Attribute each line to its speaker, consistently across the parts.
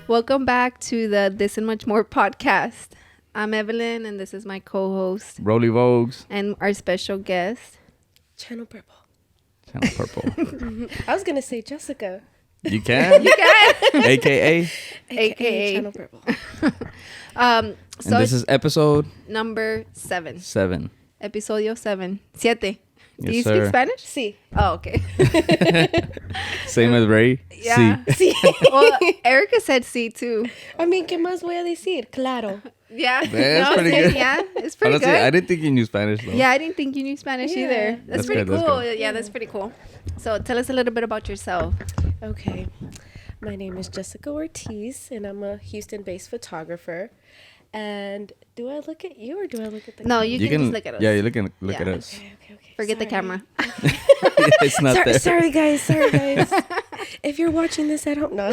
Speaker 1: Welcome back to the This and Much More podcast. I'm Evelyn, and this is my co-host,
Speaker 2: Rollie Vogues.
Speaker 1: and our special guest.
Speaker 3: Channel Purple.
Speaker 2: Channel Purple.
Speaker 3: I was going to say Jessica.
Speaker 2: You can?
Speaker 1: You can.
Speaker 2: AKA?
Speaker 1: AKA.
Speaker 3: Channel Purple.
Speaker 1: So
Speaker 2: And this is episode
Speaker 1: number 7.
Speaker 2: 7.
Speaker 1: Episodio 7. Siete. Do
Speaker 2: Yes,
Speaker 1: you
Speaker 2: sir.
Speaker 1: speak Spanish?
Speaker 3: Sí.
Speaker 1: Oh, okay.
Speaker 2: Same as Ray.
Speaker 1: Yeah.
Speaker 2: Sí.
Speaker 3: Sí.
Speaker 1: Well, Erica said C too.
Speaker 3: I mean, ¿qué más voy a decir? Claro.
Speaker 1: Yeah.
Speaker 2: That's pretty good.
Speaker 1: Yeah, it's pretty
Speaker 2: Honestly,
Speaker 1: good.
Speaker 2: I didn't think you knew Spanish though.
Speaker 1: Yeah, I didn't think you knew Spanish
Speaker 3: Yeah.
Speaker 1: either. That's pretty
Speaker 2: good, that's
Speaker 1: cool.
Speaker 2: good.
Speaker 1: Yeah, that's pretty cool. So tell us a little bit about yourself.
Speaker 3: Okay. My name is Jessica Ortiz, and I'm a Houston-based photographer. And do I look at you or do I look at the
Speaker 1: No,
Speaker 3: camera?
Speaker 1: you can just look at us.
Speaker 2: Yeah, you look at
Speaker 1: Yeah.
Speaker 2: us.
Speaker 3: Okay.
Speaker 1: Forget the
Speaker 3: Sorry.
Speaker 1: camera.
Speaker 2: It's not there.
Speaker 3: Sorry, guys. If you're watching this, I don't know.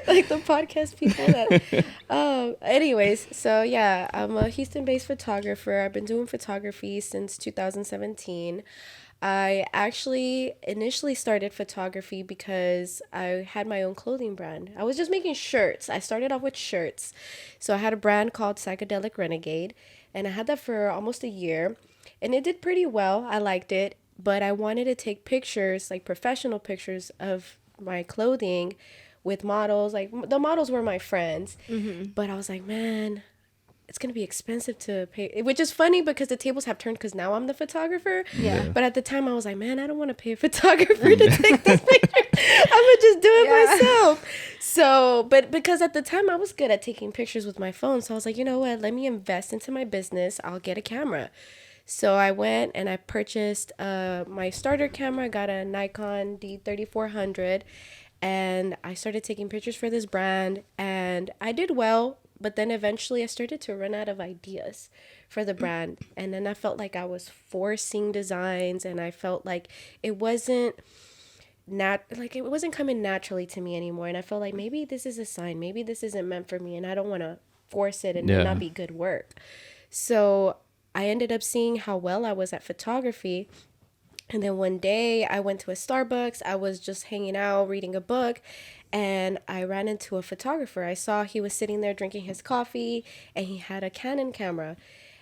Speaker 3: like the podcast people that. Anyways, so yeah, I'm a Houston-based photographer. I've been doing photography since 2017. I actually initially started photography because I had my own clothing brand. I was just making shirts. I started off with shirts. So I had a brand called Psychedelic Renegade, and I had that for almost a year. And it did pretty well. I liked it, but I wanted to take pictures, like professional pictures of my clothing with models. Like the models were my friends, but I was like, man, it's going to be expensive to pay, which is funny because the tables have turned because now I'm the photographer.
Speaker 1: Yeah.
Speaker 3: But at the time I was like, man, I don't want to pay a photographer to take this picture. I'm going to just do it myself. So, but because at the time I was good at taking pictures with my phone. So I was like, you know what, let me invest into my business. I'll get a camera. So I went and I purchased my starter camera. I got a Nikon D3400 and I started taking pictures for this brand and I did well. But then eventually I started to run out of ideas for the brand. And then I felt like I was forcing designs and I felt like it wasn't coming naturally to me anymore. And I felt like maybe this is a sign. Maybe this isn't meant for me and I don't want to force it and it not be good work. So I ended up seeing how well I was at photography. And then one day I went to a Starbucks. I was just hanging out, reading a book, and I ran into a photographer. I saw he was sitting there drinking his coffee, and he had a Canon camera.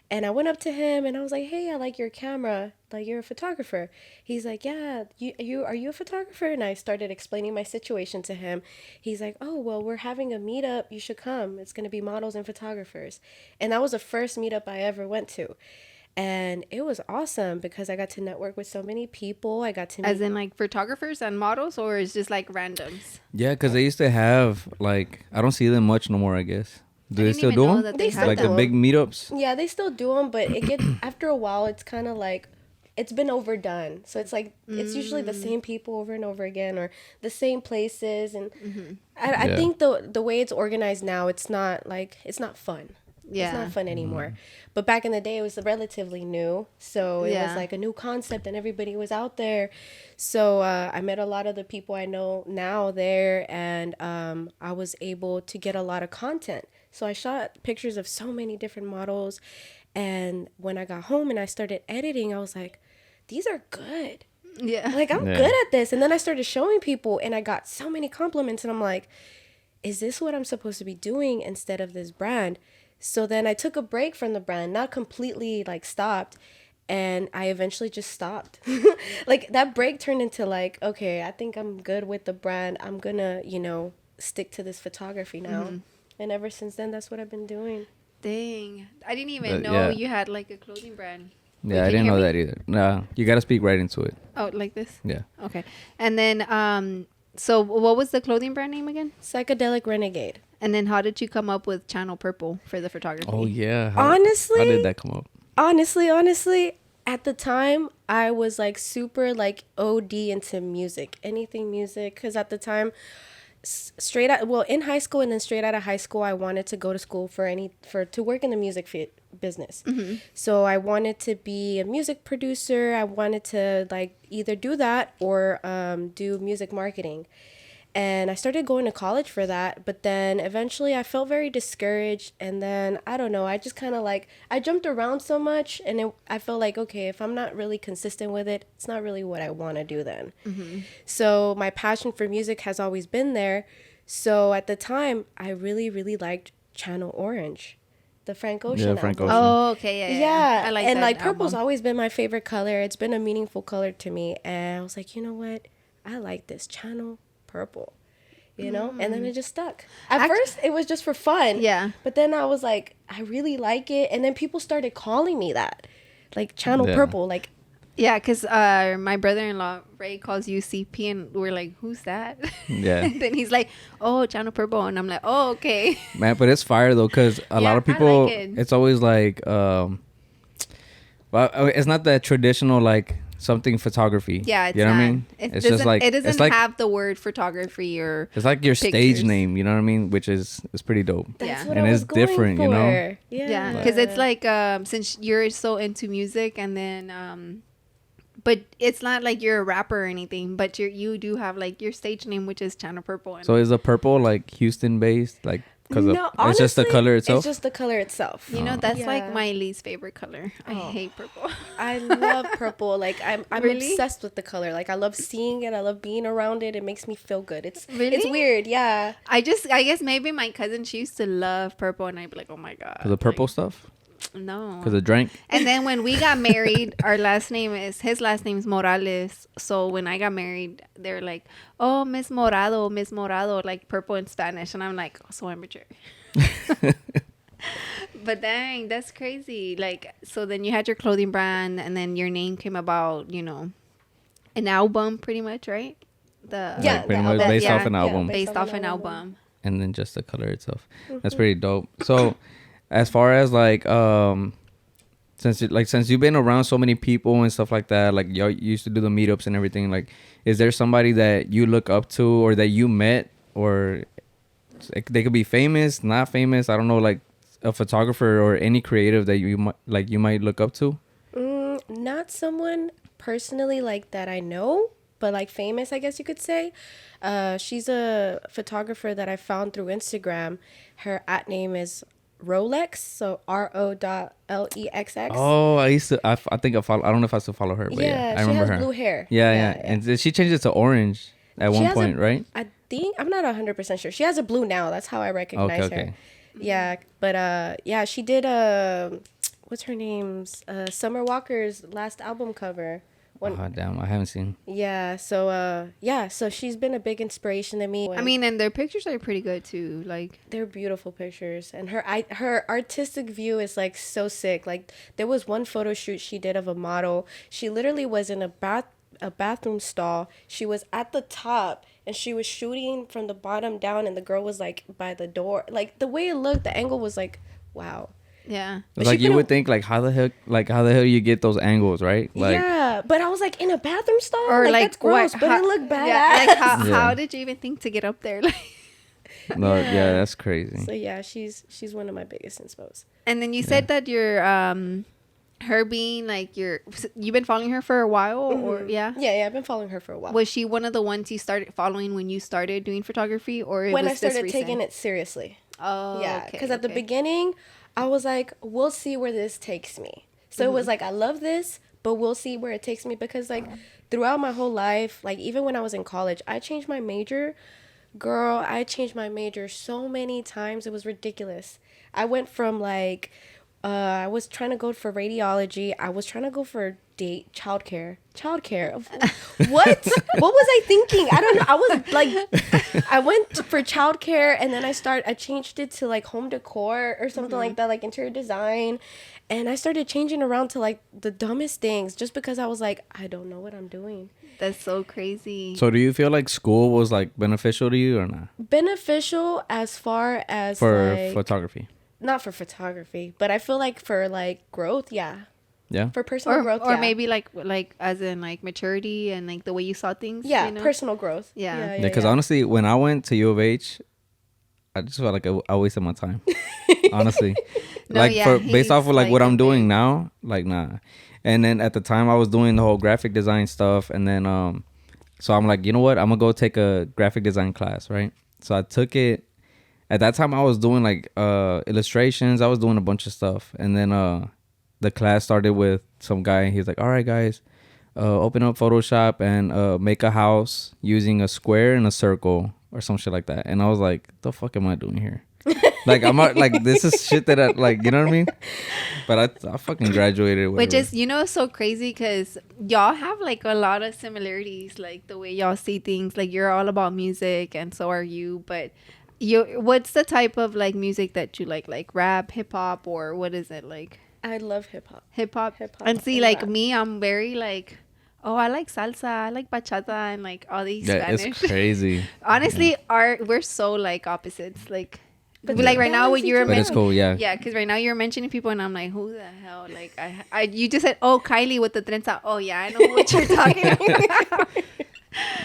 Speaker 3: And I went up to him, and I was like, hey, I like your camera. Like, you're a photographer. He's like, yeah, are you a photographer? And I started explaining my situation to him. He's like, oh, well, we're having a meetup. You should come. It's going to be models and photographers. And that was the first meetup I ever went to. And it was awesome because I got to network with so many people. I got to meet...
Speaker 1: As in like photographers and models, or is just like randoms?
Speaker 2: Yeah, because they used to have, like, I don't see them much no more, I guess. Do they
Speaker 1: didn't
Speaker 2: still
Speaker 1: even
Speaker 2: do
Speaker 1: know
Speaker 2: them?
Speaker 1: that
Speaker 3: They
Speaker 1: they had
Speaker 2: Like
Speaker 1: them.
Speaker 2: the big meetups?
Speaker 3: Yeah, they still do them, but it get after a while, it's kind of like it's been overdone. So it's like it's usually the same people over and over again, or the same places. And I
Speaker 2: Yeah.
Speaker 3: think the way it's organized now, it's not fun.
Speaker 1: Yeah.
Speaker 3: It's not fun anymore. But back in the day, it was relatively new. So it
Speaker 1: Yeah.
Speaker 3: was like a new concept and everybody was out there. So I met a lot of the people I know now there and I was able to get a lot of content. So I shot pictures of so many different models. And when I got home and I started editing, I was like, these are good.
Speaker 1: Yeah.
Speaker 3: Like, I'm
Speaker 2: Yeah.
Speaker 3: good at this. And then I started showing people and I got so many compliments. And I'm like, is this what I'm supposed to be doing instead of this brand? So then I took a break from the brand, not completely like stopped. And I eventually just stopped. Like that break turned into like, okay, I think I'm good with the brand. I'm going to, stick to this photography now. And ever since then, that's what I've been doing.
Speaker 1: Dang. I didn't even know
Speaker 2: yeah.
Speaker 1: you had like a clothing brand. Wait,
Speaker 2: Yeah, I
Speaker 1: can you
Speaker 2: didn't
Speaker 1: hear
Speaker 2: know
Speaker 1: me?
Speaker 2: that either. No, you got to speak right into it.
Speaker 1: Oh, like this?
Speaker 2: Yeah.
Speaker 1: Okay. And then, so what was the clothing brand name again?
Speaker 3: Psychedelic Renegade.
Speaker 1: And then how did you come up with Channel Purple for the photography?
Speaker 2: Oh, yeah.
Speaker 3: Honestly,
Speaker 2: How did that come up?
Speaker 3: honestly, at the time, I was like super like OD into music, anything music. Because at the time, in high school and then straight out of high school, I wanted to go to school to work in the music business. So I wanted to be a music producer. I wanted to like either do that or do music marketing. And I started going to college for that. But then eventually I felt very discouraged. And then, I don't know, I just kind of like, I jumped around so much. And I felt like, okay, if I'm not really consistent with it, it's not really what I want to do then. So my passion for music has always been there. So at the time, I really, really liked Channel Orange, the Frank Ocean
Speaker 2: Frank
Speaker 3: album.
Speaker 2: Ocean.
Speaker 1: Oh, okay, yeah,
Speaker 3: Yeah,
Speaker 1: I like
Speaker 3: and
Speaker 1: that
Speaker 3: like purple's
Speaker 1: album.
Speaker 3: always been my favorite color. It's been a meaningful color to me, and I was like, you know what? I like this Channel Purple, and then it just stuck. At first, it was just for fun.
Speaker 1: Yeah.
Speaker 3: But then I was like, I really like it, and then people started calling me that, like Channel
Speaker 2: Yeah.
Speaker 3: Purple, like.
Speaker 1: Yeah, because my brother-in-law Ray calls you CP, and we're like, "Who's that?"
Speaker 2: Yeah.
Speaker 1: And then he's like, "Oh, Channel Purple," and I'm like, "Oh, okay."
Speaker 2: Man, but it's fire though, because a
Speaker 1: Yeah,
Speaker 2: lot of
Speaker 1: I
Speaker 2: people,
Speaker 1: like it.
Speaker 2: it's always like, well, it's not that traditional like something photography.
Speaker 1: Yeah, it's
Speaker 2: you know
Speaker 1: not.
Speaker 2: what I mean?
Speaker 1: It
Speaker 2: It's
Speaker 1: doesn't,
Speaker 2: just like
Speaker 1: it doesn't
Speaker 2: it's like
Speaker 1: have the word photography or.
Speaker 2: it's like your stage
Speaker 1: pictures.
Speaker 2: name. You know what I mean? Which is pretty dope.
Speaker 3: That's
Speaker 1: Yeah.
Speaker 3: what
Speaker 2: And
Speaker 3: I
Speaker 2: it's
Speaker 3: was going
Speaker 2: different,
Speaker 3: for.
Speaker 2: you know?
Speaker 1: Yeah, because it's like since you're so into music, and then but it's not like you're a rapper or anything, but you do have like your stage name, which is Channel Purple. And
Speaker 2: So is the purple like Houston based? Like because
Speaker 3: No,
Speaker 2: it's just the
Speaker 3: honestly,
Speaker 2: color itself.
Speaker 3: It's just the color itself.
Speaker 1: that's
Speaker 3: Yeah.
Speaker 1: like my least favorite color. I
Speaker 3: Oh.
Speaker 1: hate purple.
Speaker 3: I love purple. Like I'm
Speaker 1: Really?
Speaker 3: obsessed with the color. Like I love seeing it. I love being around it. It makes me feel good. It's
Speaker 1: Really?
Speaker 3: weird. Yeah.
Speaker 1: I guess maybe my cousin, she used to love purple, and I'd be like, oh my god,
Speaker 2: Because the purple stuff.
Speaker 1: no.
Speaker 2: Because it drank.
Speaker 1: And then when we got married, his last name is Morales. So when I got married, they're like, oh, Miss Morado, like purple in Spanish. And I'm like, oh, so immature. But dang, that's crazy. Like, so then you had your clothing brand, and then your name came about, an album pretty much, right?
Speaker 3: Yeah,
Speaker 2: Like pretty
Speaker 3: the
Speaker 2: much
Speaker 3: album.
Speaker 2: based
Speaker 1: Yeah.
Speaker 2: off an album.
Speaker 1: Based off an album.
Speaker 2: And then just the color itself. That's pretty dope. So as far as like since you've been around so many people and stuff like that, like you used to do the meetups and everything, like is there somebody that you look up to or that you met, or they could be famous, not famous, I don't know, like a photographer or any creative that you might look up to?
Speaker 3: Not someone personally like that I know, but like famous, I guess you could say. She's a photographer that I found through Instagram. Her @ name is Rolex, so RO.LEXX.
Speaker 2: Oh, I think I follow. I don't know if I still follow her, but yeah, I
Speaker 3: she
Speaker 2: remember
Speaker 3: has
Speaker 2: her.
Speaker 3: blue hair.
Speaker 2: Yeah. And she changed it to orange at
Speaker 3: She
Speaker 2: one
Speaker 3: has
Speaker 2: point, right?
Speaker 3: I think I'm not 100% sure. She has a blue now. That's how I recognize
Speaker 2: Okay.
Speaker 3: her. Yeah, but yeah, she did what's her name's Summer Walker's last album cover.
Speaker 2: Oh, damn, I haven't seen.
Speaker 3: Yeah, so so she's been a big inspiration to me.
Speaker 1: I mean, and their pictures are pretty good too. Like,
Speaker 3: they're beautiful pictures, and her artistic view is like so sick. Like there was one photo shoot she did of a model. She literally was in a bathroom stall. She was at the top and she was shooting from the bottom down, and the girl was like by the door. Like the way it looked, the angle was like, wow.
Speaker 1: yeah.
Speaker 3: But
Speaker 2: Like
Speaker 3: she
Speaker 2: you would
Speaker 3: couldn't-
Speaker 2: think, like how the hell you get those angles, right? Like,
Speaker 3: Yeah, but I was like in a bathroom stall,
Speaker 1: Or like,
Speaker 3: that's gross,
Speaker 1: what-
Speaker 3: but
Speaker 1: how-
Speaker 3: it looked badass.
Speaker 1: Yeah, like how
Speaker 2: Yeah.
Speaker 1: did you even think to get up there? Like,
Speaker 2: no,
Speaker 3: Yeah.
Speaker 2: yeah, that's crazy.
Speaker 3: So yeah, she's one of my biggest inspos.
Speaker 1: and then you said that you're her being like you've been following her for a while, or yeah.
Speaker 3: Yeah, I've been following her for a while.
Speaker 1: Was she one of the ones you started following when you started doing photography, or
Speaker 3: When
Speaker 1: was
Speaker 3: I started
Speaker 1: this
Speaker 3: taking
Speaker 1: recent?
Speaker 3: it seriously.
Speaker 1: Oh,
Speaker 3: Yeah,
Speaker 1: okay,
Speaker 3: because at the
Speaker 1: okay.
Speaker 3: beginning, I was like, we'll see where this takes me. So it was like, I love this, but we'll see where it takes me. Because like throughout my whole life, like even when I was in college, I changed my major. Girl, I changed my major so many times. It was ridiculous. I went from like, I was trying to go for radiology. I was trying to go for childcare. What? What was I thinking? I don't know. I was like, I went for childcare, and then I changed it to like home decor or something like that, like interior design. And I started changing around to like the dumbest things just because I was like, I don't know what I'm doing.
Speaker 1: That's so crazy.
Speaker 2: So do you feel like school was like beneficial to you or not
Speaker 3: Beneficial as far as
Speaker 2: for
Speaker 3: like,
Speaker 2: photography?
Speaker 3: not for photography, but I feel like for like growth, yeah.
Speaker 2: Yeah.
Speaker 3: For personal growth,
Speaker 1: or
Speaker 3: yeah.
Speaker 1: maybe like as in like maturity and like the way you saw things.
Speaker 3: Yeah,
Speaker 1: you know?
Speaker 3: personal growth.
Speaker 1: Yeah.
Speaker 2: Yeah, because honestly, when I went to U of H, I just felt like I wasted my time. Honestly,
Speaker 1: No,
Speaker 2: like
Speaker 1: yeah,
Speaker 2: based off of
Speaker 1: he's,
Speaker 2: like what
Speaker 1: like,
Speaker 2: I'm
Speaker 1: a
Speaker 2: doing
Speaker 1: big-
Speaker 2: now, like nah. And then at the time, I was doing the whole graphic design stuff, and then so I'm like, you know what? I'm gonna go take a graphic design class, right? So I took it. At that time, I was doing like illustrations. I was doing a bunch of stuff, and then the class started with some guy. He's like, all right, guys, open up Photoshop and make a house using a square and a circle or some shit like that. And I was like, the fuck am I doing here? Like, I'm not, like, this is shit that I, like, you know what I mean? But I fucking graduated.
Speaker 1: Which is, so crazy because y'all have like a lot of similarities, like the way y'all see things. Like, you're all about music and so are you. But what's the type of like music that you like rap, hip hop, or what is it like?
Speaker 3: I love hip hop.
Speaker 1: Hip hop. And see, like rap. Me, I'm very like, oh, I like salsa, I like bachata, and like all these Spanish.
Speaker 2: It's crazy.
Speaker 1: Honestly, we're so like opposites. Like, but like right now, what you're
Speaker 2: mentioning, but it's cool, yeah.
Speaker 1: Yeah, because right now you're mentioning people, and I'm like, who the hell? Like, you just said, oh, Kylie with the trenza. Oh yeah, I know what you're talking about.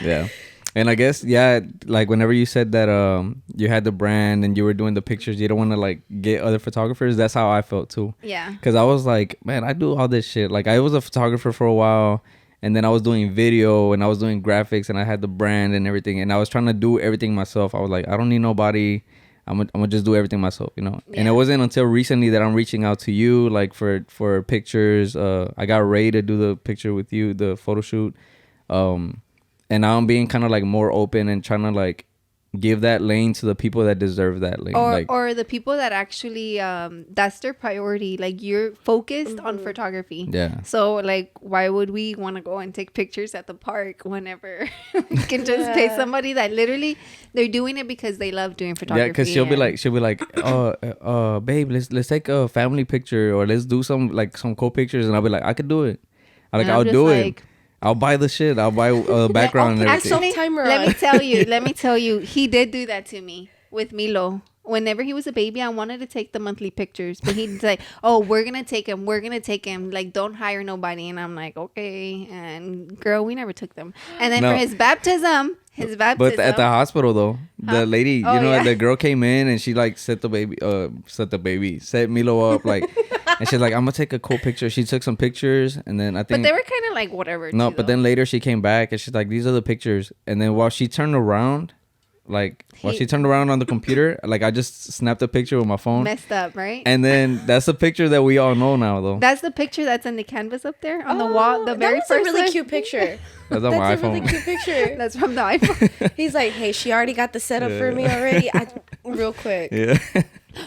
Speaker 2: Yeah. And I guess, yeah, like whenever you said that you had the brand and you were doing the pictures, you don't want to like get other photographers. That's how I felt too.
Speaker 1: Yeah.
Speaker 2: Because I was like, man, I do all this shit. Like, I was a photographer for a while, and then I was doing video and I was doing graphics, and I had the brand and everything, and I was trying to do everything myself. I was like, I don't need nobody. I'm gonna just do everything myself, you know. Yeah. And it wasn't until recently that I'm reaching out to you, like for pictures. I got Ray to do the picture with you, the photo shoot. And now I'm being kind of like more open and trying to like give that lane to the people that deserve that lane,
Speaker 1: or the people that actually that's their priority. Like, you're focused on photography.
Speaker 2: Yeah.
Speaker 1: So like, why would we want to go and take pictures at the park whenever we can just pay somebody that literally they're doing it because they love doing photography?
Speaker 2: Yeah, because she'll be like, babe, let's take a family picture, or let's do some cool pictures, and I'll be like, I could do it. I'll do it. I'll buy the shit. I'll buy a background and everything.
Speaker 1: Actually, let me tell you, he did do that to me with Milo. Whenever he was a baby, I wanted to take the monthly pictures, but he'd say, oh, we're going to take him. Like, don't hire nobody. And I'm like, okay. And girl, we never took them. And then for his baptism. But
Speaker 2: at the hospital though, the lady, the girl came in and she like set Milo up like, and she's like, I'm gonna take a cool picture. She took some pictures, and then I think,
Speaker 1: but they were kind of like whatever.
Speaker 2: No, but then later she came back and she's like, these are the pictures. And then while she turned around on the computer, like I just snapped a picture with my phone.
Speaker 1: Messed up, right?
Speaker 2: And then that's the picture that we all know now, though.
Speaker 1: That's the picture that's in the canvas up there on the wall. The very first
Speaker 3: a really cute picture.
Speaker 2: That's on my iPhone.
Speaker 3: That's a really cute picture.
Speaker 1: That's from the iPhone.
Speaker 3: He's like, hey, she already got the setup for me already. Real quick.
Speaker 2: Yeah.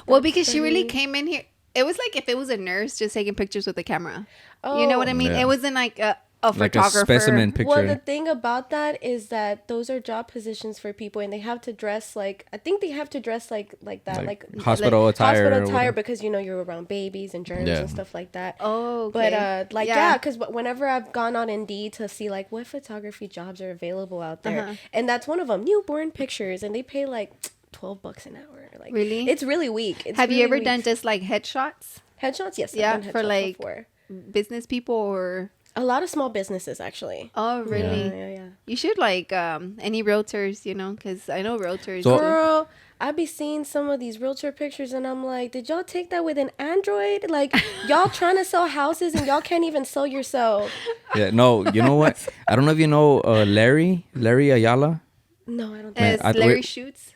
Speaker 1: Well, because she really came in here. It was like if it was a nurse just taking pictures with a camera. Oh, you know what I mean? Yeah. It wasn't like a photographer.
Speaker 2: Like a specimen picture.
Speaker 3: Well, the thing about that is that those are job positions for people, and they have to dress like, I think they have to dress like that, like
Speaker 2: hospital attire.
Speaker 3: Hospital attire, because you're around babies and germs and stuff like that.
Speaker 1: Oh, okay.
Speaker 3: But because whenever I've gone on Indeed to see like what photography jobs are available out there, and that's one of them, newborn pictures, and they pay like $12 an hour. Like, really? It's really weak.
Speaker 1: Have you ever done just like headshots?
Speaker 3: Headshots, yes.
Speaker 1: Yeah,
Speaker 3: I've done headshots
Speaker 1: for like
Speaker 3: before.
Speaker 1: Business people or
Speaker 3: a lot of small businesses actually.
Speaker 1: Oh, really?
Speaker 3: Yeah. You
Speaker 1: should like any realtors, because I know realtors.
Speaker 3: Girl, I be seeing some of these realtor pictures and I'm like, did y'all take that with an Android? Like, y'all trying to sell houses and y'all can't even sell yourself.
Speaker 2: Yeah, no, you know what? I don't know if you know Larry Ayala.
Speaker 3: No, I don't
Speaker 1: think. Larry Shoots.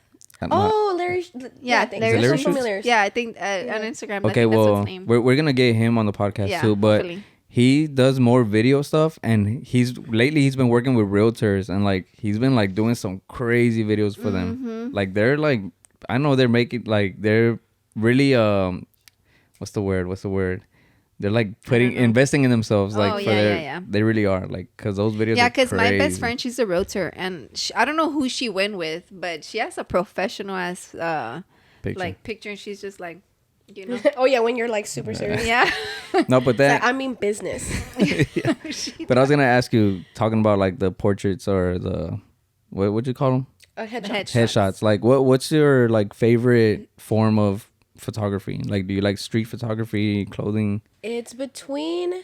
Speaker 3: Oh, Larry.
Speaker 1: Yeah,
Speaker 3: I think
Speaker 1: Larry
Speaker 3: familiar.
Speaker 1: Yeah, I think on Instagram.
Speaker 2: Okay, well, we're gonna get him on the podcast too, but hopefully. He does more video stuff, and he's been working with realtors, and like he's been like doing some crazy videos for them. Like they're like, I know they're making like they're really what's the word? They're like investing in themselves, like they really are, like, because those videos. Yeah, because
Speaker 1: my best friend, she's a realtor, and I don't know who she went with, but she has a professional ass picture, and she's just like,
Speaker 3: oh yeah, when you're like super serious.
Speaker 1: Yeah.
Speaker 2: No, but then
Speaker 3: I mean business.
Speaker 2: Yeah. But I was gonna ask you, talking about like the portraits or the what'd you call them? Headshots. Like what's your like favorite form of photography? Like, do you like street photography, clothing?
Speaker 3: It's between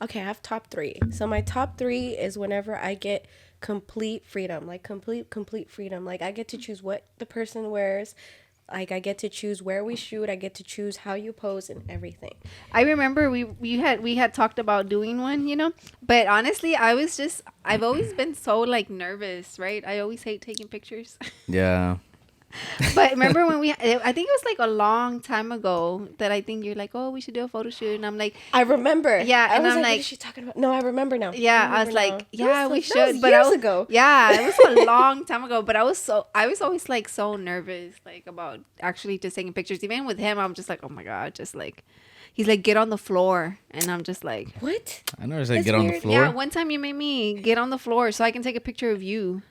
Speaker 3: okay, I have top 3. So my top 3 is whenever I get complete freedom, like complete freedom. Like I get to choose what the person wears. Like I get to choose where we shoot. I get to choose how you pose and everything.
Speaker 1: I remember we had talked about doing one, but honestly, I've always been so like nervous, right? I always hate taking pictures.
Speaker 2: Yeah.
Speaker 1: But remember when I think it was like a long time ago that I think you're like, oh, we should do a photo shoot. And I'm like,
Speaker 3: I remember.
Speaker 1: Yeah,
Speaker 3: I
Speaker 1: and
Speaker 3: was
Speaker 1: I'm
Speaker 3: what
Speaker 1: like,
Speaker 3: is she talking about? No, I remember now.
Speaker 1: yeah, I was
Speaker 3: remember
Speaker 1: like,
Speaker 3: now.
Speaker 1: yeah, we
Speaker 3: That
Speaker 1: should.
Speaker 3: was
Speaker 1: But
Speaker 3: years ago.
Speaker 1: Yeah, it was a long time ago. But I was always like so nervous, like about actually just taking pictures. Even with him, I'm just like, oh my God, just like, he's like, get on the floor. And I'm just like,
Speaker 3: What?
Speaker 2: I never said
Speaker 3: That's
Speaker 2: get on the
Speaker 3: weird.
Speaker 2: floor.
Speaker 1: yeah, one time you made me get on the floor so I can take a picture of you.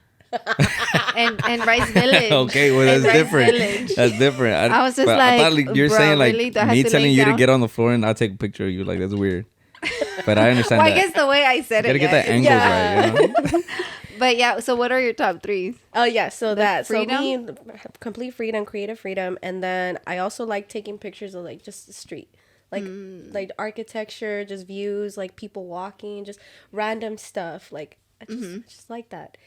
Speaker 1: and Rice Village.
Speaker 2: Okay, well
Speaker 1: And
Speaker 2: that's
Speaker 1: Rice
Speaker 2: different.
Speaker 1: Village.
Speaker 2: That's different.
Speaker 1: I was just
Speaker 2: but
Speaker 1: like,
Speaker 2: I thought you're
Speaker 1: bro,
Speaker 2: saying like
Speaker 1: really? Do I have
Speaker 2: me
Speaker 1: to
Speaker 2: telling
Speaker 1: lay
Speaker 2: you to
Speaker 1: down?
Speaker 2: get on the floor and I'll take a picture of you. Like that's weird. But I understand
Speaker 1: Well, I
Speaker 2: that.
Speaker 1: guess the way I said
Speaker 2: You gotta
Speaker 1: it.
Speaker 2: get that angles right. You know?
Speaker 1: But yeah, so what are your top threes?
Speaker 3: Oh yeah, so
Speaker 1: freedom?
Speaker 3: me, complete freedom, creative freedom, and then I also like taking pictures of like just the street, like architecture, just views, like people walking, just random stuff. Like I just like that.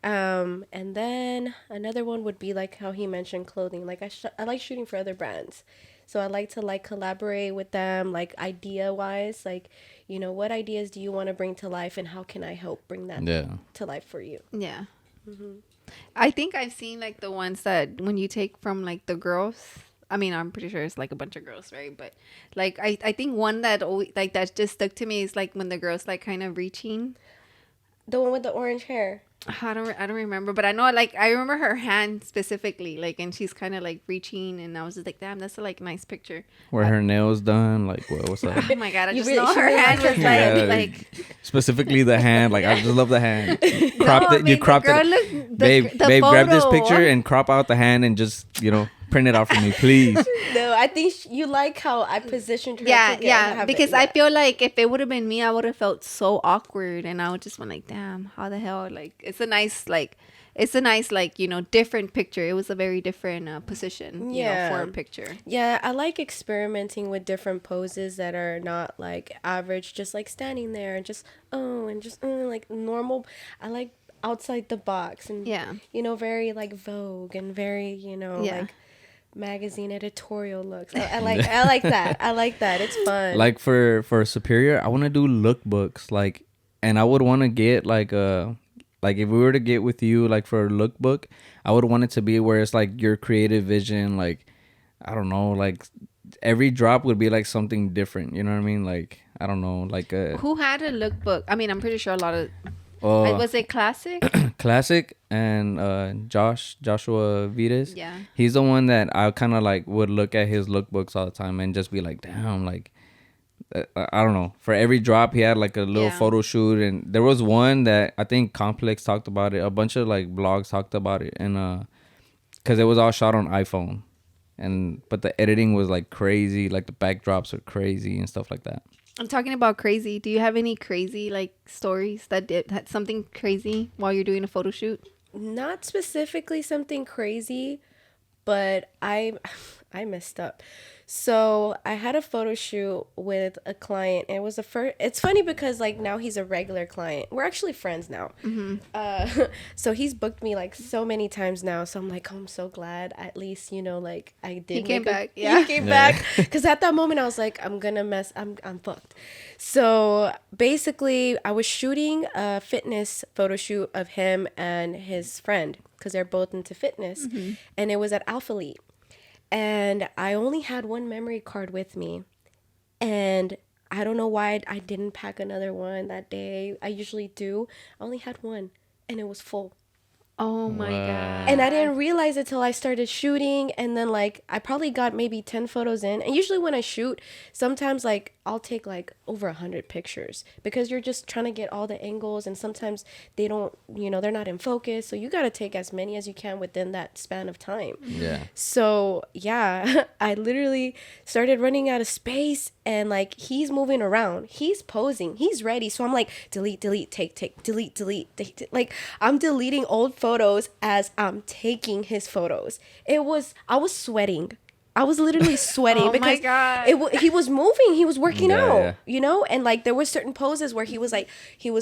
Speaker 3: And then another one would be like how he mentioned clothing. Like I like shooting for other brands. So I like to like collaborate with them, like idea wise, like, you know, what ideas do you want to bring to life and how can I help bring that to life for you?
Speaker 1: Yeah. I think I've seen like the ones that when you take from like the girls. I mean, I'm pretty sure it's like a bunch of girls, right? But like I think one that always like that just stuck to me is like when the girls like kind of reaching.
Speaker 3: The one with the orange hair.
Speaker 1: I don't remember, but I know like I remember her hand specifically, like, and she's kind of like reaching, and I was just like, damn, that's a like nice picture.
Speaker 2: Where her nails done, like what's up?
Speaker 1: Oh my God, I
Speaker 3: You
Speaker 1: just
Speaker 3: really-
Speaker 1: know
Speaker 3: she
Speaker 1: her
Speaker 3: really
Speaker 1: hand
Speaker 3: liked
Speaker 1: was
Speaker 3: her
Speaker 1: like
Speaker 2: hand.
Speaker 1: like.
Speaker 2: Specifically the hand, like I just love the hand.
Speaker 1: No,
Speaker 2: Cropped
Speaker 1: I
Speaker 2: it,
Speaker 1: mean,
Speaker 2: you cropped
Speaker 1: the girl
Speaker 2: it.
Speaker 1: looked, the,
Speaker 2: Babe,
Speaker 1: the
Speaker 2: grab this
Speaker 1: photo.
Speaker 2: picture and crop out the hand and just print it out for me, please.
Speaker 3: No, I think you like how I positioned her.
Speaker 1: Yeah,
Speaker 3: to
Speaker 1: yeah,
Speaker 3: have
Speaker 1: because
Speaker 3: it.
Speaker 1: I feel like if it would have been me, I would have felt so awkward, and I would just been like, damn, how the hell? Like, it's a nice like different picture. It was a very different position, for a picture.
Speaker 3: Yeah, I like experimenting with different poses that are not like average, just like standing there and just like normal. I like outside the box and very like Vogue and very like magazine editorial looks. I like that. I like that. It's fun.
Speaker 2: Like for Superior, I want to do lookbooks, like, and I would want to get like if we were to get with you like for a lookbook, I would want it to be where it's like your creative vision, like I don't know, like every drop would be like something different. You know what I mean? Like I don't know, like
Speaker 1: who had a lookbook? I mean, I'm pretty sure a lot of. Was it Classic?
Speaker 2: Classic and Joshua Vitas.
Speaker 1: Yeah.
Speaker 2: He's the one that I kind of like would look at his lookbooks all the time and just be like, damn, like I don't know. For every drop, he had like a little photo shoot, and there was one that I think Complex talked about it. A bunch of like blogs talked about it, and because it was all shot on iPhone, but the editing was like crazy. Like the backdrops are crazy and stuff like that.
Speaker 1: I'm talking about crazy. Do you have any crazy like stories that had something crazy while you're doing a photo shoot?
Speaker 3: Not specifically something crazy, but I messed up. So I had a photo shoot with a client, and it was the first. It's funny because like now he's a regular client. We're actually friends now. So he's booked me like so many times now. So I'm like, oh, I'm so glad at least like I did.
Speaker 1: He came back.
Speaker 3: He came back because at that moment I was like, I'm fucked. So basically, I was shooting a fitness photo shoot of him and his friend because they're both into fitness, and it was at Alpha Elite. And I only had one memory card with me. And I don't know why I didn't pack another one that day. I usually do. I only had one. And it was full.
Speaker 1: Oh my God.
Speaker 3: And I didn't realize it till I started shooting. And then like I probably got maybe 10 photos in. And usually when I shoot, sometimes like I'll take like over 100 pictures because you're just trying to get all the angles, and sometimes they don't, they're not in focus. So you got to take as many as you can within that span of time.
Speaker 2: Yeah.
Speaker 3: So yeah, I literally started running out of space, and like he's moving around, he's posing, he's ready. So I'm like, delete, take, delete. Like I'm deleting old photos as I'm taking his photos. I was sweating. I was literally sweating because he was moving, he was working out, and like there were certain poses where he was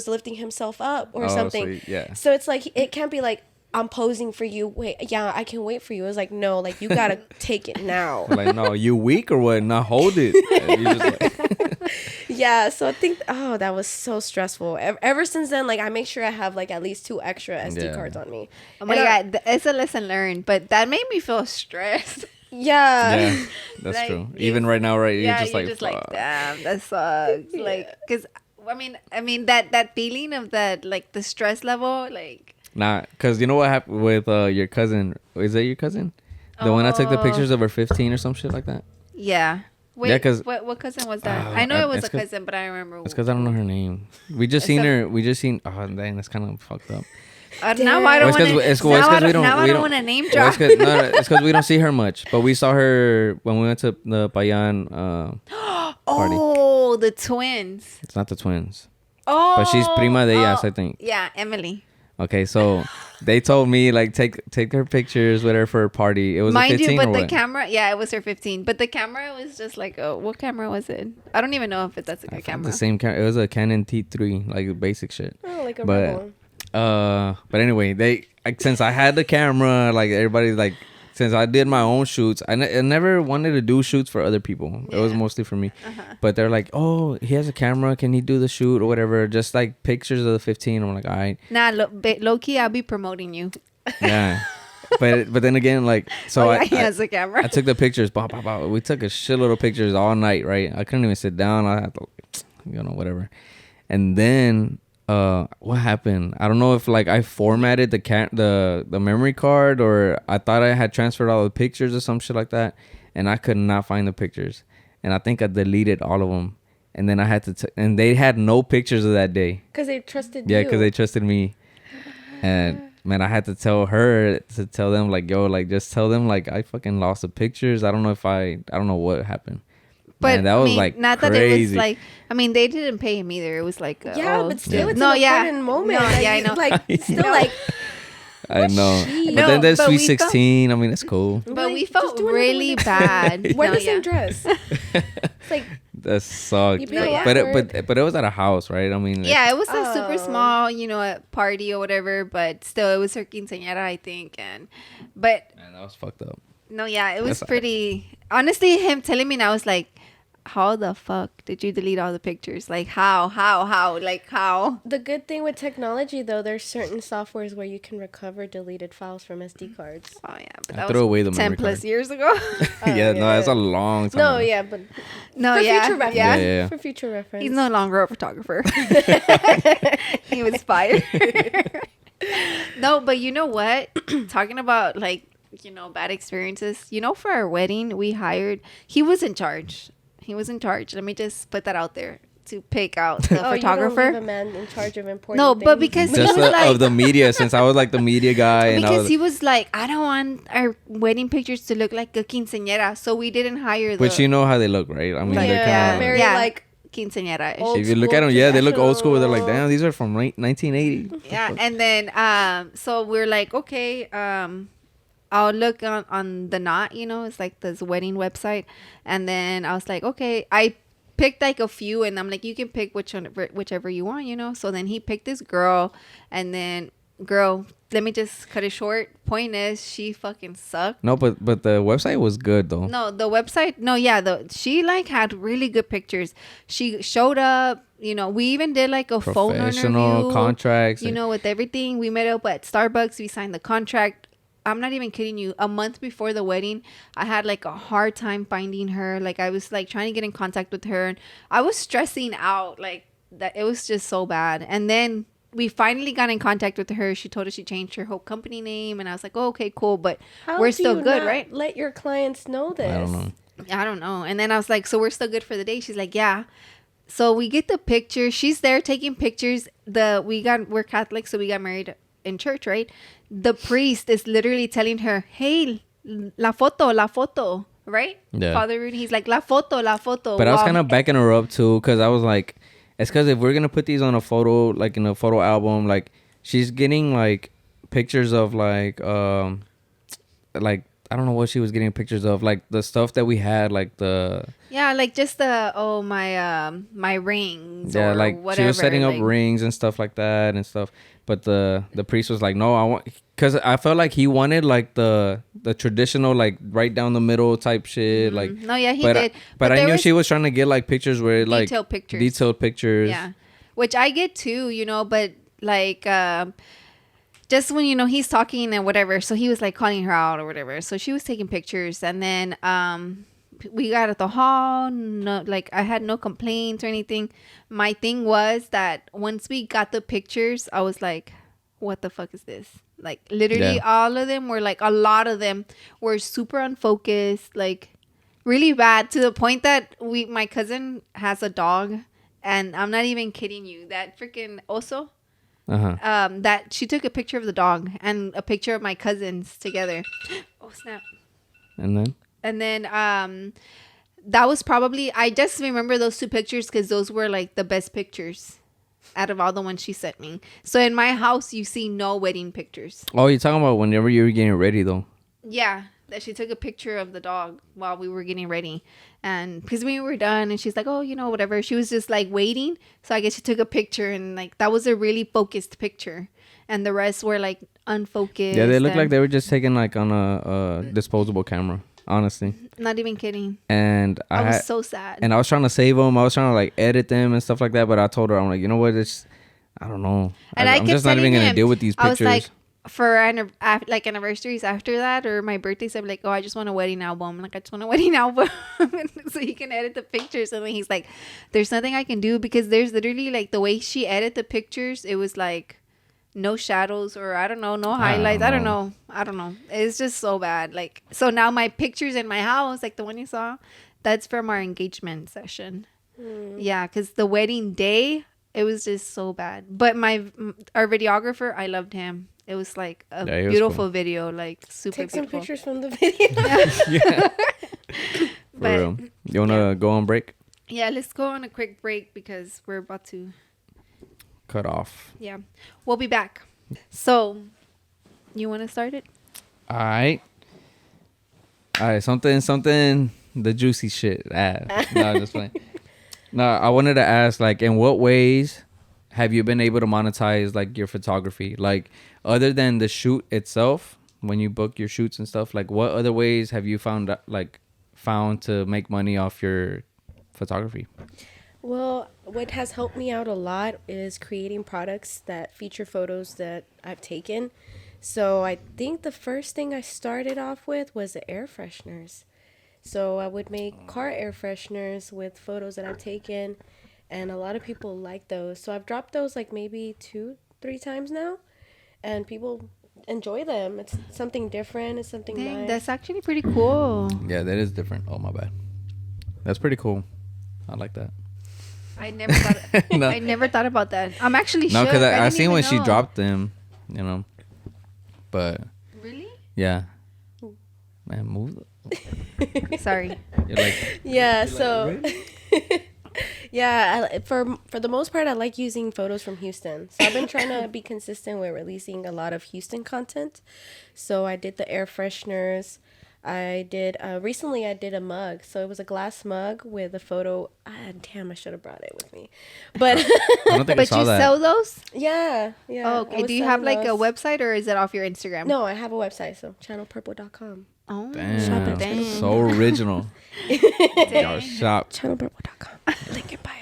Speaker 3: lifting himself up or something.
Speaker 2: Sweet. Yeah.
Speaker 3: So it's like it can't be like I'm posing for you. Wait, yeah, I can wait for you. It was like, no, like you gotta take it now.
Speaker 2: Like, no, you weak or what? Now hold it. And you just like,
Speaker 3: Yeah, so I think that was so stressful. Ever since then, like I make sure I have like at least 2 extra SD cards on me.
Speaker 1: Oh my god, it's a lesson learned, but that made me feel stressed.
Speaker 3: Yeah,
Speaker 2: that's
Speaker 1: Like,
Speaker 2: true. Even right now, right?
Speaker 1: Yeah,
Speaker 2: You're just like, fuck.
Speaker 1: damn, that sucks. Like, cause I mean that feeling of that, like the stress level, like.
Speaker 2: Nah, cause you know what happened with your cousin? Is that your cousin? The one that took the pictures of her 15 or some shit like that.
Speaker 1: Yeah. Wait,
Speaker 2: Yeah, 'cause-
Speaker 1: what cousin was that? I know it was a cousin, but I don't remember.
Speaker 2: It's because I don't know her name. We just seen her. We just seen. Oh, dang, that's kind of fucked up.
Speaker 1: Now I don't want to. Now I don't want to name drop.
Speaker 2: It's because we don't see her much. But we saw her when we went to the Payan party.
Speaker 1: Oh, the twins.
Speaker 2: It's not the twins.
Speaker 1: Oh,
Speaker 2: But she's prima de ellas, I think.
Speaker 1: Yeah, Emily.
Speaker 2: Okay, so they told me like take her pictures with her for a party. It was
Speaker 1: Mind
Speaker 2: a 15
Speaker 1: you, but
Speaker 2: or
Speaker 1: the
Speaker 2: what?
Speaker 1: camera, yeah, it was her 15. But the camera was just like, what camera was it? I don't even know if that's a good camera.
Speaker 2: The same camera. It was a Canon T3, like basic shit.
Speaker 3: oh, like a
Speaker 2: But
Speaker 3: rebel.
Speaker 2: but anyway, since I had the camera, like everybody's like, since I did my own shoots, I never wanted to do shoots for other people. It was mostly for me. But they're like, oh, he has a camera. Can he do the shoot or whatever? Just like pictures of the 15. I'm like, all right.
Speaker 1: Nah, low key, I'll be promoting you.
Speaker 2: Yeah. but then again, like, so
Speaker 1: he has a camera.
Speaker 2: I took the pictures. Bah, bah, bah. We took a shitload of pictures all night, right? I couldn't even sit down. I had to, whatever. And then what happened? I don't know if like I formatted the memory card, or I thought I had transferred all the pictures or some shit like that, and I could not find the pictures, and I think I deleted all of them, and then I had to and they had no pictures of that day.
Speaker 3: Because they trusted you.
Speaker 2: Yeah, because they trusted me, and man, I had to tell her to tell them like, yo, like just tell them like I fucking lost the pictures. I don't know what happened.
Speaker 1: But
Speaker 2: man, that was like
Speaker 1: not
Speaker 2: crazy.
Speaker 1: that it was like. I mean, they didn't pay him either. It was like,
Speaker 3: but still, it's
Speaker 1: no,
Speaker 3: an important moment.
Speaker 1: No,
Speaker 3: like,
Speaker 1: yeah, I know.
Speaker 3: Like still, like
Speaker 2: I know.
Speaker 3: Jeez.
Speaker 2: But then there's
Speaker 1: but
Speaker 2: Sweet
Speaker 1: we
Speaker 2: 16. I mean, that's cool.
Speaker 1: But
Speaker 3: like,
Speaker 1: we
Speaker 3: just
Speaker 1: felt
Speaker 3: do another
Speaker 1: really
Speaker 3: one.
Speaker 1: bad.
Speaker 3: wear
Speaker 1: No,
Speaker 3: the same
Speaker 1: yeah.
Speaker 3: dress. It's like
Speaker 2: That sucked.
Speaker 3: You
Speaker 1: beat a lot
Speaker 2: But it was at a house, right? I mean,
Speaker 1: Yeah, it was a super
Speaker 3: Oh.
Speaker 1: small, a party or whatever, but still, it was her quinceañera, I think. But
Speaker 2: man, that was fucked up.
Speaker 1: no, yeah, it was
Speaker 2: That's-
Speaker 1: pretty. Honestly, him telling me now was like, how the fuck did you delete all the pictures? Like, how? Like, how?
Speaker 3: the good thing with technology, though, there's certain softwares where you can recover deleted files from SD cards.
Speaker 1: Oh, yeah, but
Speaker 2: I
Speaker 1: that
Speaker 2: threw
Speaker 1: was
Speaker 2: away the
Speaker 1: 10
Speaker 2: memory
Speaker 1: plus
Speaker 2: card.
Speaker 1: years ago.
Speaker 2: Yeah, no, that's a long time.
Speaker 3: No,
Speaker 2: ago.
Speaker 3: yeah, but
Speaker 1: No,
Speaker 3: for
Speaker 1: yeah,
Speaker 3: future reference.
Speaker 1: yeah.
Speaker 2: Yeah.
Speaker 3: For future reference.
Speaker 1: He's no longer a photographer. He was fired. No, but you know what? Talking about like, bad experiences. For our wedding, he was in charge. Let me just put that out there to pick out the
Speaker 3: You don't
Speaker 1: photographer.
Speaker 3: leave a man in charge of important
Speaker 1: No, but
Speaker 3: things.
Speaker 1: because
Speaker 2: Just
Speaker 1: he was like,
Speaker 2: of the media, since I was like the media guy, and I
Speaker 1: because
Speaker 2: was,
Speaker 1: he was like, I don't want our wedding pictures to look like a quinceañera, so we didn't hire the.
Speaker 2: which you know how they look, right? I mean,
Speaker 1: Like,
Speaker 2: they're
Speaker 3: yeah,
Speaker 2: kind of.
Speaker 3: very
Speaker 1: Yeah.
Speaker 3: like
Speaker 1: quinceañera.
Speaker 3: old
Speaker 2: If you look
Speaker 3: school,
Speaker 2: at them, yeah, they look old school. They're like,
Speaker 3: traditional.
Speaker 2: damn, these are from 1980.
Speaker 1: Yeah, and then so we're like, okay, I'll look on the Knot, it's like this wedding website, and then I was like, okay, I picked like a few, and I'm like, you can pick whichever you want, so then he picked this girl, and then let me just cut it short. Point is, she fucking sucked.
Speaker 2: No, but the website was good though.
Speaker 1: No, the website. No, yeah, she like had really good pictures. She showed up. We even did like a phone
Speaker 2: Professional
Speaker 1: interview.
Speaker 2: contracts.
Speaker 1: With everything. We met up at Starbucks. We signed the contract. I'm not even kidding you. A month before the wedding, I had like a hard time finding her. Like I was like trying to get in contact with her, and I was stressing out. Like that, it was just so bad. And then we finally got in contact with her. She told us she changed her whole company name, and I was like, oh, okay, cool, but
Speaker 3: How
Speaker 1: we're
Speaker 3: do
Speaker 1: still
Speaker 3: you
Speaker 1: good,
Speaker 3: not
Speaker 1: right?
Speaker 3: Let your clients know this.
Speaker 2: I don't know.
Speaker 1: I don't know. And then I was like, so we're still good for the day? She's like, yeah. So we get the picture. She's there taking pictures. We're Catholic, so we got married in church, right? The priest is literally telling her, hey, la foto, right?
Speaker 2: Yeah.
Speaker 1: Father Rudy, he's like, la foto.
Speaker 2: But I was kind of backing her up too, because I was like, it's because if we're gonna put these on a photo, like in a photo album, like she's getting like pictures of like I don't know what she was getting pictures of, like the stuff that we had, like the
Speaker 1: Yeah, like just the my rings
Speaker 2: yeah,
Speaker 1: or
Speaker 2: like
Speaker 1: whatever.
Speaker 2: she was setting up
Speaker 1: like,
Speaker 2: rings and stuff like that and stuff. But the priest was like, no, I want, because I felt like he wanted like the traditional like right down the middle type shit, like.
Speaker 1: No, yeah, he
Speaker 2: But
Speaker 1: did.
Speaker 2: but I
Speaker 1: there
Speaker 2: knew
Speaker 1: was
Speaker 2: she was trying to get like pictures where like
Speaker 1: detailed pictures.
Speaker 2: Yeah,
Speaker 1: Which I get too, but like just when he's talking and whatever, so he was like calling her out or whatever, so she was taking pictures, and then we got at the hall. No, like I had no complaints or anything. My thing was that once we got the pictures, I was like, what the fuck is this? Like literally all of them were like, a lot of them were super unfocused, like really bad, to the point that my cousin has a dog, and I'm not even kidding you, that freaking oso, that she took a picture of the dog and a picture of my cousins together. Oh snap. And then that was probably, I just remember those two pictures because those were like the best pictures out of all the ones she sent me. So in my house you see no wedding pictures.
Speaker 2: Oh, you're talking about whenever you were getting ready though.
Speaker 1: Yeah, that she took a picture of the dog while we were getting ready, and because we were done, and she's like, oh, whatever, she was just like waiting, so I guess she took a picture, and like that was a really focused picture, and the rest were like unfocused.
Speaker 2: Yeah, they looked like they were just taken like on a disposable camera, honestly.
Speaker 1: Not even kidding.
Speaker 2: And
Speaker 1: I was so sad,
Speaker 2: and I was trying to save them, I was trying to like edit them and stuff like that, but I told her, I'm like, you know what, I don't know,
Speaker 1: and
Speaker 2: I'm just not even gonna deal with these pictures.
Speaker 1: I was like, for like anniversaries after that or my birthdays, I'm like, oh, I just want a wedding album. Like, I just want a wedding album. So he can edit the pictures. And then he's like, there's nothing I can do, because there's literally like the way she edited the pictures, it was like no shadows, or I don't know, no highlights. I don't know. It's just so bad. Like, so now my pictures in my house, like the one you saw, that's from our engagement session. Yeah, because the wedding day, it was just so bad. But our videographer, I loved him. It was like a beautiful cool video, like super
Speaker 3: Take
Speaker 1: beautiful.
Speaker 3: some pictures from the video.
Speaker 2: Yeah. For real. You want to go on break?
Speaker 1: Yeah, let's go on a quick break because we're about to
Speaker 2: cut off.
Speaker 1: Yeah. We'll be back. So, you want to start it?
Speaker 2: All right. Something, the juicy shit. No, just playing. No, I wanted to ask, like, in what ways have you been able to monetize like your photography? Like, other than the shoot itself, when you book your shoots and stuff, like what other ways have you found to make money off your photography?
Speaker 3: Well, what has helped me out a lot is creating products that feature photos that I've taken. So I think the first thing I started off with was the air fresheners. So I would make car air fresheners with photos that I've taken, and a lot of people like those. So I've dropped those like maybe 2-3 times now, and people enjoy them. It's something different. It's something nice.
Speaker 1: That's actually pretty cool.
Speaker 2: Yeah, that is different. Oh, my bad. That's pretty cool. I like that.
Speaker 1: I never thought. No. I never thought about that. I'm actually
Speaker 2: no, because I seen when
Speaker 1: know.
Speaker 2: she dropped them, But
Speaker 1: really,
Speaker 2: yeah, man, move.
Speaker 1: Sorry.
Speaker 2: You're like,
Speaker 3: yeah.
Speaker 2: you're
Speaker 3: So.
Speaker 2: like, really?
Speaker 3: Yeah, for the most part, I like using photos from Houston. So I've been trying to be consistent with releasing a lot of Houston content. So I did the air fresheners. I did recently. I did a mug. So it was a glass mug with a photo. Damn, I should have brought it with me. But
Speaker 2: I don't think I
Speaker 1: but
Speaker 2: saw
Speaker 1: you
Speaker 2: that.
Speaker 1: sell those?
Speaker 3: Yeah.
Speaker 1: Oh, okay. Do you have like a website, or is it off your Instagram?
Speaker 3: No, I have a website. So channelpurple.com.
Speaker 1: Oh,
Speaker 2: damn,
Speaker 1: dang.
Speaker 2: so original. Y'all shop.
Speaker 3: Channelpurple.com. Link in bio.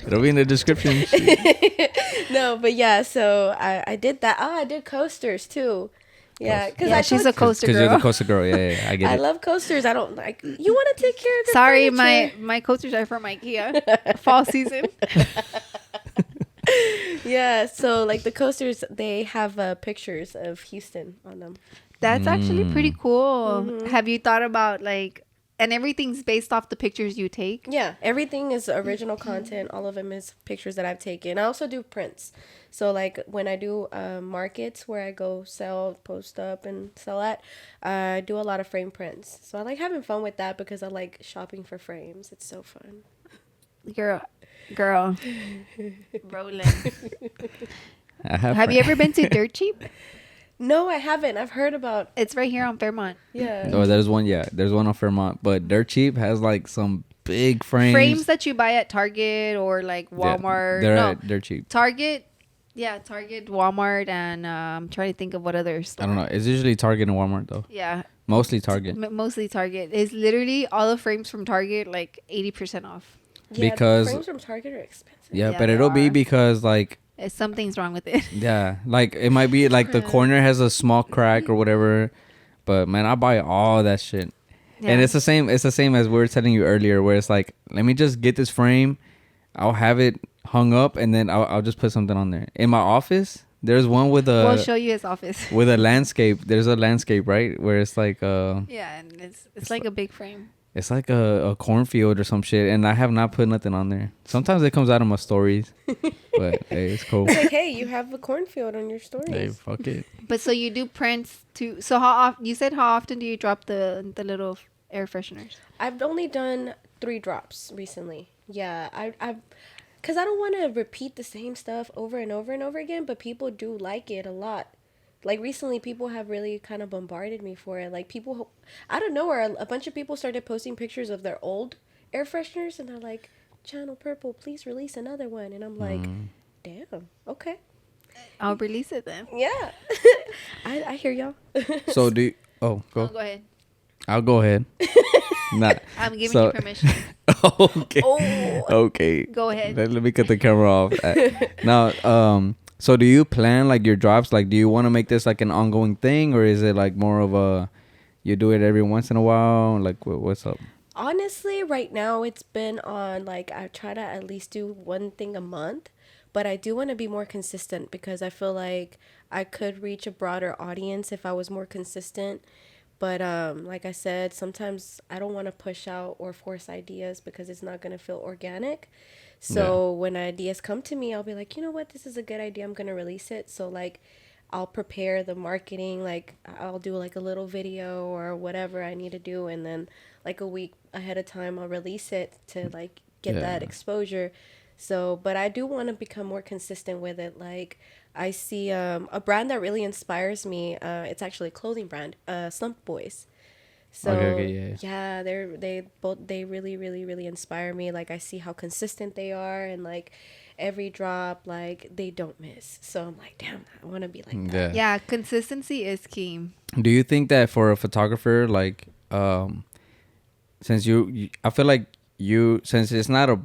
Speaker 2: It'll be in the description.
Speaker 3: No, but yeah, so I did that. Oh, I did coasters too. Yeah, because
Speaker 1: she's a coaster girl.
Speaker 2: Because you're the coaster girl. Yeah, I get it.
Speaker 3: I love coasters. I don't like. You want to take care of the
Speaker 1: Sorry,
Speaker 3: furniture.
Speaker 1: my coasters are from IKEA. Fall season.
Speaker 3: Yeah, so like the coasters, they have pictures of Houston on them.
Speaker 1: That's actually pretty cool.
Speaker 3: Mm-hmm.
Speaker 1: Have you thought about like, and everything's based off the pictures you take?
Speaker 3: Yeah, everything is original content. All of them is pictures that I've taken. I also do prints. So like when I do markets where I go sell, post up and sell at, I do a lot of frame prints. So I like having fun with that because I like shopping for frames. It's so fun.
Speaker 1: Girl, rolling.
Speaker 2: I have
Speaker 1: Have you ever been to Dirt Cheap?
Speaker 3: No, I haven't. I've heard about.
Speaker 1: It's right here on Fairmont.
Speaker 3: Yeah.
Speaker 2: Oh, there's one. Yeah, there's one on Fairmont, but Dirt Cheap has like some big frames.
Speaker 1: Frames that you buy at Target or like
Speaker 2: Yeah,
Speaker 1: Walmart.
Speaker 2: they're
Speaker 1: no,
Speaker 2: at Dirt Cheap.
Speaker 1: Target. Yeah, Target, Walmart, and I'm trying to think of what other store.
Speaker 2: I don't know. It's usually Target and Walmart though.
Speaker 1: Yeah,
Speaker 2: Mostly Target.
Speaker 1: mostly Target. It's literally all the frames from Target, like 80% off.
Speaker 3: Yeah,
Speaker 2: Because-
Speaker 3: frames from Target are expensive.
Speaker 2: Yeah,
Speaker 1: Yeah,
Speaker 2: but
Speaker 1: they
Speaker 2: it'll be
Speaker 1: are.
Speaker 2: because like
Speaker 1: Something's wrong with it.
Speaker 2: yeah, like it might be like the corner has a small crack or whatever. But man, I buy all that shit.
Speaker 1: Yeah.
Speaker 2: And it's the same. It's the same as we were telling you earlier, where it's like, let me just get this frame. I'll have it hung up, and then I'll just put something on there. In my office, there's one with
Speaker 1: We'll
Speaker 2: a
Speaker 1: show you his office.
Speaker 2: with a landscape. There's a landscape, right, where it's like
Speaker 1: Yeah, and it's like a big frame.
Speaker 2: it's like a cornfield or some shit, and I have not put nothing on there. Sometimes it comes out of my stories, but hey, it's cool.
Speaker 3: It's like, hey, you have a cornfield on your stories.
Speaker 2: Hey, fuck it.
Speaker 1: But so you do prints too. So how often? You said how often do you drop the little air fresheners?
Speaker 3: I've only done 3 drops recently. Yeah, I've because I don't want to repeat the same stuff over and over and over again, but people do like it a lot. Like recently, people have really kind of bombarded me for it. Like people, out of nowhere, a bunch of people started posting pictures of their old air fresheners, and they're like, "Channel Purple, please release another one." And I'm like, "Damn, okay,
Speaker 1: I'll release it then.
Speaker 3: yeah, I hear y'all."
Speaker 2: So do you,
Speaker 1: Oh,
Speaker 2: go.
Speaker 1: go ahead.
Speaker 2: I'll go ahead. Nah.
Speaker 1: I'm giving
Speaker 2: So-
Speaker 1: you permission.
Speaker 2: Okay.
Speaker 3: Oh.
Speaker 2: Okay.
Speaker 1: Go ahead.
Speaker 2: Let me cut the camera off. Now, so do you plan like your drops? Like, do you want to make this like an ongoing thing, or is it like more of a you do it every once in a while? Like, what's up?
Speaker 3: Honestly, right now it's been on like I try to at least do one thing a month, but I do want to be more consistent because I feel like I could reach a broader audience if I was more consistent. But like I said, sometimes I don't want to push out or force ideas because it's not going to feel organic. So when ideas come to me, I'll be like, you know what, this is a good idea. I'm going to release it. So like I'll prepare the marketing, like I'll do like a little video or whatever I need to do. And then like a week ahead of time, I'll release it to like get that exposure. So, but I do want to become more consistent with it. Like I see a brand that really inspires me. It's actually a clothing brand, Slump Boys. So
Speaker 2: Okay,
Speaker 3: yeah, they really inspire me. Like I see how consistent they are, and like every drop, like they don't miss. So I'm like, damn, I want to be like that.
Speaker 1: Yeah, consistency is key.
Speaker 2: Do you think that for a photographer, like, since you I feel like since it's not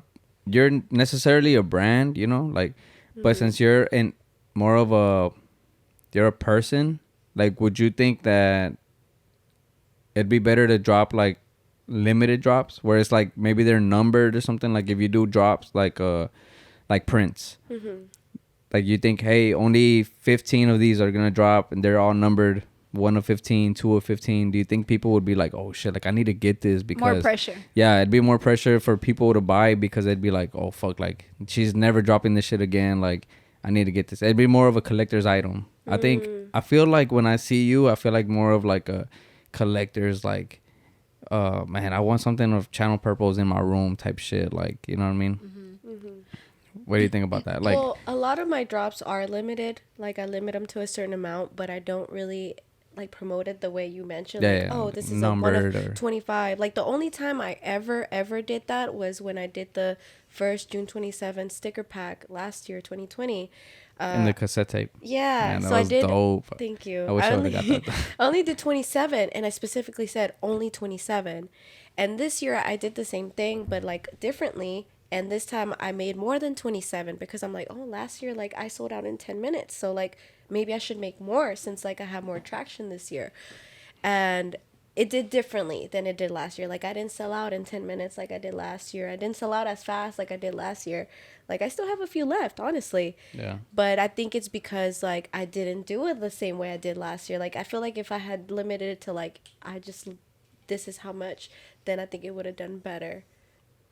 Speaker 2: you're necessarily a brand, you know, like, but since you're in more of you're a person, like, would you think that it'd be better to drop like limited drops where it's like maybe they're numbered or something? Like if you do drops like prints, like you think, hey, only 15 of these are gonna drop and they're all numbered 1 of 15, 2 of 15. Do you think people would be like, oh shit, like I need to get this because
Speaker 1: More pressure.
Speaker 2: Yeah, it'd be more pressure for people to buy because they'd be like, oh fuck, like she's never dropping this shit again, like I need to get this. It'd be more of a collector's item. I feel like when I see you, I feel like more of like a collector's, like, man, I want something of Channel Purple's in my room type shit, like, you know what I mean? What do you think about that? Like,
Speaker 3: Well, a lot of my drops are limited. Like I limit them to a certain amount, but I don't really like promote it the way you mentioned.
Speaker 2: Yeah,
Speaker 3: like,
Speaker 2: yeah,
Speaker 3: oh, this is
Speaker 2: numbered
Speaker 3: a 1
Speaker 2: or-
Speaker 3: of 25. Like the only time I ever did that was when I did the first June 27 sticker pack last year, 2020.
Speaker 2: in the cassette tape.
Speaker 3: Yeah,
Speaker 2: Man, that
Speaker 3: so I
Speaker 2: was
Speaker 3: did.
Speaker 2: dope.
Speaker 3: Thank you.
Speaker 2: I wish I would've got that.
Speaker 3: I only did 27, and I specifically said only 27. And this year I did the same thing, but like differently. And this time I made more than 27 because I'm like, oh, last year like I sold out in 10 minutes, so like maybe I should make more since like I have more traction this year. And it did differently than it did last year. Like I didn't sell out in 10 minutes like I did last year. I didn't sell out as fast like I did last year. Like I still have a few left, honestly.
Speaker 2: Yeah.
Speaker 3: But I think it's because like I didn't do it the same way I did last year. Like I feel like if I had limited it to like this is how much, then I think it would have done better.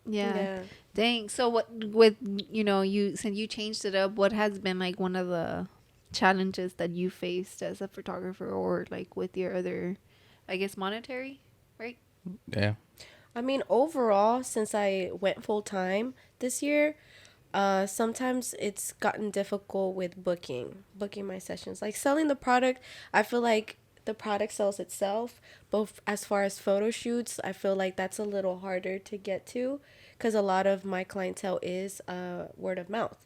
Speaker 1: Yeah. Dang. So what with you since you changed it up, what has been like one of the challenges that you faced as a photographer, or like with your other, I guess, monetary, right?
Speaker 2: Yeah.
Speaker 3: I mean, overall, since I went full time this year, Sometimes it's gotten difficult with booking my sessions. Like selling the product, I feel like the product sells itself. Both as far as photo shoots, I feel like that's a little harder to get to because a lot of my clientele is word of mouth.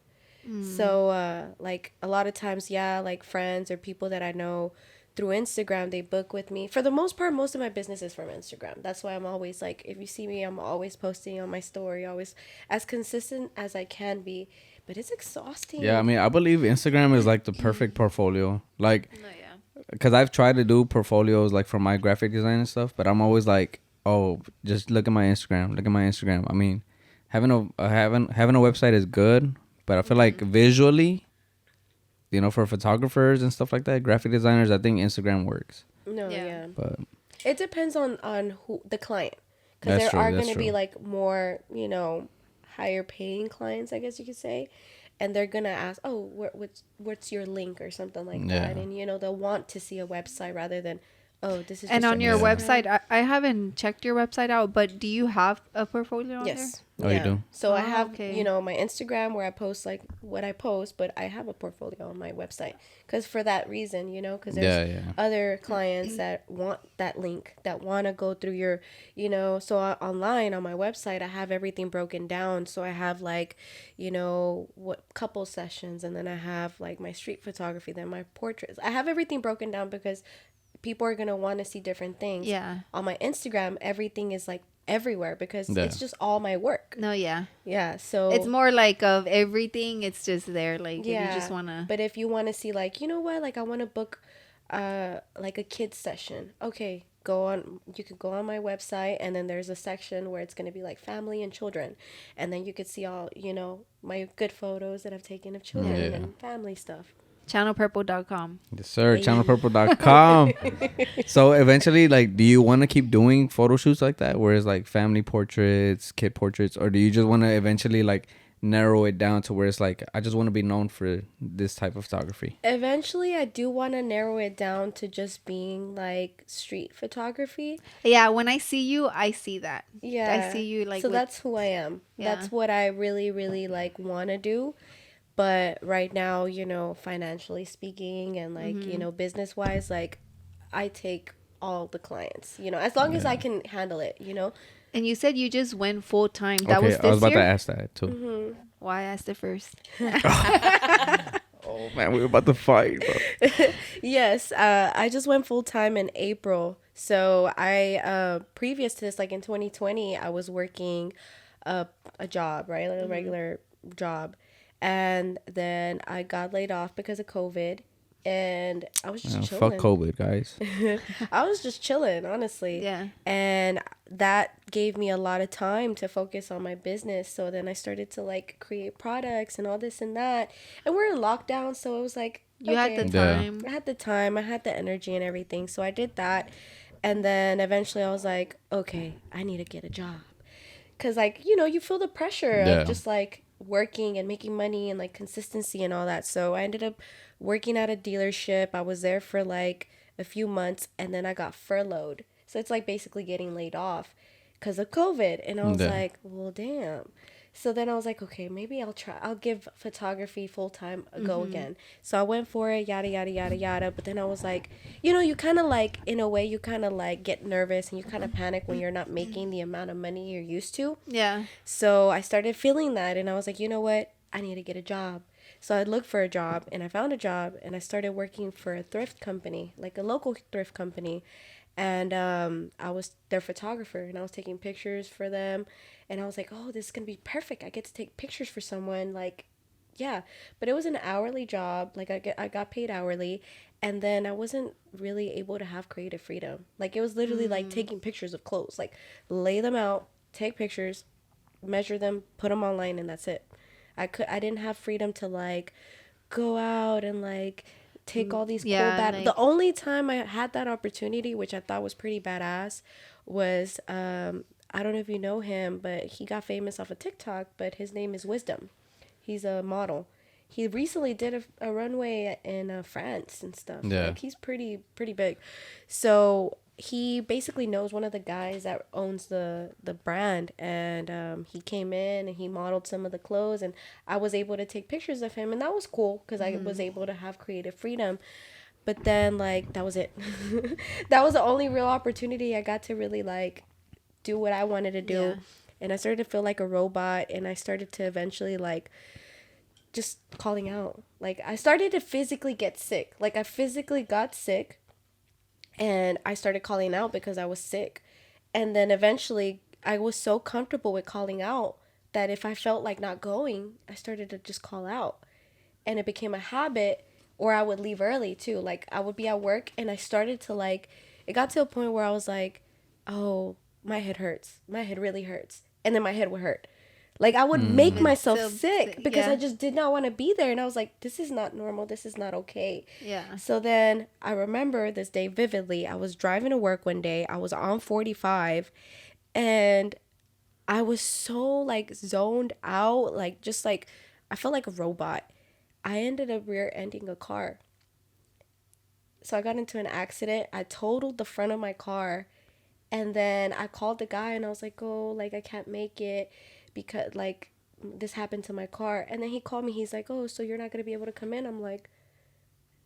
Speaker 3: So, like a lot of times, yeah, like friends or people that I know through Instagram, they book with me. For the most part, most of my business is from Instagram. That's why I'm always like, if you see me, I'm always posting on my story, always as consistent as I can be. But it's exhausting.
Speaker 2: Yeah, I mean, I believe Instagram is like the perfect portfolio. Like,
Speaker 1: No, yeah.
Speaker 2: because I've tried to do portfolios like for my graphic design and stuff, but I'm always like, oh, just look at my Instagram. Look at my Instagram. I mean, having a website is good, but I feel like visually, you know, for photographers and stuff like that, graphic designers, I think Instagram works.
Speaker 3: No,
Speaker 1: Yeah.
Speaker 3: yeah.
Speaker 2: But
Speaker 3: It depends on who the client, because
Speaker 2: That's
Speaker 3: there
Speaker 2: true,
Speaker 3: are
Speaker 2: that's
Speaker 3: going to be
Speaker 2: true.
Speaker 3: like more, higher paying clients, I guess you could say, and they're gonna ask, oh, what's your link or something like that,
Speaker 2: Yeah.
Speaker 3: and they'll want to see a website rather than, oh, this is
Speaker 1: And
Speaker 3: just
Speaker 1: on your
Speaker 2: Yeah.
Speaker 1: website, I haven't checked your website out, but do you have a portfolio on
Speaker 3: Yes.
Speaker 2: Oh, you
Speaker 3: Yeah.
Speaker 2: do?
Speaker 3: So I
Speaker 1: Oh,
Speaker 3: have,
Speaker 1: okay.
Speaker 3: my Instagram where I post like what I post, but I have a portfolio on my website because for that reason, because there's
Speaker 2: Yeah, yeah.
Speaker 3: other clients that want that link, that want to go through your, so online on my website, I have everything broken down. So I have like, what couple sessions, and then I have like my street photography, then my portraits. I have everything broken down because people are going to want to see different things.
Speaker 1: Yeah.
Speaker 3: On my Instagram, everything is like everywhere because
Speaker 2: Yeah.
Speaker 3: it's just all my work.
Speaker 1: No, yeah.
Speaker 3: Yeah, so
Speaker 1: It's more like of everything. It's just there. Like, if you just want to.
Speaker 3: But if you want to see like, like I want to book like a kids session. Okay, you could go on my website, and then there's a section where it's going to be like family and children. And then you could see all, my good photos that I've taken of children
Speaker 2: Yeah.
Speaker 3: and family stuff.
Speaker 1: Channelpurple.com.
Speaker 2: Yes, sir.
Speaker 3: Hey.
Speaker 2: Channelpurple.com. So eventually, like, do you want to keep doing photo shoots like that, where it's like family portraits, kid portraits, or do you just want to eventually like narrow it down to where it's like, I just want to be known for this type of photography?
Speaker 3: Eventually, I do want to narrow it down to just being like street photography.
Speaker 1: Yeah, when I see you, I see that.
Speaker 3: Yeah.
Speaker 1: I see you like.
Speaker 3: So
Speaker 1: with-
Speaker 3: that's who I am.
Speaker 1: Yeah.
Speaker 3: That's what I really, really like want to do. But right now, financially speaking and like, business wise, like I take all the clients, as long as I can handle it.
Speaker 1: And you said you just went full time. That
Speaker 2: Okay,
Speaker 1: was this
Speaker 2: I was about
Speaker 1: year?
Speaker 2: to ask that too.
Speaker 1: Why I asked it first.
Speaker 2: Oh man, we were about to fight, bro.
Speaker 3: Yes. I just went full time in April. So I, previous to this, like in 2020, I was working a job, right? Like a regular job. And then I got laid off because of COVID, and I was just chilling.
Speaker 2: Fuck COVID, guys.
Speaker 3: I was just chilling, honestly.
Speaker 1: Yeah.
Speaker 3: And that gave me a lot of time to focus on my business. So then I started to like create products and all this and that. And we're in lockdown, so it was like,
Speaker 1: You had the
Speaker 2: Yeah.
Speaker 1: time.
Speaker 3: I had the time, I had the energy and everything. So I did that. And then eventually I was like, okay, I need to get a job. Because like, you feel the pressure
Speaker 2: Yeah.
Speaker 3: of just like working and making money and like consistency and all that. So I ended up working at a dealership. I was there for like a few months, and then I got furloughed. So it's like basically getting laid off because of COVID. And I was
Speaker 2: Yeah.
Speaker 3: like, well, damn. So then I was like, okay, maybe I'll give photography full time a go again. So I went for it, yada, yada, yada, yada. But then I was like, you kind of like, in a way, you kind of like get nervous and you kind of panic when you're not making the amount of money you're used to.
Speaker 1: Yeah.
Speaker 3: So I started feeling that, and I was like, you know what? I need to get a job. So I looked for a job, and I found a job, and I started working for a thrift company, like a local thrift company. And I was their photographer, and I was taking pictures for them. And I was like, oh, this is going to be perfect. I get to take pictures for someone. Like, yeah. But it was an hourly job. Like, I got paid hourly. And then I wasn't really able to have creative freedom. Like, it was literally like taking pictures of clothes. Like, lay them out, take pictures, measure them, put them online, and that's it. I didn't have freedom to like go out and like take all these
Speaker 1: Yeah,
Speaker 3: cool bad.
Speaker 1: like-
Speaker 3: The only time I had that opportunity, which I thought was pretty badass, was I don't know if you know him, but he got famous off of TikTok. But his name is Wisdom. He's a model. He recently did a runway in France and stuff.
Speaker 2: Yeah.
Speaker 3: Like, he's pretty big. So he basically knows one of the guys that owns the brand, and he came in and he modeled some of the clothes, and I was able to take pictures of him, and that was cool because I was able to have creative freedom. But then like that was it. That was the only real opportunity I got to really like do what I wanted to do.
Speaker 1: Yeah.
Speaker 3: And I started to feel like a robot, and I started to eventually like just calling out. Like I started to physically get sick. Like I physically got sick, and I started calling out because I was sick. And then eventually I was so comfortable with calling out that if I felt like not going, I started to just call out. And it became a habit, or I would leave early too. Like I would be at work and I started to like, it got to a point where I was like, oh, my head hurts. My head really hurts. And then my head would hurt. Like I would make myself
Speaker 1: So
Speaker 3: sick because
Speaker 1: yeah.
Speaker 3: I just did not want to be there. And I was like, this is not normal. This is not okay.
Speaker 1: Yeah.
Speaker 3: So then I remember this day vividly. I was driving to work one day. I was on 45 and I was so like zoned out. Like just like, I felt like a robot. I ended up rear-ending a car. So I got into an accident. I totaled the front of my car. And then I called the guy and I was like, oh, like I can't make it because like this happened to my car. And then he called me. He's like, oh, so you're not going to be able to come in? I'm like,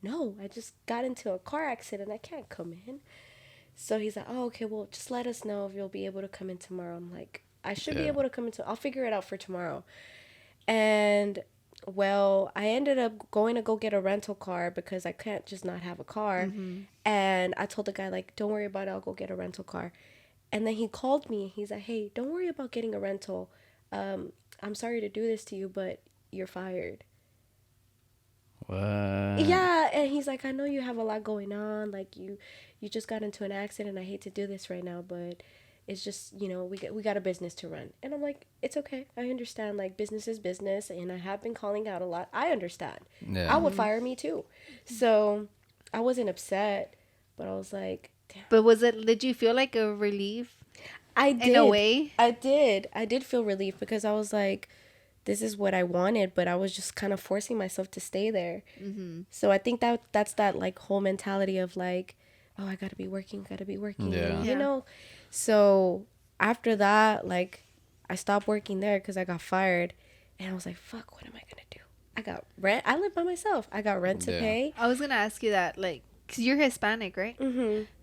Speaker 3: no, I just got into a car accident. I can't come in. So he's like, oh, okay, well, just let us know if you'll be able to come in tomorrow. I'm like, I should be able to come in. I'll figure it out for tomorrow. And well, I ended up going to go get a rental car because I can't just not have a car. And I told the guy, like, don't worry about it. I'll go get a rental car. And then he called me. He's like, hey, don't worry about getting a rental. I'm sorry to do this to you, but you're fired.
Speaker 2: What?
Speaker 3: Yeah. And he's like, I know you have a lot going on. Like, you just got into an accident. I hate to do this right now, but it's just, you know, we got a business to run. And I'm like, it's okay. I understand. Like, business is business. And I have been calling out a lot. I understand.
Speaker 2: Yeah.
Speaker 3: I would fire me too. So I wasn't upset, but I was like, damn.
Speaker 1: But did you feel like a relief
Speaker 3: I did.
Speaker 1: in a way?
Speaker 3: I did feel relief because I was like, this is what I wanted, but I was just kind of forcing myself to stay there. So I think that's that like whole mentality of like, oh, I gotta be working.
Speaker 2: Yeah.
Speaker 3: You know? So after that, like I stopped working there because I got fired, and I was like, fuck, what am I gonna do? I got rent. I live by myself. I got rent to
Speaker 2: Yeah.
Speaker 3: pay.
Speaker 1: I was gonna ask you that, like, cause you're Hispanic, right?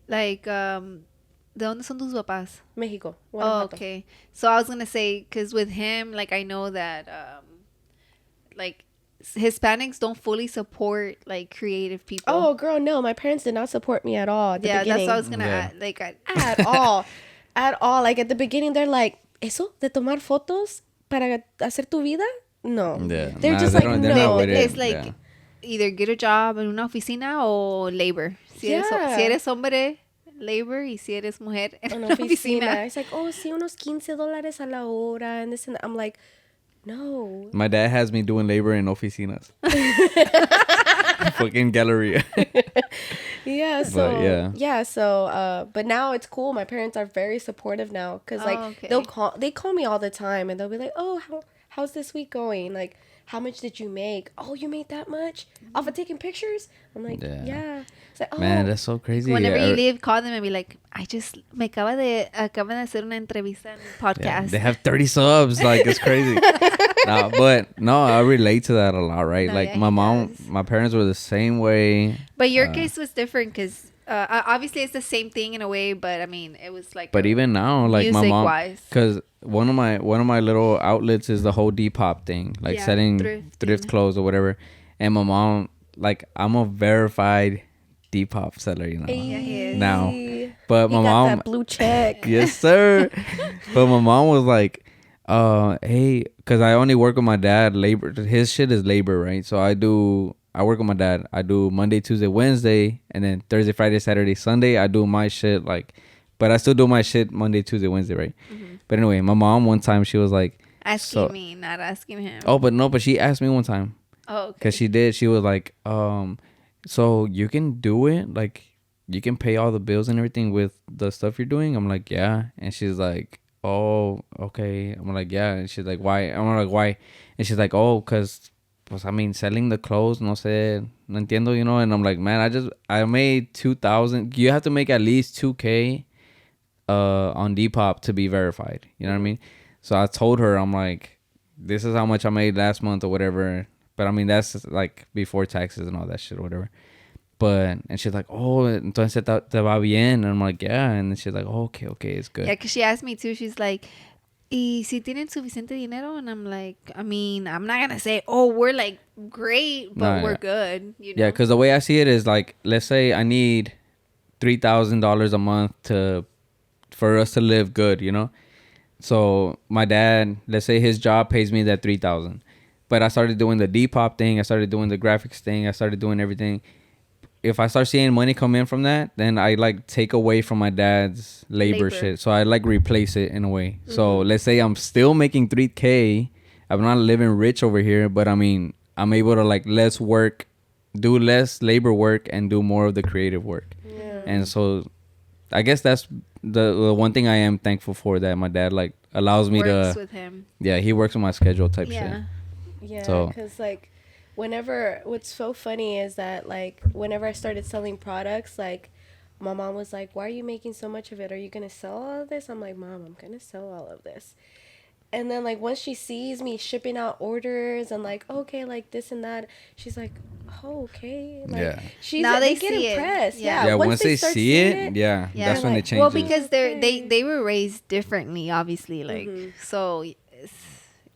Speaker 1: Like, ¿de dónde son tus papás?
Speaker 3: Mexico.
Speaker 1: Oh,
Speaker 3: Guanajuato.
Speaker 1: okay. So I was gonna say, cause with him, like, I know that, like, Hispanics don't fully support like creative people.
Speaker 3: Oh, girl, no. My parents did not support me at all at the
Speaker 1: yeah,
Speaker 3: beginning.
Speaker 1: that's what I was gonna
Speaker 2: Yeah.
Speaker 1: add. Like,
Speaker 3: At all. At all. Like, at the beginning, they're like, ¿eso de tomar fotos para hacer tu vida? No.
Speaker 2: Yeah.
Speaker 3: They're
Speaker 2: Nah,
Speaker 3: just
Speaker 2: they
Speaker 3: like,
Speaker 2: don't- they're not
Speaker 3: no.
Speaker 2: with it.
Speaker 1: it's like
Speaker 2: Yeah.
Speaker 1: either get a job en una oficina o labor. Si eres hombre, labor, y si eres mujer, en
Speaker 3: Una
Speaker 1: una
Speaker 3: oficina.
Speaker 1: oficina.
Speaker 3: It's like, oh, sí, unos $15 a la hora, and this and that. I'm like, no.
Speaker 2: My dad has me doing labor in oficinas. Fucking Galleria.
Speaker 3: Yeah, so
Speaker 2: yeah.
Speaker 3: but now it's cool. My parents are very supportive now because like
Speaker 1: Oh, okay.
Speaker 3: they call me all the time, and they'll be like, oh, how's this week going? Like, how much did you make? Oh, you made that much off of taking pictures? I'm like, yeah. It's like, oh,
Speaker 2: Man, that's so crazy.
Speaker 1: Whenever
Speaker 2: Yeah,
Speaker 1: you leave, call them and be like, acaban de hacer una entrevista en
Speaker 2: yeah,
Speaker 1: podcast.
Speaker 2: they have 30 subs. Like, it's crazy. No, I relate to that a lot, right?
Speaker 1: No,
Speaker 2: like,
Speaker 1: yeah,
Speaker 2: my
Speaker 1: he
Speaker 2: mom,
Speaker 1: does.
Speaker 2: my parents were the same way.
Speaker 1: But your case was different because obviously it's the same thing in a way, but I mean, it was like.
Speaker 2: But even now, like, my mom,
Speaker 1: music-wise.
Speaker 2: because one of my little outlets is the whole Depop thing, like
Speaker 1: Yeah,
Speaker 2: selling
Speaker 1: thrifting.
Speaker 2: thrift clothes or whatever. And my mom, like, I'm a verified Depop seller, you know.
Speaker 1: Yeah, he is.
Speaker 2: Now, but
Speaker 3: you
Speaker 2: my
Speaker 3: got
Speaker 2: mom,
Speaker 3: that blue check.
Speaker 2: yes sir. But my mom was like, hey, because I only work with my dad. Labor, his shit is labor, right? So I work with my dad. I do Monday, Tuesday, Wednesday, and then Thursday, Friday, Saturday, Sunday. I do my shit, like, but I still do my shit Monday, Tuesday, Wednesday, right? But anyway, my mom one time, she was like,
Speaker 1: Asking me, not asking him.
Speaker 2: oh, but she asked me one time.
Speaker 1: Oh, okay.
Speaker 2: Because she did. She was like, so you can do it? Like, you can pay all the bills and everything with the stuff you're doing? I'm like, yeah. And she's like, oh, okay. I'm like, yeah. And she's like, why? I'm like, why? And she's like, oh, because pues I mean, selling the clothes, no sé, no entiendo, you know. And I'm like, man, I made 2,000. You have to make at least 2K on Depop to be verified. You know what I mean? So I told her, I'm like, this is how much I made last month or whatever. But I mean, that's like before taxes and all that shit or whatever. But, and she's like, oh, entonces te va bien. And I'm like, yeah. And she's like, oh, okay, it's good.
Speaker 1: Yeah, because she asked me too. She's like, ¿y si tienen suficiente dinero? And I'm like, I mean, I'm not going to say, oh, we're like great, but
Speaker 2: No,
Speaker 1: we're
Speaker 2: yeah.
Speaker 1: good. You know?
Speaker 2: Yeah, because the way I see it is like, let's say I need $3,000 a month for us to live good, you know? So my dad, let's say his job pays me that 3,000, but I started doing the Depop thing. I started doing the graphics thing. I started doing everything. If I start seeing money come in from that, then I like take away from my dad's labor shit. So I like replace it in a way. Mm-hmm. So let's say I'm still making 3K. I'm not living rich over here, but I mean, I'm able to like do less labor work and do more of the creative work. Yeah. And so I guess that's the one thing I am thankful for, that my dad like allows me
Speaker 1: works with him.
Speaker 2: Yeah, he works with my schedule type shit.
Speaker 3: Yeah, because like what's so funny is that like whenever I started selling products, like my mom was like, why are you making so much of it? Are you gonna sell all of this? I'm like, Mom, I'm gonna sell all of this. And then like once she sees me shipping out orders and like, okay, like this and that, she's like, oh, okay. Like,
Speaker 1: now they
Speaker 3: get
Speaker 1: see
Speaker 3: impressed.
Speaker 1: It.
Speaker 2: Yeah, once they see it, that's when they change.
Speaker 1: Well, because they were raised differently, obviously. Like so.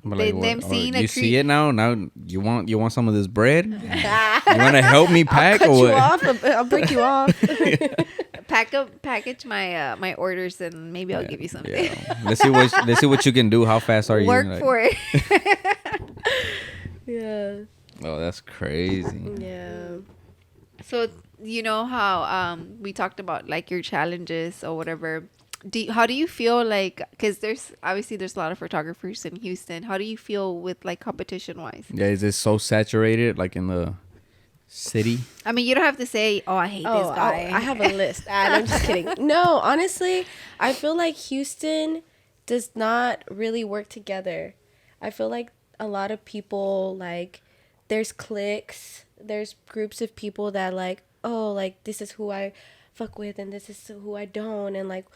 Speaker 1: Them seeing
Speaker 2: you see it now you want some of this bread. You want to help me pack?
Speaker 3: I'll cut
Speaker 2: or what?
Speaker 3: you off. I'll break you off.
Speaker 1: Package my orders and maybe I'll give you something.
Speaker 2: Let's see what you can do. How fast are you?
Speaker 1: Work for it.
Speaker 3: Yeah.
Speaker 2: Oh, that's crazy.
Speaker 3: Yeah.
Speaker 1: So you know how we talked about like your challenges or whatever. How do you feel like, because there's a lot of photographers in Houston, how do you feel with like competition wise?
Speaker 2: Yeah, is it so saturated like in the city?
Speaker 1: I mean, you don't have to say, oh, I hate this guy.
Speaker 3: I have a list. I'm just kidding. No, honestly, I feel like Houston does not really work together. I feel like a lot of people, like, there's cliques, there's groups of people that like, oh, like this is who I fuck with and this is who I don't, and like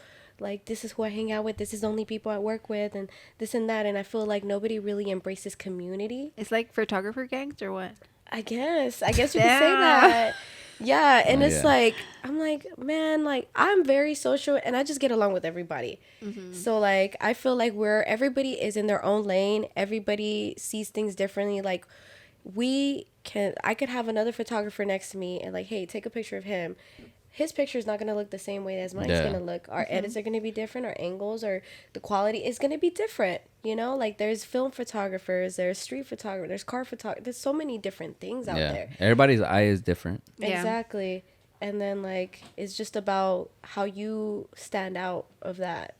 Speaker 3: this is who I hang out with, this is the only people I work with, and this and that. And I feel like nobody really embraces community.
Speaker 1: It's like photographer gangs or what?
Speaker 3: I guess you could say that. Yeah, and it's like, I'm like, man, like I'm very social and I just get along with everybody. Mm-hmm. So like I feel like everybody is in their own lane. Everybody sees things differently. Like I could have another photographer next to me and like, hey, take a picture of him. His picture is not going to look the same way as mine's going to look. Our edits are going to be different. Our angles or the quality is going to be different. You know, like there's film photographers, there's street photographers, there's car photographers. There's so many different things out there.
Speaker 2: Everybody's eye is different.
Speaker 3: Exactly. And then like, it's just about how you stand out of that,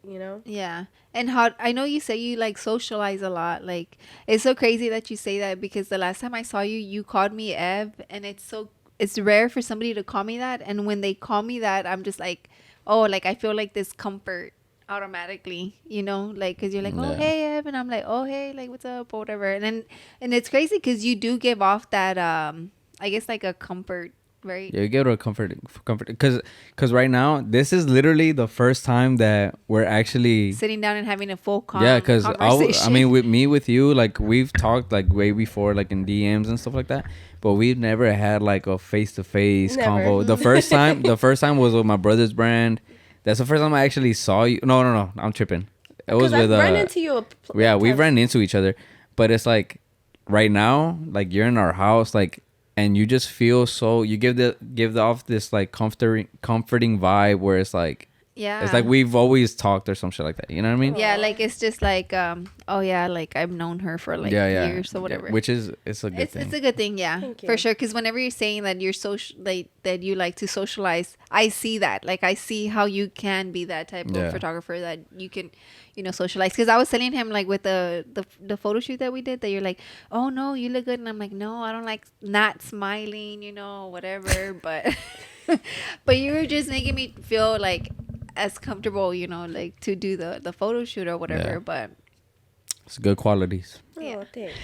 Speaker 3: you know?
Speaker 1: Yeah. And I know you say you like socialize a lot. Like, it's so crazy that you say that, because the last time I saw you, you called me Ev, and it's rare for somebody to call me that. And when they call me that, I'm just like, oh, like I feel like this comfort automatically, you know, like, because you're like, oh, hey, Ev. And I'm like, oh, hey, like, what's up or whatever. And it's crazy because you do give off that, I guess, like a comfort, right?
Speaker 2: Yeah, you give it a comfort. Because right now, this is literally the first time that we're actually
Speaker 1: sitting down and having a full conversation.
Speaker 2: Yeah, because I mean, with you, like, we've talked, like, way before, like, in DMs and stuff like that. But we've never had like a face-to-face convo. The first time was with my brother's brand. That's the first time I actually saw you. No, I'm tripping. It was with
Speaker 3: ran into you.
Speaker 2: We've ran into each other. But it's like right now, like you're in our house, like, and you just feel so. You give off this like comforting vibe where it's like. Yeah. It's like we've always talked or some shit like that. You know what I mean?
Speaker 1: Yeah, like it's just like, oh yeah, like I've known her for like years or whatever.
Speaker 2: Which is, it's a good thing.
Speaker 1: It's a good thing, yeah, for sure. Because whenever you're saying that you're that you like to socialize, I see that. Like I see how you can be that type of photographer that you can, you know, socialize. Because I was telling him like with the photo shoot that we did, that you're like, oh no, you look good, and I'm like, no, I don't like not smiling, you know, whatever. But but you were just making me feel like as comfortable, you know, like to do the photo shoot or whatever. But
Speaker 2: it's good qualities.
Speaker 3: Oh, thanks.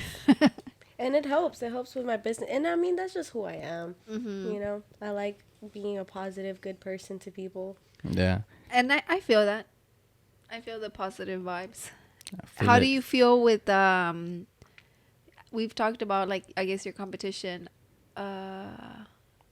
Speaker 3: And it helps. It helps with my business. And I mean, that's just who I am.
Speaker 1: Mm-hmm.
Speaker 3: You know, I like being a positive, good person to people.
Speaker 2: Yeah.
Speaker 1: And I feel that. I feel the positive vibes.
Speaker 2: I feel
Speaker 1: How
Speaker 2: it.
Speaker 1: do you feel with we've talked about like I guess your competition.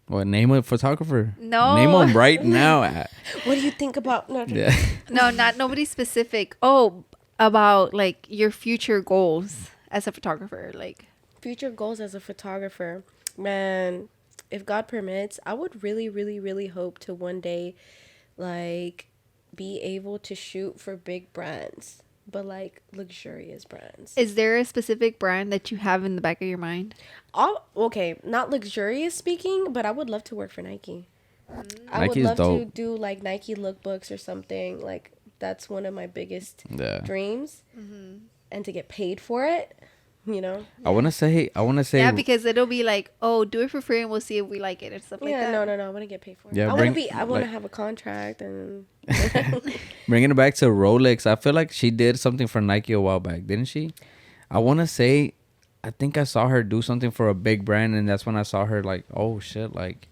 Speaker 2: What, name a photographer?
Speaker 1: No.
Speaker 2: Name them right now.
Speaker 3: What do you think about? No,
Speaker 2: Yeah.
Speaker 1: No, not nobody specific. Oh, about like your future goals as a photographer, like
Speaker 3: future goals as a photographer. Man, if God permits, I would really, really, really hope to one day, like, be able to shoot for big brands, but like luxurious brands.
Speaker 1: is there a specific brand that you have in the back of your mind?
Speaker 3: Okay, not luxurious speaking, but I would love to work for Nike. I would
Speaker 2: Nike's
Speaker 3: love to
Speaker 2: dope.
Speaker 3: do like Nike lookbooks or something. Like that's one of my biggest
Speaker 2: Yeah.
Speaker 3: dreams, and to get paid for it, you know.
Speaker 2: I want to say.
Speaker 1: Yeah, because it'll be like, oh, do it for free and we'll see if we like it and stuff like
Speaker 3: Yeah,
Speaker 1: that.
Speaker 3: no. I want to get paid for it.
Speaker 2: Yeah,
Speaker 3: I want to
Speaker 2: like-
Speaker 3: have a contract and.
Speaker 2: Bringing it back to Rolex, I feel like she did something for Nike a while back, didn't she? I want to say, I think I saw her do something for a big brand, and that's when I saw her like, oh shit, like.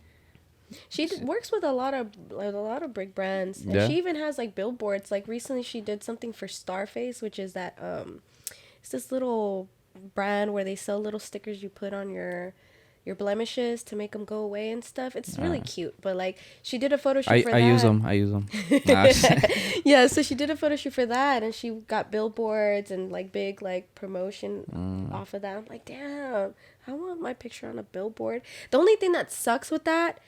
Speaker 3: She works with a lot of big brands, and
Speaker 2: Yeah.
Speaker 3: she even has like billboards. Like recently, she did something for Starface, which is that it's this little brand where they sell little stickers you put on your blemishes to make them go away and stuff. It's really cute. But like she did a photo shoot for that.
Speaker 2: I use them.
Speaker 3: Yeah, so she did a photo shoot for that, and she got billboards and like big like promotion off of that. I'm like, damn, I want my picture on a billboard. The only thing that sucks with that,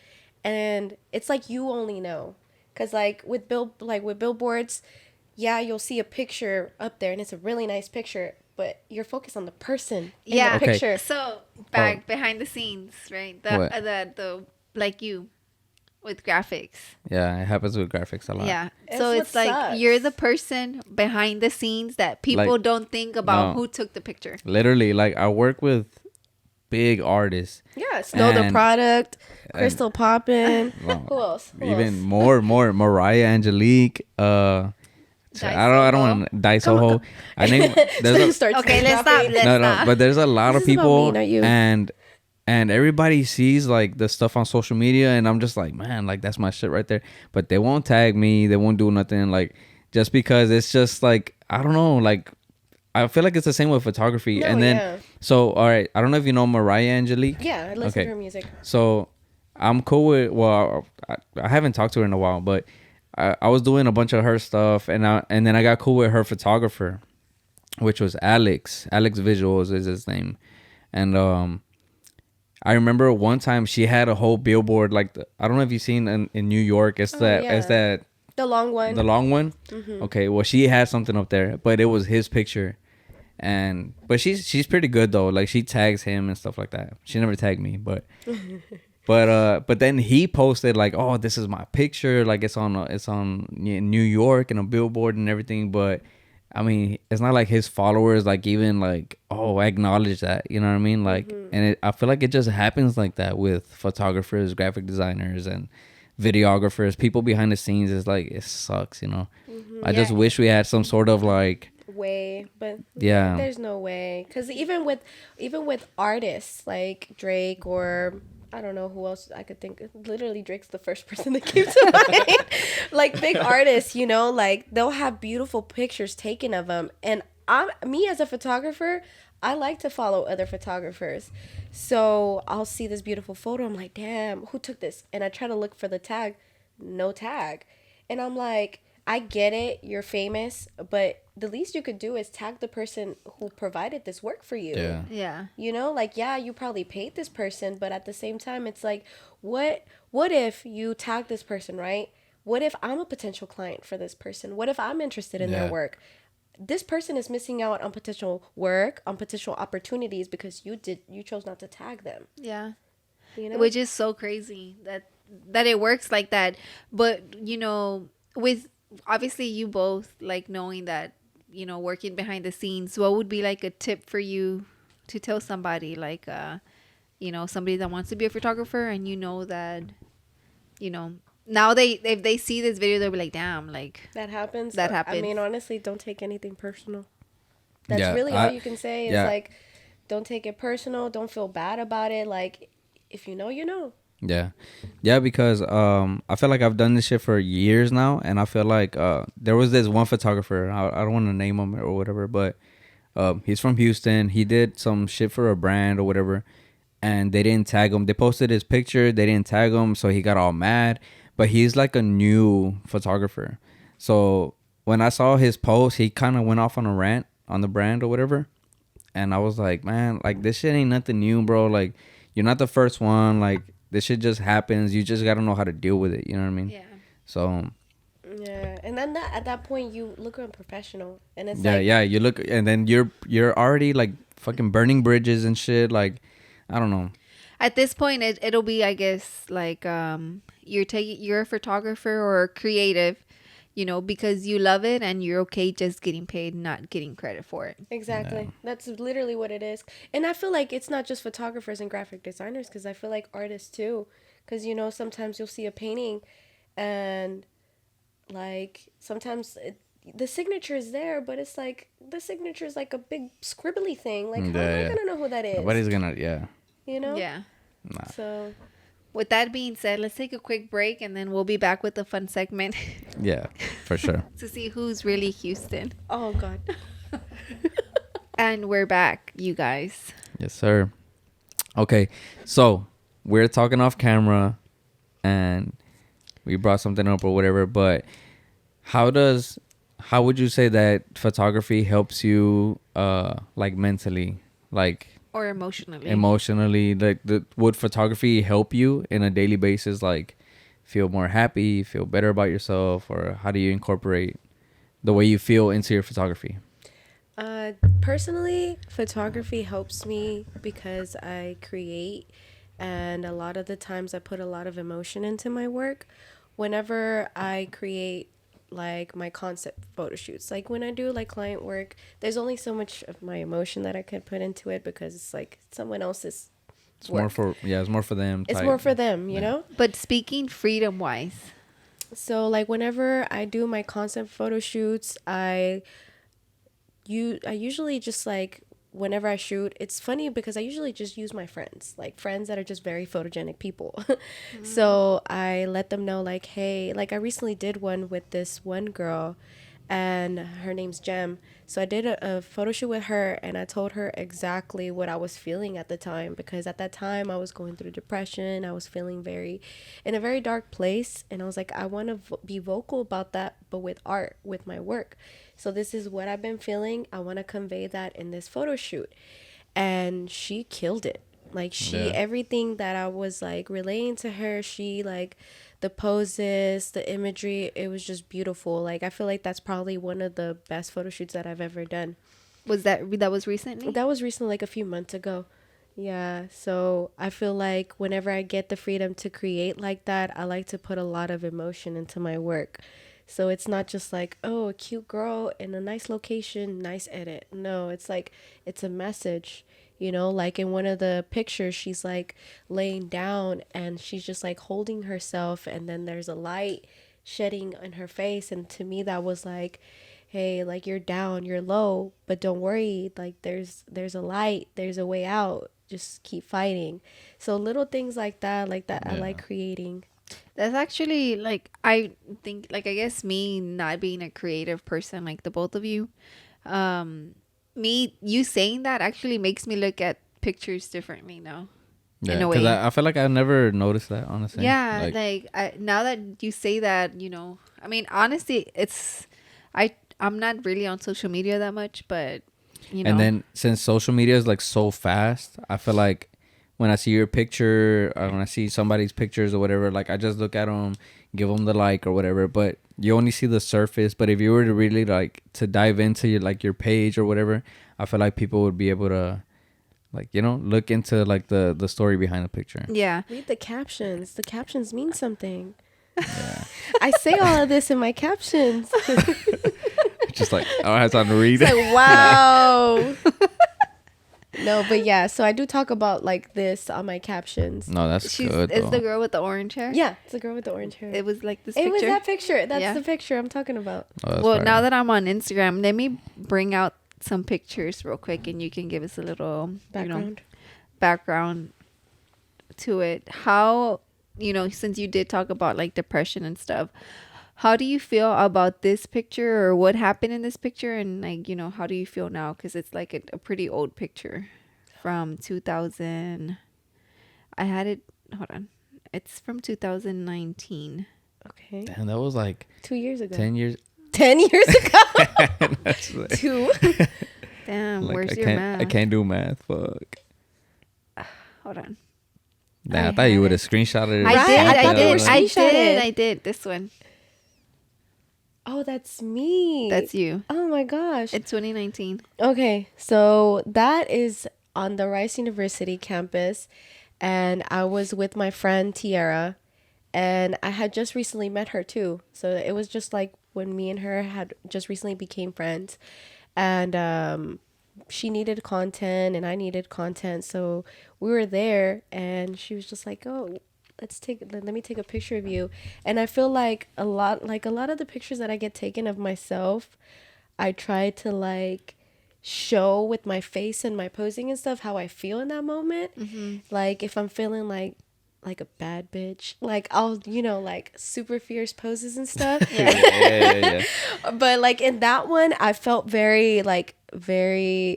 Speaker 3: and it's like you only know, cause like with billboards, yeah, you'll see a picture up there, and it's a really nice picture, but you're focused on the person in
Speaker 1: Yeah.
Speaker 3: the
Speaker 2: Okay.
Speaker 3: picture.
Speaker 1: So behind the scenes, right?
Speaker 2: What?
Speaker 1: The like you with graphics.
Speaker 2: Yeah, it happens with graphics a lot.
Speaker 1: Yeah.
Speaker 3: It's
Speaker 1: So
Speaker 3: what
Speaker 1: it's like
Speaker 3: sucks.
Speaker 1: you're the person behind the scenes that people
Speaker 2: Like,
Speaker 1: don't think about
Speaker 2: no.
Speaker 1: who took the picture.
Speaker 2: Literally, like I work with big artists.
Speaker 3: Yeah, Snow the
Speaker 2: And-
Speaker 3: Product, Crystal Poppin.
Speaker 2: Well,
Speaker 3: Who else?
Speaker 2: even more Mariah Angelique. I don't want to die Soho. I name there's a,
Speaker 1: Okay, let's stop. Let's
Speaker 2: no,
Speaker 1: stop.
Speaker 2: but there's a lot of
Speaker 3: This is about
Speaker 2: people,
Speaker 3: me, not you.
Speaker 2: and everybody sees like the stuff on social media, and I'm just like, man, like that's my shit right there. But they won't tag me, they won't do nothing, like just because it's just like I don't know, like I feel like it's the same with photography.
Speaker 3: No,
Speaker 2: and then
Speaker 3: yeah.
Speaker 2: so all right, I don't know if you know Mariah Angelique.
Speaker 3: Yeah, I listen
Speaker 2: Okay.
Speaker 3: to her music.
Speaker 2: So I'm cool with. Well, I haven't talked to her in a while, but I was doing a bunch of her stuff, and then I got cool with her photographer, which was Alex. Alex Visuals is his name, and I remember one time she had a whole billboard like I don't know if you've seen in New York. It's
Speaker 3: yeah.
Speaker 2: that
Speaker 3: The long one.
Speaker 2: the long one. Okay, well she had something up there, but it was his picture. But she's pretty good though. Like she tags him and stuff like that. She never tagged me, but but then he posted like, oh, this is my picture. Like it's on New York and a billboard and everything. But I mean, it's not like his followers like even like acknowledge that. You know what I mean? Like, and I feel like it just happens like that with photographers, graphic designers, and videographers. People behind the scenes is like it sucks. You know, I just wish we had some sort of like.
Speaker 3: Way, but
Speaker 2: Yeah.
Speaker 3: there's no way, because even with artists like Drake, or I don't know who else I could think. Literally Drake's the first person that came to mind. Like big artists, you know, like they'll have beautiful pictures taken of them, and me as a photographer, I like to follow other photographers. So I'll see this beautiful photo, I'm like, damn, who took this? And I try to look for the tag, no tag. And I'm like, I get it, you're famous, but the least you could do is tag the person who provided this work for you.
Speaker 2: Yeah.
Speaker 1: Yeah.
Speaker 3: You know, like, yeah, you probably paid this person, but at the same time, it's like, what if you tag this person, right? What if I'm a potential client for this person? What if I'm interested in their work? This person is missing out on potential work, on potential opportunities because you chose not to tag them.
Speaker 1: Yeah.
Speaker 3: You know?
Speaker 1: Which is so crazy that it works like that. But, you know, with obviously you both like knowing that, you know, working behind the scenes, what would be like a tip for you to tell somebody like, you know, somebody that wants to be a photographer and you know that, you know, now if they see this video, they'll be like, damn, like
Speaker 3: that happens.
Speaker 1: That happens.
Speaker 3: I mean, honestly, don't take anything personal. That's
Speaker 2: Yeah,
Speaker 3: really all you can say. Is like, don't take it personal. Don't feel bad about it. Like, if you know, you know.
Speaker 2: Yeah, because I feel like I've done this shit for years now, and I feel like there was this one photographer. I don't want to name him or whatever, but he's from Houston. He did some shit for a brand or whatever, and they didn't tag him. They posted his picture, they didn't tag him, so he got all mad. But he's like a new photographer, so when I saw his post, he kind of went off on a rant on the brand or whatever, and I was like, man, like this shit ain't nothing new, bro. Like you're not the first one. Like this shit just happens. You just gotta know how to deal with it. You know what I mean?
Speaker 1: Yeah.
Speaker 2: So.
Speaker 3: Yeah, and then at that point you look unprofessional, and it's
Speaker 2: Yeah. You look, and then you're already like fucking burning bridges and shit. Like, I don't know.
Speaker 1: At this point, it'll be, I guess, like you're a photographer or a creative, because you love it and you're okay just getting paid, not getting credit for it.
Speaker 3: Exactly. Yeah. That's literally what it is. And I feel like it's not just photographers and graphic designers, because I feel like artists too. Because, sometimes you'll see a painting and like sometimes the signature is there, but it's like the signature is like a big scribbly thing. Like, how am I going to know who that is?
Speaker 2: Nobody's going to,
Speaker 1: Yeah.
Speaker 2: Nah.
Speaker 3: So
Speaker 1: with that being said, let's take a quick break and then we'll be back with the fun segment.
Speaker 2: Yeah, for sure.
Speaker 1: To see who's really Houston.
Speaker 3: Oh, God.
Speaker 1: And we're back, you guys.
Speaker 2: Yes, sir. Okay, so we're talking off camera and we brought something up or whatever, but how would you say that photography helps you like mentally, like
Speaker 1: or emotionally,
Speaker 2: like would photography help you in a daily basis, like feel more happy, feel better about yourself, or how do you incorporate the way you feel into your photography?
Speaker 3: Personally, photography helps me because I create, and a lot of the times I put a lot of emotion into my work. Whenever I create like my concept photo shoots, like when I do like client work, there's only so much of my emotion that I could put into it because it's like someone else's work.
Speaker 2: It's more for them.
Speaker 3: It's more for them, you know?
Speaker 1: But speaking freedom wise.
Speaker 3: So like whenever I do my concept photo shoots, I usually just like whenever I shoot, it's funny because I usually just use my friends that are just very photogenic people. So I let them know like, hey, like I recently did one with this one girl and her name's Jem. So I did a photo shoot with her and I told her exactly what I was feeling at the time, because at that time I was going through depression. I was feeling in a very dark place, and I was like, I want to be vocal about that, but with art, with my work. So this is what I've been feeling. I want to convey that in this photo shoot. And she killed it. Like everything that I was like relaying to her, she like the poses, the imagery, it was just beautiful. Like I feel like that's probably one of the best photo shoots that I've ever done.
Speaker 1: Was that was recently?
Speaker 3: That was recently, like a few months ago. Yeah, so I feel like whenever I get the freedom to create like that, I like to put a lot of emotion into my work. So it's not just like, oh, a cute girl in a nice location, nice edit. No, it's like, it's a message, like in one of the pictures, she's like laying down and she's just like holding herself. And then there's a light shedding on her face. And to me, that was like, hey, like you're down, you're low, but don't worry. Like there's a light, there's a way out. Just keep fighting. So little things like that yeah. I like creating.
Speaker 1: That's actually like, I think, like, I guess me not being a creative person like the both of you, you saying that actually makes me look at pictures differently now.
Speaker 2: Yeah, because I feel like I never noticed that, honestly.
Speaker 1: Yeah, now that you say that, I mean, honestly, I'm not really on social media that much, but,
Speaker 2: And then since social media is like so fast, I feel like when I see your picture, or when I see somebody's pictures or whatever, like I just look at them, give them the like or whatever, but you only see the surface. But if you were to really like to dive into your page or whatever, I feel like people would be able to like, look into like the story behind the picture.
Speaker 1: Yeah.
Speaker 3: Read the captions. The captions mean something. Yeah. I say all of this in my captions.
Speaker 2: Just like, I don't have time to read.
Speaker 3: It's like, wow. No, but yeah, so I do talk about like this on my captions.
Speaker 2: No, that's good.
Speaker 1: It's the girl with the orange hair?
Speaker 3: Yeah, it's the girl with the orange hair.
Speaker 1: It was like this picture?
Speaker 3: It was that picture. That's the picture I'm talking about.
Speaker 1: Well, now that I'm on Instagram, let me bring out some pictures real quick, and you can give us a little background to it. How, since you did talk about like depression and stuff, how do you feel about this picture, or what happened in this picture, and like, how do you feel now? Because it's like a pretty old picture from 2000. I had it. Hold on. It's from 2019.
Speaker 3: Okay.
Speaker 2: Damn, that was like
Speaker 3: 2 years ago.
Speaker 2: 10 years.
Speaker 3: 10 years ago.
Speaker 2: That's like,
Speaker 3: 2.
Speaker 1: Damn,
Speaker 2: like,
Speaker 1: where's
Speaker 2: I
Speaker 1: your
Speaker 2: can't,
Speaker 1: math?
Speaker 2: I can't do math. Fuck.
Speaker 1: Hold on.
Speaker 2: Nah, I thought you would have screenshotted it.
Speaker 3: Right?
Speaker 1: I did. This one.
Speaker 3: Oh, that's me.
Speaker 1: That's you.
Speaker 3: Oh my gosh.
Speaker 1: It's 2019.
Speaker 3: Okay, so that is on the Rice University campus, and I was with my friend Tiara, and I had just recently met her too. So it was just like when me and her had just recently became friends, and she needed content and I needed content, so we were there, and she was just like, "Oh, let me take a picture of you." And I feel like a lot of the pictures that I get taken of myself, I try to like show with my face and my posing and stuff how I feel in that moment. Like if I'm feeling like a bad bitch, like I'll like super fierce poses and stuff.
Speaker 2: Yeah.
Speaker 3: But like in that one, I felt very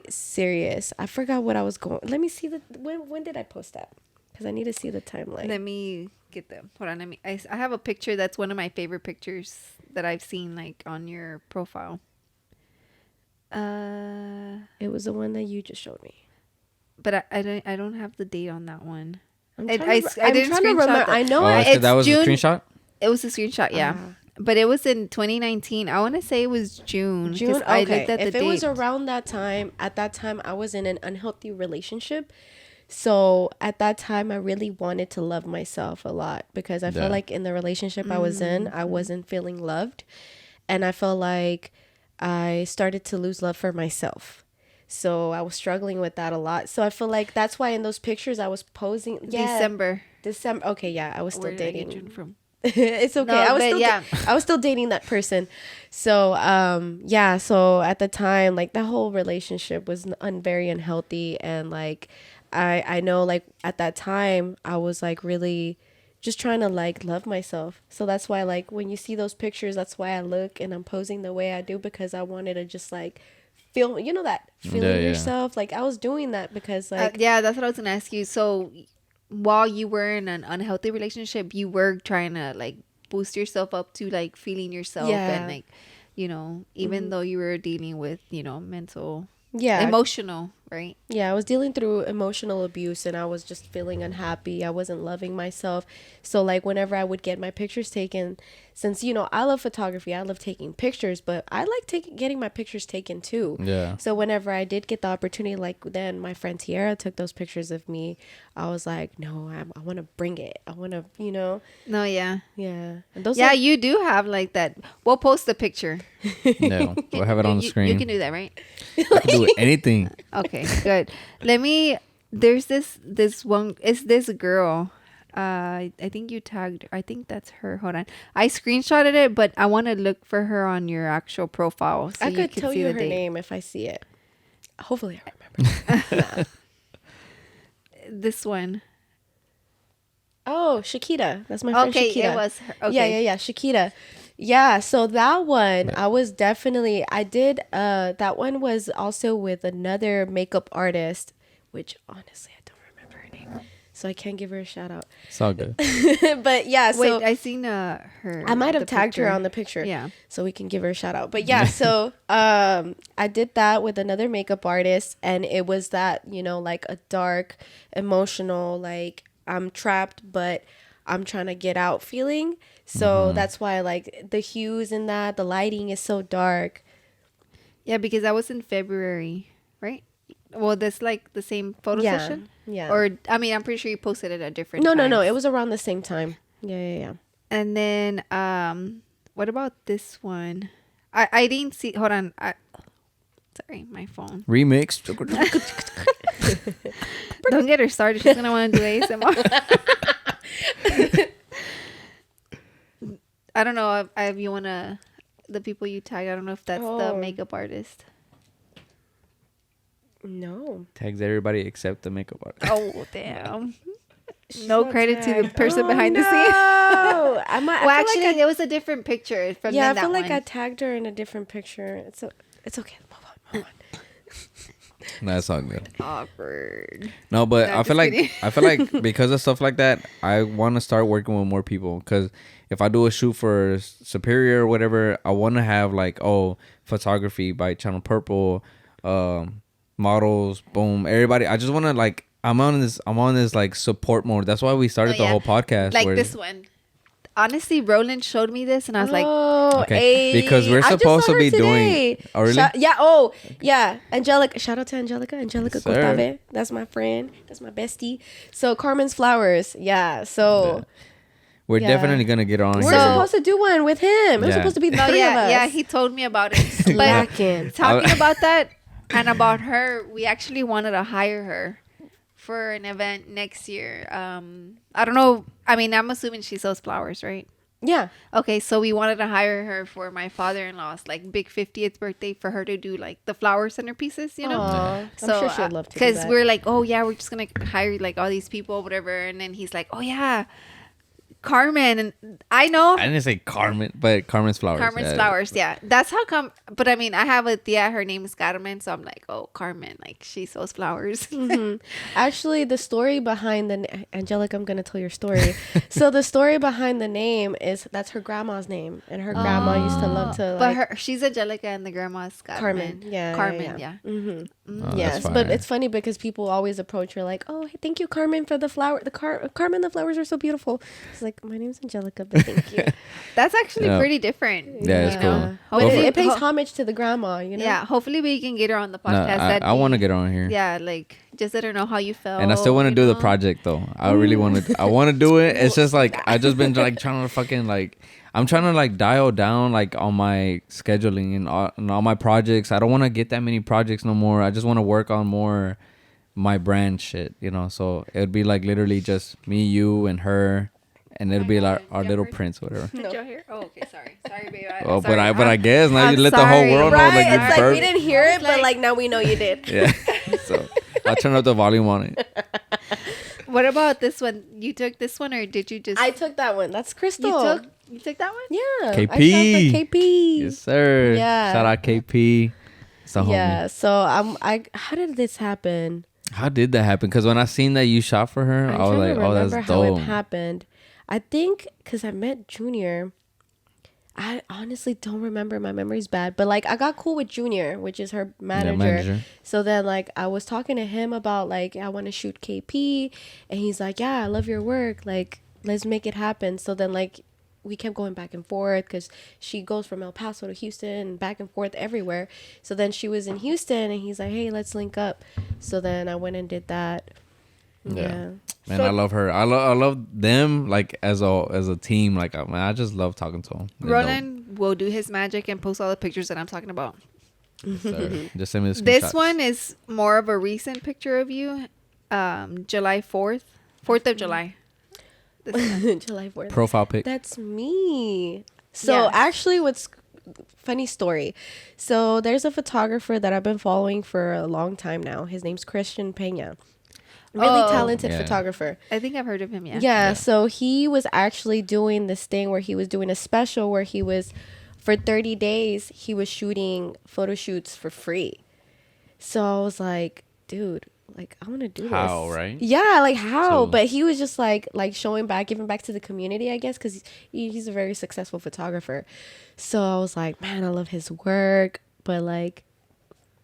Speaker 3: serious. I forgot what I was going. Let me see when did I post that? Because I need to see the timeline.
Speaker 1: Let me get them. Hold on. I have a picture that's one of my favorite pictures that I've seen like on your profile.
Speaker 3: It was the one that you just showed me.
Speaker 1: But I don't have the date on that one.
Speaker 3: I'm
Speaker 1: I
Speaker 3: trying
Speaker 1: didn't
Speaker 3: to
Speaker 1: screenshot
Speaker 3: remember.
Speaker 1: that.
Speaker 3: I know
Speaker 1: it's
Speaker 2: that was
Speaker 1: June.
Speaker 2: a screenshot?
Speaker 1: It was a screenshot, yeah. But it was in 2019. I want to say it was June.
Speaker 3: June.
Speaker 1: 'Cause I
Speaker 3: Okay.
Speaker 1: looked at the
Speaker 3: If
Speaker 1: date.
Speaker 3: it was around that time, at that time I was in an unhealthy relationship. So at that time I really wanted to love myself a lot, because I felt like in the relationship I was in, I wasn't feeling loved, and I felt like I started to lose love for myself. So I was struggling with that a lot. So I feel like that's why in those pictures I was posing. Yeah,
Speaker 1: December.
Speaker 3: Okay, yeah, I was still
Speaker 1: Where did I
Speaker 3: dating.
Speaker 1: get June from?
Speaker 3: It's okay.
Speaker 1: No,
Speaker 3: I was
Speaker 1: but
Speaker 3: still I was still dating that person. So yeah, so at the time, like that whole relationship was very unhealthy, and like I know like at that time I was like really just trying to like love myself. So that's why like when you see those pictures, that's why I look and I'm posing the way I do, because I wanted to just like feel, that feeling yourself. Like I was doing that because like
Speaker 1: yeah, that's what I was gonna ask you. So while you were in an unhealthy relationship, you were trying to like boost yourself up to like feeling yourself, and like even though you were dealing with mental, emotional, right?
Speaker 3: Yeah, I was dealing through emotional abuse, and I was just feeling unhappy. I wasn't loving myself. So like whenever I would get my pictures taken, since I love photography, I love taking pictures, but I like getting my pictures taken too.
Speaker 2: Yeah.
Speaker 3: So whenever I did get the opportunity, like then my friend Tiara took those pictures of me, I was like, no, I want to bring it. I want to,
Speaker 1: No, yeah.
Speaker 3: Yeah. And those
Speaker 1: You do have like that. We'll post the picture.
Speaker 2: No, we'll have it on the screen.
Speaker 1: You can do that, right?
Speaker 2: I can do anything.
Speaker 1: Okay, good. There's this one. It's this girl. I think you tagged. I think that's her. Hold on. I screenshotted it, but I want to look for her on your actual profile. So
Speaker 3: I could
Speaker 1: can
Speaker 3: tell
Speaker 1: see
Speaker 3: you
Speaker 1: the
Speaker 3: her
Speaker 1: date.
Speaker 3: name if I see it. Hopefully I remember.
Speaker 1: This one.
Speaker 3: Oh, Shakita. That's my friend Shakita.
Speaker 1: It was her. Okay.
Speaker 3: Yeah, Shakita. Yeah, so that one, I did, that one was also with another makeup artist, which honestly, I don't remember her name. So I can't give her a shout out.
Speaker 2: It's all good.
Speaker 3: But yeah, so.
Speaker 1: Wait, I seen her.
Speaker 3: I might have tagged her on the picture.
Speaker 1: Yeah.
Speaker 3: So we can give her a shout out. But yeah, so I did that with another makeup artist, and it was that, like a dark, emotional, like I'm trapped, but I'm trying to get out feeling. So that's why like the hues in that, the lighting is so dark.
Speaker 1: Yeah, because that was in February, right? Well, that's like the same photo session.
Speaker 3: Yeah.
Speaker 1: Or I'm pretty sure you posted it at different.
Speaker 3: No.
Speaker 1: times.
Speaker 3: It was around the same time. Yeah.
Speaker 1: And then what about this one? I didn't see. Hold on. Sorry, my phone.
Speaker 2: Remix.
Speaker 1: Don't get her started. She's gonna want to do ASMR. I don't know if you wanna the people you tag. I don't know if that's the makeup artist.
Speaker 3: No.
Speaker 2: Tags everybody except the makeup artist.
Speaker 1: Oh, damn.
Speaker 3: She's
Speaker 1: No
Speaker 3: not
Speaker 1: credit to the
Speaker 3: tagged.
Speaker 1: person behind the scene.
Speaker 3: No. I
Speaker 1: Well, actually,
Speaker 3: like
Speaker 1: there was a different picture from
Speaker 3: I
Speaker 1: that
Speaker 3: feel like
Speaker 1: one.
Speaker 3: I tagged her in a different picture. It's okay. Move on.
Speaker 2: That's all good.
Speaker 1: Awkward.
Speaker 2: No, but
Speaker 1: No,
Speaker 2: I feel
Speaker 1: just
Speaker 2: like
Speaker 1: kidding.
Speaker 2: because of stuff like that, I want to start working with more people. Because if I do a shoot for Superior or whatever, I want to have like photography by Channel Purple, models, boom, everybody. I just want to like I'm on this like support mode. That's why we started the whole podcast.
Speaker 1: Like this one. Honestly, Roland showed me this, and I was like,
Speaker 2: Okay, because we're
Speaker 3: I just
Speaker 2: supposed
Speaker 3: saw
Speaker 2: to
Speaker 3: her
Speaker 2: be
Speaker 3: today.
Speaker 2: doing. Oh, really?
Speaker 3: Yeah. Angelica. Shout out to Angelica. Angelica
Speaker 2: Yes, sir.
Speaker 3: Cortave. That's my friend. That's my bestie. So Carmen's Flowers. Yeah. So
Speaker 2: Yeah. We're definitely gonna get on.
Speaker 3: we're
Speaker 2: here.
Speaker 3: supposed to do one with him. We're
Speaker 2: Yeah.
Speaker 3: supposed to be the
Speaker 1: no,
Speaker 3: three of
Speaker 1: yeah,
Speaker 3: us.
Speaker 1: yeah, he told me about it. But
Speaker 3: Slacking.
Speaker 1: talking about that and about her, we actually wanted to hire her for an event next year. I don't know. I mean, I'm assuming she sells flowers, right?
Speaker 3: Yeah.
Speaker 1: Okay, so we wanted to hire her for my father-in-law's like big 50th birthday for her to do like the flower centerpieces, you know?
Speaker 3: Aw.
Speaker 1: So,
Speaker 3: I'm sure she'd love to do
Speaker 1: because
Speaker 3: that.
Speaker 1: we're like, oh yeah, we're just gonna hire like all these people, whatever. And then he's like, oh yeah, Carmen, and I know
Speaker 2: I didn't say Carmen, but Carmen's Flowers.
Speaker 1: Carmen's Flowers. Yeah, that's how come. But I mean, I have a tia. Her name is Carmen, so I'm like, oh, Carmen, like she sells flowers.
Speaker 3: Actually, the story behind Angelica, I'm gonna tell your story. So the story behind the name is that's her grandma's name, and her grandma used to love to.
Speaker 1: But she's Angelica, and the grandma's
Speaker 3: Carmen. Yeah.
Speaker 1: Carmen. Yeah.
Speaker 2: Oh,
Speaker 3: Yes,
Speaker 2: that's
Speaker 3: but
Speaker 2: fire.
Speaker 3: it's funny because people always approach her like, "Oh, thank you, Carmen, for the flower. Carmen, the flowers are so beautiful." It's like, my name's Angelica, but thank you.
Speaker 1: That's actually
Speaker 2: Yeah.
Speaker 1: pretty different.
Speaker 2: Yeah, it's
Speaker 1: you
Speaker 2: cool.
Speaker 1: know?
Speaker 3: But
Speaker 1: Hopefully-
Speaker 3: it pays homage to the grandma, you know.
Speaker 1: Yeah, hopefully we can get her on the
Speaker 2: No,
Speaker 1: podcast.
Speaker 2: I want to get on here.
Speaker 1: Yeah, like just let her know how you felt.
Speaker 2: And I still want to
Speaker 1: you
Speaker 2: do the
Speaker 1: know?
Speaker 2: project though. I really want to. I want to do it. It's just like I just been like trying to fucking like. I'm trying to like dial down like on my scheduling and all my projects. I don't want to get that many projects no more. I just want to work on more my brand shit, you know. So it would be like literally just me, you, and her, and it'll be like our little prince, whatever.
Speaker 1: Did y'all hear? Oh, okay, sorry, baby.
Speaker 2: Oh,
Speaker 1: sorry.
Speaker 2: but I guess now
Speaker 1: I'm
Speaker 2: you let the whole
Speaker 1: sorry.
Speaker 2: world know
Speaker 3: Right?
Speaker 2: like you
Speaker 3: It's like we
Speaker 2: burped.
Speaker 3: didn't hear it, but
Speaker 1: like-
Speaker 3: like now we know you did.
Speaker 2: Yeah. So I'll turn up the volume on it.
Speaker 1: What about this one? You took this one, or did you just?
Speaker 3: I took that one. That's Crystal.
Speaker 1: You took that one?
Speaker 3: Yeah.
Speaker 2: KP.
Speaker 3: I shot for KP.
Speaker 2: Yes, sir.
Speaker 3: Yeah.
Speaker 2: Shout out KP. It's a
Speaker 3: Yeah.
Speaker 2: homie.
Speaker 3: So how did this happen?
Speaker 2: How did that happen? Because when I seen that you shot for her,
Speaker 3: I'm
Speaker 2: I was
Speaker 3: trying
Speaker 2: like,
Speaker 3: to
Speaker 2: oh,
Speaker 3: remember
Speaker 2: that's
Speaker 3: how
Speaker 2: dope.
Speaker 3: it happened. I think because I met Junior. I honestly don't remember. My memory's bad. But like I got cool with Junior, which is her manager. So then like I was talking to him about like I want to shoot KP, and he's like, yeah, I love your work. Like let's make it happen. So then like we kept going back and forth because she goes from El Paso to Houston and back and forth everywhere. So then she was in Houston, and he's like, hey, let's link up. So then I went and did that. Yeah.
Speaker 2: Man,
Speaker 3: So-
Speaker 2: I love her. I love them like as a team. Like man, I just love talking to them.
Speaker 1: Roland will do his magic and post all the pictures that I'm talking about.
Speaker 2: Just send me the
Speaker 1: This
Speaker 2: screenshots.
Speaker 1: one is more of a recent picture of you. July 4th of July.
Speaker 3: July 4th.
Speaker 2: Profile pic.
Speaker 3: That's me. So
Speaker 1: Yes.
Speaker 3: actually, what's funny story. So there's a photographer that I've been following for a long time now. His name's Christian Pena. Really
Speaker 1: Oh.
Speaker 3: talented
Speaker 2: Yeah.
Speaker 3: photographer.
Speaker 1: I think I've heard of him, yeah.
Speaker 3: Yeah, so he was actually doing this thing where he was doing a special where he was, for 30 days, he was shooting photo shoots for free. So I was like, dude, like, I want to do
Speaker 2: How,
Speaker 3: this.
Speaker 2: right?
Speaker 3: Yeah, like how?
Speaker 2: So-
Speaker 3: But he was just like showing back, giving back to the community, I guess, because he's a very successful photographer. So I was like, man, I love his work, but like,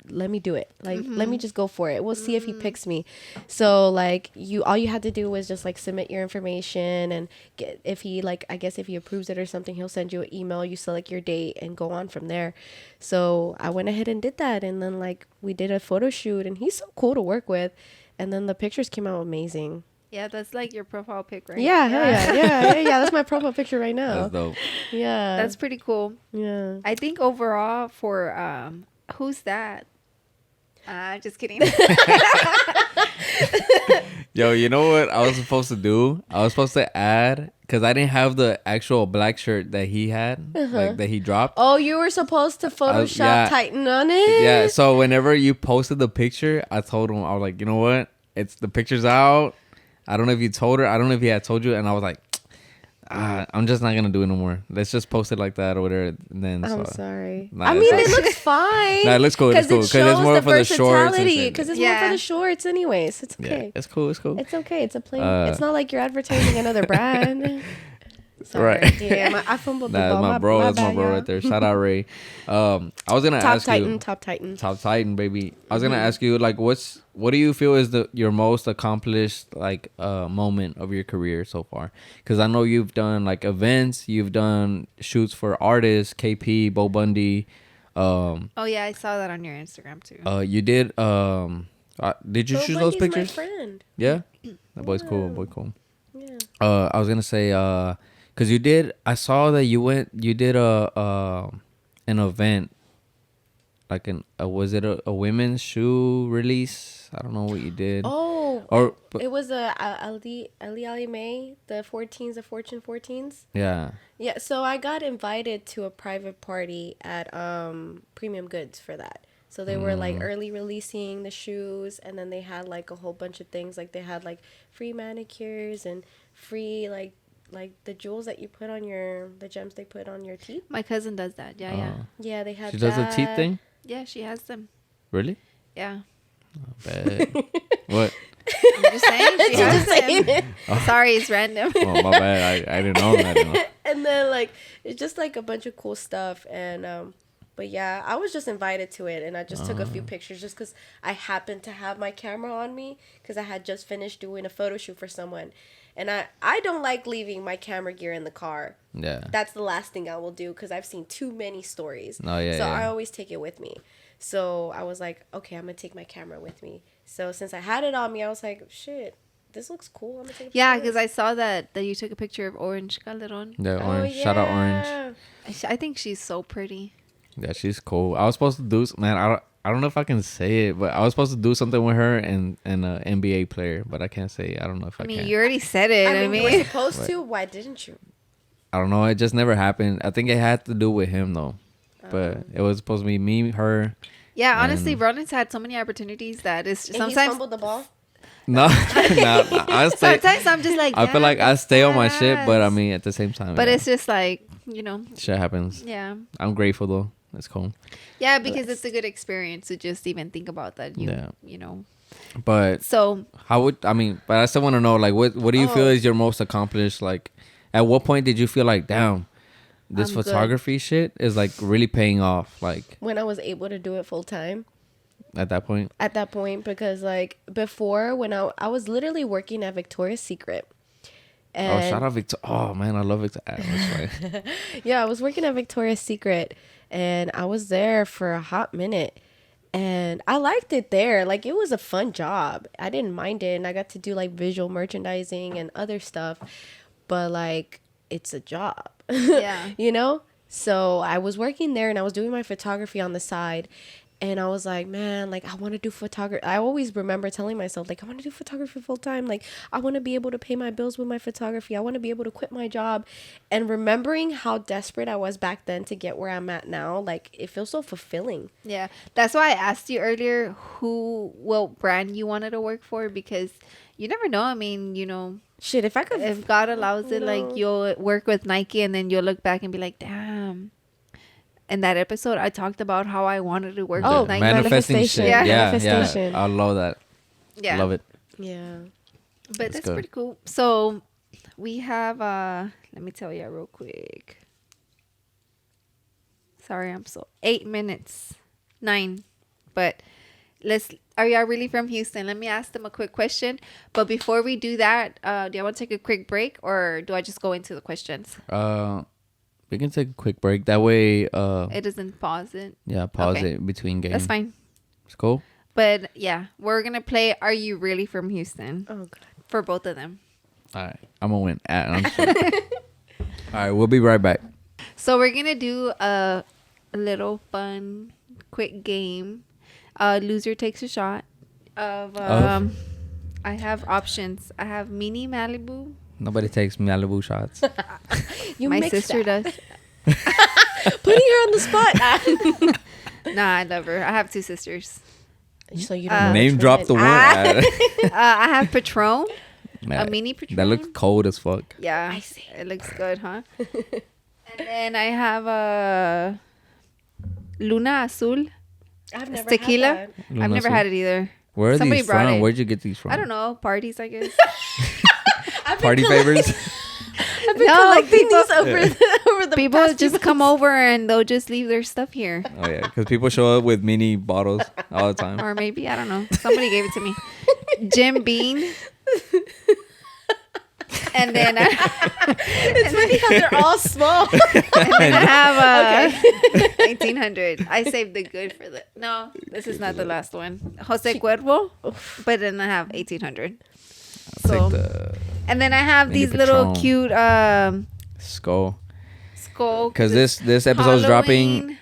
Speaker 3: let me do it. Like, let me just go for it. We'll see if he picks me. So like all you had to do was just like submit your information and get, if he like, I guess if he approves it or something, he'll send you an email, you select your date and go on from there. So I went ahead and did that. And then like we did a photo shoot and he's so cool to work with. And then the pictures came out amazing.
Speaker 1: Yeah, that's like your profile pic, right?
Speaker 3: Yeah, hell yeah. That's my profile picture right now.
Speaker 2: That's dope.
Speaker 3: Yeah.
Speaker 1: That's pretty cool.
Speaker 3: yeah.
Speaker 1: I think overall for who's that? Just kidding.
Speaker 2: Yo, you know what I was supposed to do? I was supposed to add because I didn't have the actual black shirt that he had, like that he dropped.
Speaker 3: Oh, you were supposed to Photoshop
Speaker 2: yeah.
Speaker 3: Titan on it?
Speaker 2: Yeah, so whenever you posted the picture, I told him, I was like, you know what? It's the picture's out. I don't know if you told her. I don't know if he had told you. And I was like, I'm just not gonna do it no more. Let's just post it like that or whatever. And then
Speaker 3: I'm sorry.
Speaker 2: Nah,
Speaker 3: I mean, it looks fine.
Speaker 2: Nah, it looks cool. It's cool because it's more for the shorts.
Speaker 3: Because it's more for the shorts, anyways. It's okay.
Speaker 2: Yeah, it's cool. It's cool.
Speaker 3: It's okay. It's a plain. It's not like you're advertising another brand. Sorry.
Speaker 2: Right.
Speaker 3: Yeah, I fumbled the
Speaker 2: Nah,
Speaker 3: ball.
Speaker 2: that's my bro. That's my bro
Speaker 3: y'all.
Speaker 2: right there. Shout out Ray. I was gonna ask you.
Speaker 3: Top Titan,
Speaker 2: baby. I was gonna ask you, like, what do you feel is your most accomplished like moment of your career so far? Because I know you've done like events, you've done shoots for artists, KP, Bo Bundy.
Speaker 1: Oh yeah, I saw that on your Instagram too.
Speaker 2: You did. Did you
Speaker 3: Bo
Speaker 2: shoot
Speaker 3: Bundy's
Speaker 2: those pictures?
Speaker 3: My friend.
Speaker 2: Yeah, that boy's cool. Boy, cool.
Speaker 3: Yeah.
Speaker 2: I was gonna say, cause you did. I saw that you did an event, like was it a women's shoe release? I don't know what you did.
Speaker 3: Oh,
Speaker 2: But
Speaker 3: it was a Ali May, the 14s, the Fortune 14s.
Speaker 2: yeah.
Speaker 3: Yeah, so I got invited to a private party at Premium Goods for that. So they were like early releasing the shoes, and then they had like a whole bunch of things. Like they had like free manicures and free like the jewels that you put on the gems they put on your teeth.
Speaker 1: My cousin does that. Yeah.
Speaker 3: Yeah, they had.
Speaker 2: She does the teeth thing.
Speaker 1: Yeah, she has them.
Speaker 2: Really?
Speaker 1: Yeah.
Speaker 2: Bad. What?
Speaker 1: I'm just saying. She has them. Sorry, it's random.
Speaker 2: Oh, my bad. I didn't know. I didn't know.
Speaker 3: And then like it's just like a bunch of cool stuff, and but yeah, I was just invited to it, and I just took a few pictures just because I happened to have my camera on me because I had just finished doing a photo shoot for someone, and I don't like leaving my camera gear in the car.
Speaker 2: Yeah.
Speaker 3: That's the last thing I will do because I've seen too many stories.
Speaker 2: Oh, yeah,
Speaker 3: so
Speaker 2: yeah.
Speaker 3: I always take it with me. So I was like, okay, I'm gonna take my camera with me. So since I had it on me, I was like, shit, this looks cool. I'm gonna take a
Speaker 1: Yeah,
Speaker 3: photo.
Speaker 1: because I saw that you took a picture of Orange Calderon.
Speaker 2: Yeah,
Speaker 3: Oh,
Speaker 2: orange. Shout out Orange.
Speaker 3: yeah.
Speaker 1: I think she's so pretty.
Speaker 2: Yeah, she's cool. I was supposed to do, man. I don't know if I can say it, but I was supposed to do something with her and an NBA player, but I can't say it. I don't know if I
Speaker 1: I mean,
Speaker 2: can.
Speaker 1: you already said it.
Speaker 3: I mean, you were supposed to. Why didn't you?
Speaker 2: I don't know. It just never happened. I think it had to do with him though, but it was supposed to be me, her.
Speaker 1: Yeah, honestly, Ronan's had so many opportunities that it's
Speaker 3: And
Speaker 1: sometimes.
Speaker 3: he fumbled the ball.
Speaker 2: No, I stay.
Speaker 1: Sometimes I'm just like.
Speaker 2: I feel like I
Speaker 1: "Damn,
Speaker 2: stay on my
Speaker 1: that's
Speaker 2: shit, but I
Speaker 1: badass."
Speaker 2: mean at the same time.
Speaker 1: But
Speaker 2: yeah,
Speaker 1: it's just like
Speaker 2: shit happens.
Speaker 1: Yeah.
Speaker 2: I'm grateful though. It's cool.
Speaker 1: Yeah, because it's a good experience to just even think about that.
Speaker 2: Yeah.
Speaker 1: You know.
Speaker 2: But
Speaker 1: So
Speaker 2: but I still want to know, like, what do you feel is your most accomplished? Like, at what point did you feel like, damn, this
Speaker 3: I'm
Speaker 2: photography shit is like really paying off? Like,
Speaker 3: When I was able to do it full time.
Speaker 2: at that point?
Speaker 3: At that point, because like before, when I was literally working at Victoria's Secret. And
Speaker 2: Shout out Victor. Oh man, I love Victor. That's right.
Speaker 3: yeah, I was working at Victoria's Secret, and I was there for a hot minute, and I liked it there. Like, it was a fun job. I didn't mind it, and I got to do like visual merchandising and other stuff, but like, it's a job.
Speaker 1: Yeah.
Speaker 3: You know? So I was working there, and I was doing my photography on the side. And I was like, man, like, I want to do photography. I always remember telling myself, like, I want to do photography full time. Like, I want to be able to pay my bills with my photography. I want to be able to quit my job. And remembering how desperate I was back then to get where I'm at now, like, it feels so fulfilling.
Speaker 1: Yeah, that's why I asked you earlier what brand you wanted to work for, because you never know. I mean,
Speaker 3: Shit, if I could.
Speaker 1: if God allows it, like, you'll work with Nike and then you'll look back and be like, damn. In that episode, I talked about how I wanted to work with Nike.
Speaker 2: Manifesting shit.
Speaker 3: Yeah.
Speaker 2: Yeah,
Speaker 3: Manifestation.
Speaker 2: I love that.
Speaker 1: Yeah.
Speaker 2: Love it.
Speaker 3: Yeah.
Speaker 1: But that's
Speaker 2: good.
Speaker 1: pretty cool. So we have let me tell you real quick. Sorry, 8 minutes. 9. But are y'all really from Houston? Let me ask them a quick question. But before we do that, do y'all want to take a quick break, or do I just go into the questions?
Speaker 2: We can take a quick break. That way,
Speaker 1: It doesn't pause it.
Speaker 2: yeah, pause
Speaker 1: Okay.
Speaker 2: it between games.
Speaker 1: That's fine.
Speaker 2: It's cool.
Speaker 1: But yeah, we're going to play Are You Really From Houston?
Speaker 3: Oh, God.
Speaker 1: For both of them.
Speaker 2: All right, I'm gonna win. I'm sure. All right, we'll be right back.
Speaker 1: So we're going to do a little fun, quick game. Loser takes a shot of I have options. I have Mini Malibu,
Speaker 2: Nobody takes Malibu shots.
Speaker 3: You
Speaker 1: My
Speaker 3: mix
Speaker 1: sister
Speaker 3: that.
Speaker 1: does.
Speaker 3: Putting her on the spot.
Speaker 1: Nah, I love her. I have 2 sisters.
Speaker 3: So you don't know
Speaker 2: Name
Speaker 3: which
Speaker 2: drop the one.
Speaker 1: I have Patron,
Speaker 2: Nah,
Speaker 1: a mini Patron.
Speaker 2: that looks cold as fuck.
Speaker 1: Yeah,
Speaker 3: I see.
Speaker 1: it looks good, huh? And then I have a Luna Azul.
Speaker 3: I've never
Speaker 1: Tequila?
Speaker 3: had that.
Speaker 1: I've never had it either.
Speaker 2: Where are
Speaker 1: Somebody
Speaker 2: these
Speaker 1: brought
Speaker 2: from?
Speaker 1: it.
Speaker 2: Where'd you get these from?
Speaker 1: I don't know. Parties, I guess.
Speaker 2: Party favors?
Speaker 3: I've been
Speaker 1: No,
Speaker 3: collecting
Speaker 1: people-
Speaker 3: these over the
Speaker 1: People
Speaker 3: past
Speaker 1: just
Speaker 3: few
Speaker 1: come over and they'll just leave their stuff here.
Speaker 2: Oh yeah, because people show up with mini bottles all the time.
Speaker 1: Or maybe, I don't know. Somebody gave it to me. Jim Beam. And then,
Speaker 3: It's funny how they're all small.
Speaker 1: and then I have 1800. I saved the good for the... No, this is not the last one. Jose Cuervo. But then I have 1800.
Speaker 2: I'll
Speaker 1: So,
Speaker 2: take the
Speaker 1: and then I have
Speaker 2: Mini
Speaker 1: these little
Speaker 2: Patron.
Speaker 1: cute
Speaker 2: skull.
Speaker 1: skull.
Speaker 2: Because this episode's dropping
Speaker 1: Halloween.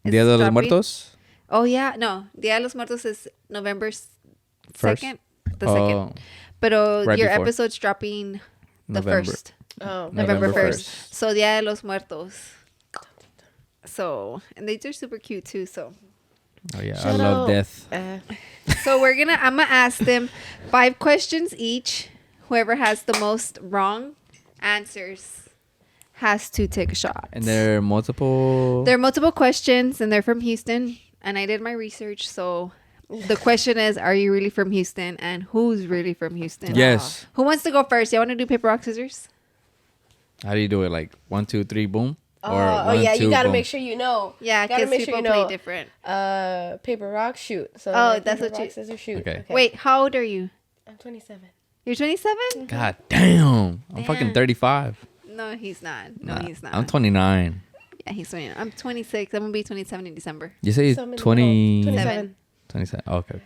Speaker 2: Dia de los
Speaker 1: dropping.
Speaker 2: Muertos.
Speaker 1: Oh, yeah. No, Dia de los Muertos is November
Speaker 2: First.
Speaker 1: 2nd. The 2nd.
Speaker 2: Oh,
Speaker 1: But
Speaker 2: Right
Speaker 1: your
Speaker 2: before.
Speaker 1: episode's dropping the
Speaker 2: November.
Speaker 1: 1st.
Speaker 3: Oh,
Speaker 1: November
Speaker 2: November
Speaker 1: 1st. So Dia de los Muertos. So, and they're super cute too. So,
Speaker 2: Oh yeah, I
Speaker 3: Shout
Speaker 2: love
Speaker 3: out.
Speaker 2: death.
Speaker 1: so I'm gonna ask them 5 questions each. Whoever has the most wrong answers has to take a shot.
Speaker 2: And there are multiple.
Speaker 1: There are multiple questions, and they're from Houston. And I did my research, so the question is: are you really from Houston? And who's really from Houston?
Speaker 2: Yes.
Speaker 1: Who wants to go first? You want to do paper, rock, scissors?
Speaker 2: How do you do it? Like 1, 2, 3, boom.
Speaker 3: Oh yeah, you gotta make sure you know.
Speaker 1: Yeah,
Speaker 3: Gotta
Speaker 1: because
Speaker 3: make
Speaker 1: people
Speaker 3: sure you know.
Speaker 1: play different.
Speaker 3: Paper, rock, shoot. So
Speaker 1: Oh,
Speaker 3: like,
Speaker 1: that's
Speaker 3: paper,
Speaker 1: what you-
Speaker 3: rock, scissors, shoot.
Speaker 2: Okay.
Speaker 1: Wait, how old are you?
Speaker 3: I'm 27.
Speaker 1: You're 27?
Speaker 2: God damn, I'm fucking
Speaker 1: Damn.
Speaker 2: 35.
Speaker 1: No, he's not. No,
Speaker 2: Nah,
Speaker 1: he's not.
Speaker 2: I'm 29.
Speaker 1: Yeah, he's 29. I'm 26. I'm gonna be 27 in December.
Speaker 2: You say
Speaker 3: So I'm in the
Speaker 2: 20,
Speaker 3: middle.
Speaker 1: 27.
Speaker 2: 27. Okay.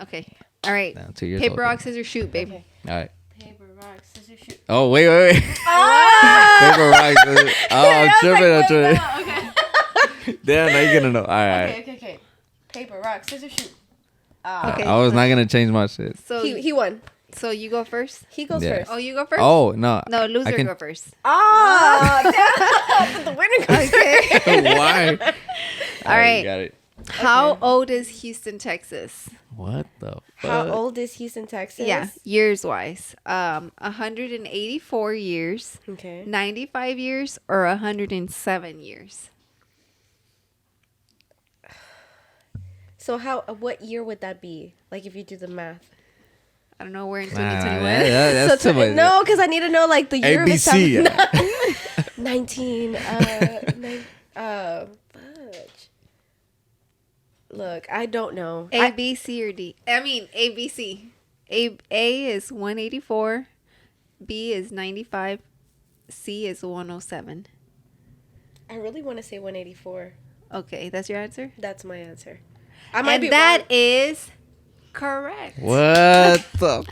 Speaker 1: Okay. All right.
Speaker 2: Damn, 2 years
Speaker 1: Paper,
Speaker 2: old.
Speaker 1: rock, scissors, shoot, babe.
Speaker 3: Okay.
Speaker 2: All right.
Speaker 3: Paper, rock, scissors, shoot.
Speaker 2: Oh wait. Paper, rock, scissors. Oh, I'm tripping. Damn, now you're gonna know. All right.
Speaker 3: Okay. Paper, rock, scissors, shoot.
Speaker 1: Okay.
Speaker 2: I was not gonna change my shit.
Speaker 1: So
Speaker 3: He won.
Speaker 1: so you go first.
Speaker 3: He goes
Speaker 2: Yeah.
Speaker 3: first.
Speaker 1: Oh, you go first.
Speaker 2: Oh no.
Speaker 1: No, loser
Speaker 2: I can-
Speaker 1: go first.
Speaker 3: Damn. The winner goes
Speaker 1: Okay.
Speaker 2: Why?
Speaker 1: All right.
Speaker 2: Got it.
Speaker 1: How old is Houston, Texas?
Speaker 2: What the fuck?
Speaker 3: How old is Houston, Texas?
Speaker 1: Yeah, years wise. 184 years,
Speaker 3: Okay.
Speaker 1: 95 years, or 107 years.
Speaker 3: So what year would that be? Like if you do the math.
Speaker 1: I don't know. We're in
Speaker 2: Nah,
Speaker 1: 2021.
Speaker 2: that's too much.
Speaker 3: No, because I need to know like the year
Speaker 2: ABC.
Speaker 3: of establishment. 19. Fudge. Look, I don't know.
Speaker 1: A, B, C, or D? I mean, A, B, C. A is 184. B is 95. C is 107.
Speaker 3: I really want to say 184.
Speaker 1: Okay, that's your answer?
Speaker 3: That's my answer. I might
Speaker 1: And
Speaker 3: be
Speaker 1: that
Speaker 3: wrong.
Speaker 1: is correct.
Speaker 2: What the?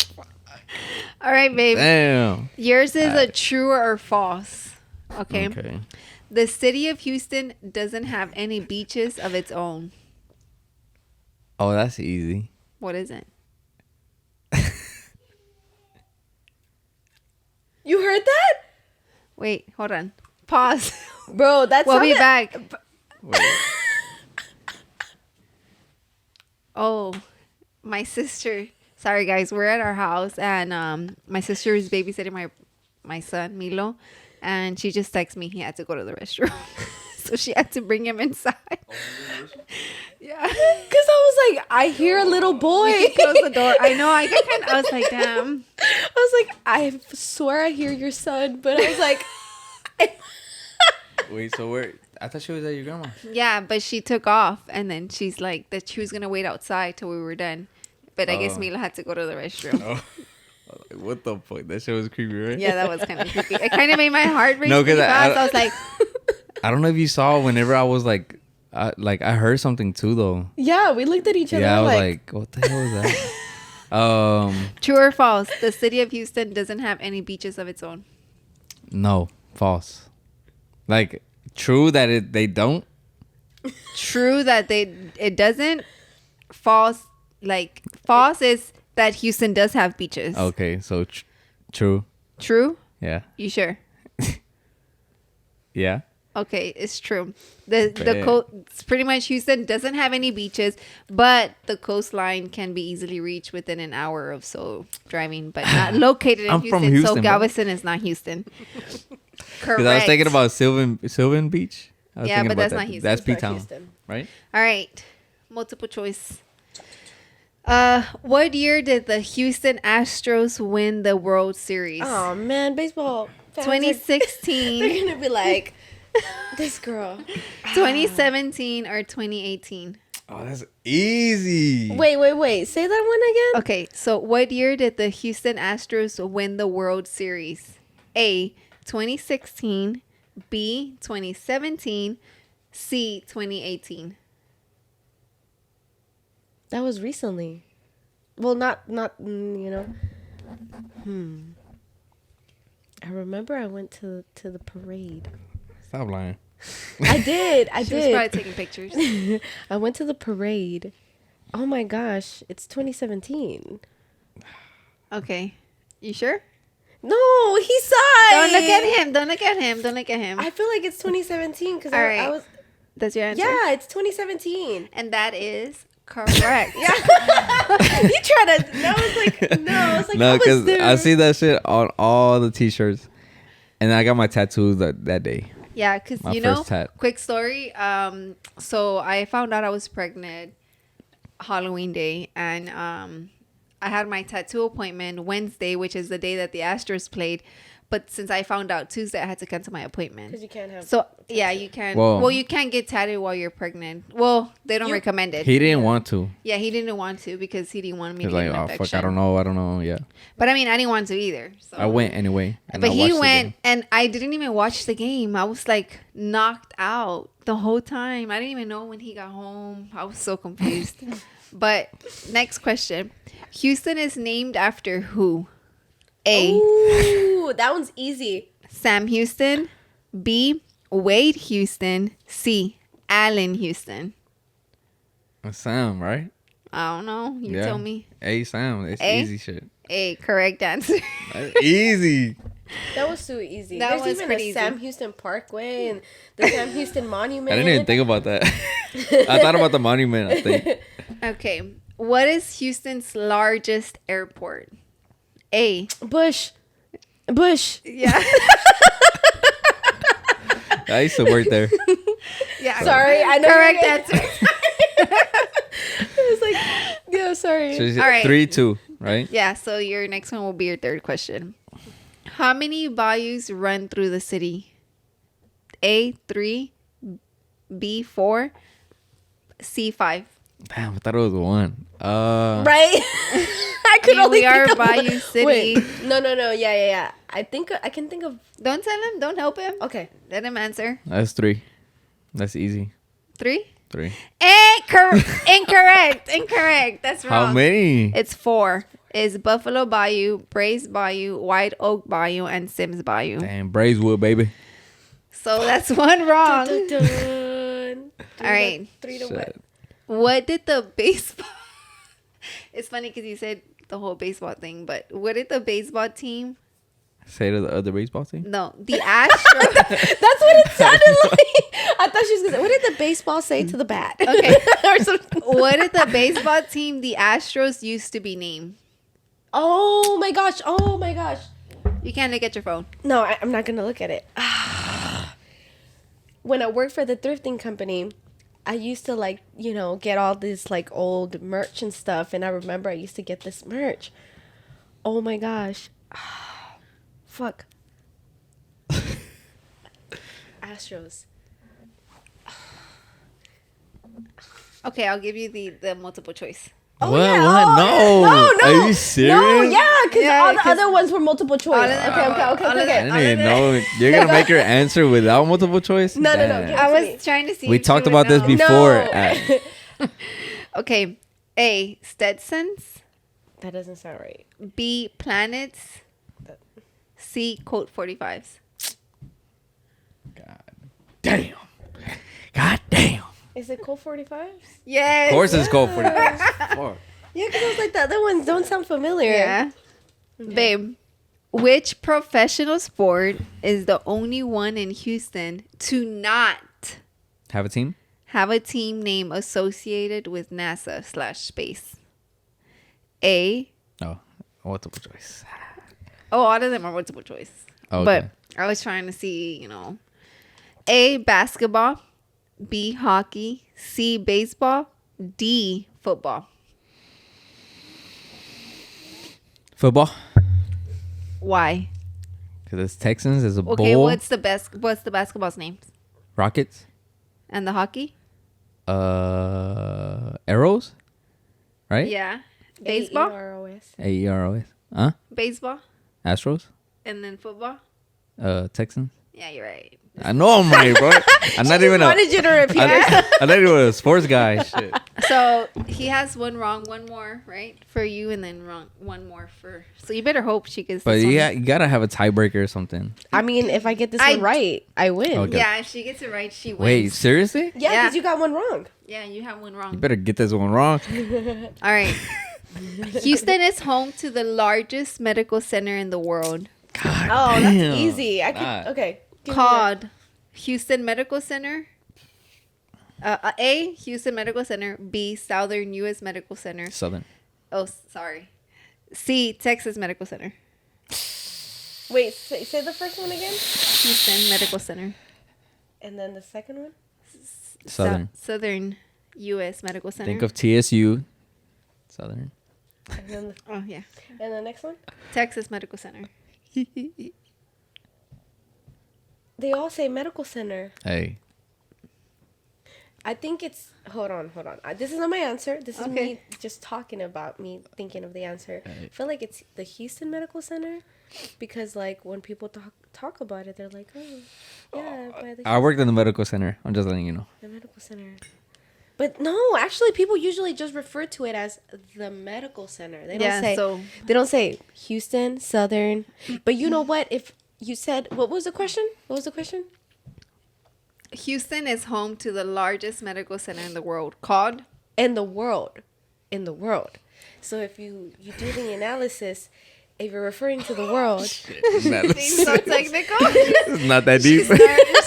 Speaker 1: All right, babe.
Speaker 2: Damn.
Speaker 1: Yours is a true or false. Okay.
Speaker 2: Okay.
Speaker 1: The city of Houston doesn't have any beaches of its own.
Speaker 2: Oh, that's easy.
Speaker 1: What is it?
Speaker 3: You heard that?
Speaker 1: Wait, hold on. Pause.
Speaker 3: Bro, that's
Speaker 1: We'll be
Speaker 3: not
Speaker 1: back.
Speaker 2: Wait.
Speaker 1: Oh, my sister. Sorry, guys. We're at our house, and my sister is babysitting my son Milo, and she just texted me he had to go to the restroom, so she had to bring him inside. Yeah,
Speaker 3: Because I was like, I hear a little boy.
Speaker 1: close the door. I know. I was like, damn.
Speaker 3: I was like, I swear I hear your son, but I was like,
Speaker 2: Wait, so where? I thought she was at your grandma.
Speaker 1: Yeah, but she took off, and then she's like that she was gonna wait outside till we were done, but I guess
Speaker 2: Oh.
Speaker 1: Milo had to go to the restroom.
Speaker 2: Oh. What the fuck? That shit was creepy, right?
Speaker 1: Yeah, that was kind of creepy. It kind of made my heart race.
Speaker 2: No,
Speaker 1: No,
Speaker 2: 'cause I-
Speaker 1: I was like,
Speaker 2: I don't know if you saw whenever I was like I heard something too though.
Speaker 3: yeah, we looked at each other.
Speaker 2: Yeah, I was
Speaker 3: like,
Speaker 2: like, what the hell was that?
Speaker 1: true or false? The city of Houston doesn't have any beaches of its own.
Speaker 2: No, false. Like, true that they don't.
Speaker 1: True that it doesn't. False is that Houston does have beaches.
Speaker 2: Okay, so true.
Speaker 1: True?
Speaker 2: Yeah.
Speaker 1: You sure?
Speaker 2: Yeah.
Speaker 1: Okay, it's true. The
Speaker 2: Bet.
Speaker 1: coast, it's pretty much Houston doesn't have any beaches, but the coastline can be easily reached within an hour or so driving, but not located in
Speaker 2: I'm
Speaker 1: Houston.
Speaker 2: from Houston,
Speaker 1: so
Speaker 2: bro.
Speaker 1: Galveston is not Houston. Correct.
Speaker 2: Because I was thinking about Sylvan Beach. I was
Speaker 1: Yeah,
Speaker 2: thinking
Speaker 1: but
Speaker 2: about
Speaker 1: that's
Speaker 2: that.
Speaker 1: not Houston.
Speaker 2: That's
Speaker 3: It's not
Speaker 2: P-Town,
Speaker 3: Houston.
Speaker 2: right?
Speaker 1: All right, multiple choice. What year did the Houston Astros win the World Series?
Speaker 3: Oh man, baseball. fans are-
Speaker 1: 2016,
Speaker 3: They're gonna be like, this girl.
Speaker 1: 2017, or 2018?
Speaker 2: Oh, that's easy.
Speaker 3: Wait. Say that one again.
Speaker 1: Okay, so what year did the Houston Astros win the World Series? A, 2016, B, 2017, C, 2018.
Speaker 3: That was recently. Well, not I remember I went to the parade.
Speaker 2: Stop lying.
Speaker 3: I did.
Speaker 1: She was probably taking pictures.
Speaker 3: I went to the parade. Oh my gosh, it's 2017.
Speaker 1: Okay, you sure?
Speaker 3: No, he saw
Speaker 1: Don't
Speaker 3: it.
Speaker 1: look at him. Don't look at him. Don't look at him.
Speaker 3: I feel like it's 2017 because
Speaker 1: All
Speaker 3: I
Speaker 1: right.
Speaker 3: was.
Speaker 1: That's your answer?
Speaker 3: Yeah, it's 2017.
Speaker 1: And that is correct.
Speaker 3: Yeah. You try to. No, it's like no. It's like
Speaker 2: No,
Speaker 3: I
Speaker 2: because
Speaker 3: was there.
Speaker 2: I see that shit on all the T-shirts, and I got my tattoos that day.
Speaker 1: Yeah, because
Speaker 2: My
Speaker 1: you know,
Speaker 2: first tat.
Speaker 1: quick story. So I found out I was pregnant Halloween day, and I had my tattoo appointment Wednesday, which is the day that the Astros played. But since I found out Tuesday, I had to cancel my appointment.
Speaker 3: Because you can't have.
Speaker 1: So yeah, you can.
Speaker 2: Well-
Speaker 1: Well, you can't get tattooed while you're pregnant. Well, they don't recommend it.
Speaker 2: He didn't want to.
Speaker 1: Yeah, he didn't want to because he didn't want me
Speaker 2: He's
Speaker 1: to
Speaker 2: like,
Speaker 1: get an
Speaker 2: oh
Speaker 1: infection.
Speaker 2: fuck, I don't know. Yeah,
Speaker 1: But I mean, I didn't want to either. So.
Speaker 2: I went anyway. And
Speaker 1: But
Speaker 2: I
Speaker 1: he
Speaker 2: watched the
Speaker 1: went,
Speaker 2: game.
Speaker 1: and I didn't even watch the game. I was like knocked out the whole time. I didn't even know when he got home. I was so confused. But next question: Houston is named after who? A.
Speaker 3: Ooh, that one's easy.
Speaker 1: Sam Houston. B. Wade Houston. C. Allen Houston.
Speaker 2: Sam, right?
Speaker 1: I don't know. You
Speaker 2: Yeah.
Speaker 1: tell me.
Speaker 2: A Sam. It's
Speaker 1: A?
Speaker 2: easy shit.
Speaker 1: A. Correct answer.
Speaker 2: That's easy.
Speaker 3: That was so easy.
Speaker 1: That
Speaker 3: There's
Speaker 1: was
Speaker 3: even
Speaker 1: pretty
Speaker 3: a
Speaker 1: easy.
Speaker 3: Sam Houston Parkway and the Sam Houston Monument.
Speaker 2: I didn't even think about that. I thought about the monument. I think.
Speaker 1: Okay. What is Houston's largest airport? A.
Speaker 3: Bush.
Speaker 1: Yeah.
Speaker 2: I used to work there.
Speaker 1: Yeah.
Speaker 3: Sorry, I know.
Speaker 1: Correct
Speaker 3: you're-
Speaker 1: answer.
Speaker 3: It was like, yeah, sorry.
Speaker 2: So it's
Speaker 1: All right.
Speaker 2: 3-2, right?
Speaker 1: Yeah, so your next one will be your third question. How many bayous run through the city? A, 3, B, 4, C, 5.
Speaker 2: Damn, I thought it was one.
Speaker 3: Right? I could
Speaker 1: I mean,
Speaker 3: only
Speaker 1: we are
Speaker 3: think of
Speaker 1: Bayou
Speaker 3: one.
Speaker 1: City.
Speaker 3: Wait, no. Yeah. I can think of.
Speaker 1: Don't tell him. Don't help him.
Speaker 3: Okay.
Speaker 1: Let him answer.
Speaker 2: That's 3. That's easy.
Speaker 1: 3?
Speaker 2: 3.
Speaker 1: Incorrect. That's wrong.
Speaker 2: How many?
Speaker 1: It's 4. It's Buffalo Bayou, Brays Bayou, White Oak Bayou, and Sims Bayou.
Speaker 2: Damn, Braeswood, baby.
Speaker 1: So that's one wrong.
Speaker 3: Dun, dun, dun.
Speaker 1: All right.
Speaker 3: 3 to
Speaker 2: Shit.
Speaker 3: what?
Speaker 1: What did the baseball... It's funny because you said the whole baseball thing, but what did the baseball team...
Speaker 2: Say to the other baseball team.
Speaker 1: No, the Astros...
Speaker 3: That's what it sounded like. I thought she was gonna say, what did the baseball say to the bat?
Speaker 1: Okay.
Speaker 3: Or something.
Speaker 1: What did the baseball team, the Astros, used to be named?
Speaker 3: Oh my gosh.
Speaker 1: You can't look at your phone.
Speaker 3: No, I'm not gonna look at it. When I worked for the thrifting company, I used to get all this like old merch and stuff, and I remember I used to get this merch. Oh my gosh. Fuck. Astros.
Speaker 1: Okay, I'll give you the multiple choice.
Speaker 3: Oh,
Speaker 2: What?
Speaker 3: yeah.
Speaker 2: What?
Speaker 3: Oh,
Speaker 2: No. Are you serious?
Speaker 3: No, yeah, because
Speaker 1: Yeah,
Speaker 3: all the
Speaker 1: 'cause
Speaker 3: other ones were multiple choice.
Speaker 1: all of them- all of
Speaker 2: I
Speaker 1: them-
Speaker 2: didn't even know. You're gonna make your answer without multiple choice?
Speaker 3: No.
Speaker 2: Damn.
Speaker 3: Yeah.
Speaker 1: I was
Speaker 3: Funny.
Speaker 1: trying to see.
Speaker 2: We
Speaker 1: if you
Speaker 2: talked
Speaker 1: would
Speaker 2: about this
Speaker 1: know.
Speaker 2: before.
Speaker 1: Okay. A. Stetsons.
Speaker 3: That doesn't sound right.
Speaker 1: B. Planets. C. Colt 45s.
Speaker 2: Damn. God damn.
Speaker 3: Is it Colt 45s?
Speaker 1: Yes.
Speaker 2: Of course it's Colt
Speaker 3: Yeah.
Speaker 2: 45. Fuck.
Speaker 3: Yeah, because I was like, the other ones don't sound familiar.
Speaker 1: Yeah. Babe, Which professional sport is the only one in Houston to not
Speaker 2: Have a team?
Speaker 1: have a team name associated with NASA/space? A.
Speaker 2: Oh, multiple choice.
Speaker 1: Oh, all of them are multiple choice.
Speaker 2: Okay.
Speaker 1: But I was trying to see, A, basketball, B, hockey, C, baseball, D, football.
Speaker 2: Football?
Speaker 1: Why?
Speaker 2: Because it's Texans. There's a
Speaker 1: Okay,
Speaker 2: bull.
Speaker 1: what's the basketball's name?
Speaker 2: Rockets?
Speaker 1: And the hockey?
Speaker 2: Arrows? Right?
Speaker 1: Yeah. Baseball?
Speaker 3: AEROS.
Speaker 2: AEROS. Huh?
Speaker 1: Baseball.
Speaker 2: Astros?
Speaker 1: And then football?
Speaker 2: Texans?
Speaker 1: Yeah, you're right.
Speaker 2: I know I'm right, bro. I'm not even
Speaker 3: Wanted you to repeat it.
Speaker 2: I'm not even a sports guy. Shit.
Speaker 1: So he has one wrong, one more, right? For you, and then wrong, one more for... So you better hope she gets
Speaker 2: But
Speaker 1: this one.
Speaker 2: yeah, you gotta have a tiebreaker or something.
Speaker 3: I mean, if I get this one right, I win.
Speaker 2: Okay.
Speaker 1: Yeah, if she gets it right, she wins.
Speaker 2: Wait, seriously?
Speaker 3: Yeah,
Speaker 1: Yeah.
Speaker 3: because you got one wrong.
Speaker 1: Yeah, you have one wrong.
Speaker 2: You better get this one wrong.
Speaker 1: All right. Houston is home to the largest medical center in the world,
Speaker 2: God
Speaker 3: Oh,
Speaker 2: damn.
Speaker 3: that's easy. I
Speaker 2: Nah.
Speaker 3: could. Okay. give me
Speaker 1: called Houston Medical Center. A, Houston Medical Center. B, Southern U.S. Medical Center.
Speaker 2: Southern.
Speaker 1: Oh, sorry. C, Texas Medical Center.
Speaker 3: that. Wait, say the first one again.
Speaker 1: Houston Medical Center.
Speaker 3: And then the second one.
Speaker 2: Southern.
Speaker 1: Southern U.S. Medical Center.
Speaker 2: Think of TSU. Southern.
Speaker 3: And then
Speaker 1: Oh, yeah.
Speaker 3: and the next one.
Speaker 1: Texas Medical Center.
Speaker 3: They all say medical center.
Speaker 2: Hey.
Speaker 3: I think it's. Hold on. This is not my answer. This is
Speaker 1: Okay.
Speaker 3: me just talking about me thinking of the answer. I feel like it's the Houston Medical Center because, like, when people talk about it, they're like, oh, yeah, by the,
Speaker 2: I worked in the medical center. I'm just letting you know.
Speaker 3: the medical center. But no, actually, people usually just refer to it as the medical center. They don't say. They don't say Houston Southern. But you know what? If you said, what was the question?
Speaker 1: Houston is home to the largest medical center in the world, called...
Speaker 3: In the world. So if you do the analysis, if you're referring to the world,
Speaker 1: Being so technical.
Speaker 2: It's not that deep.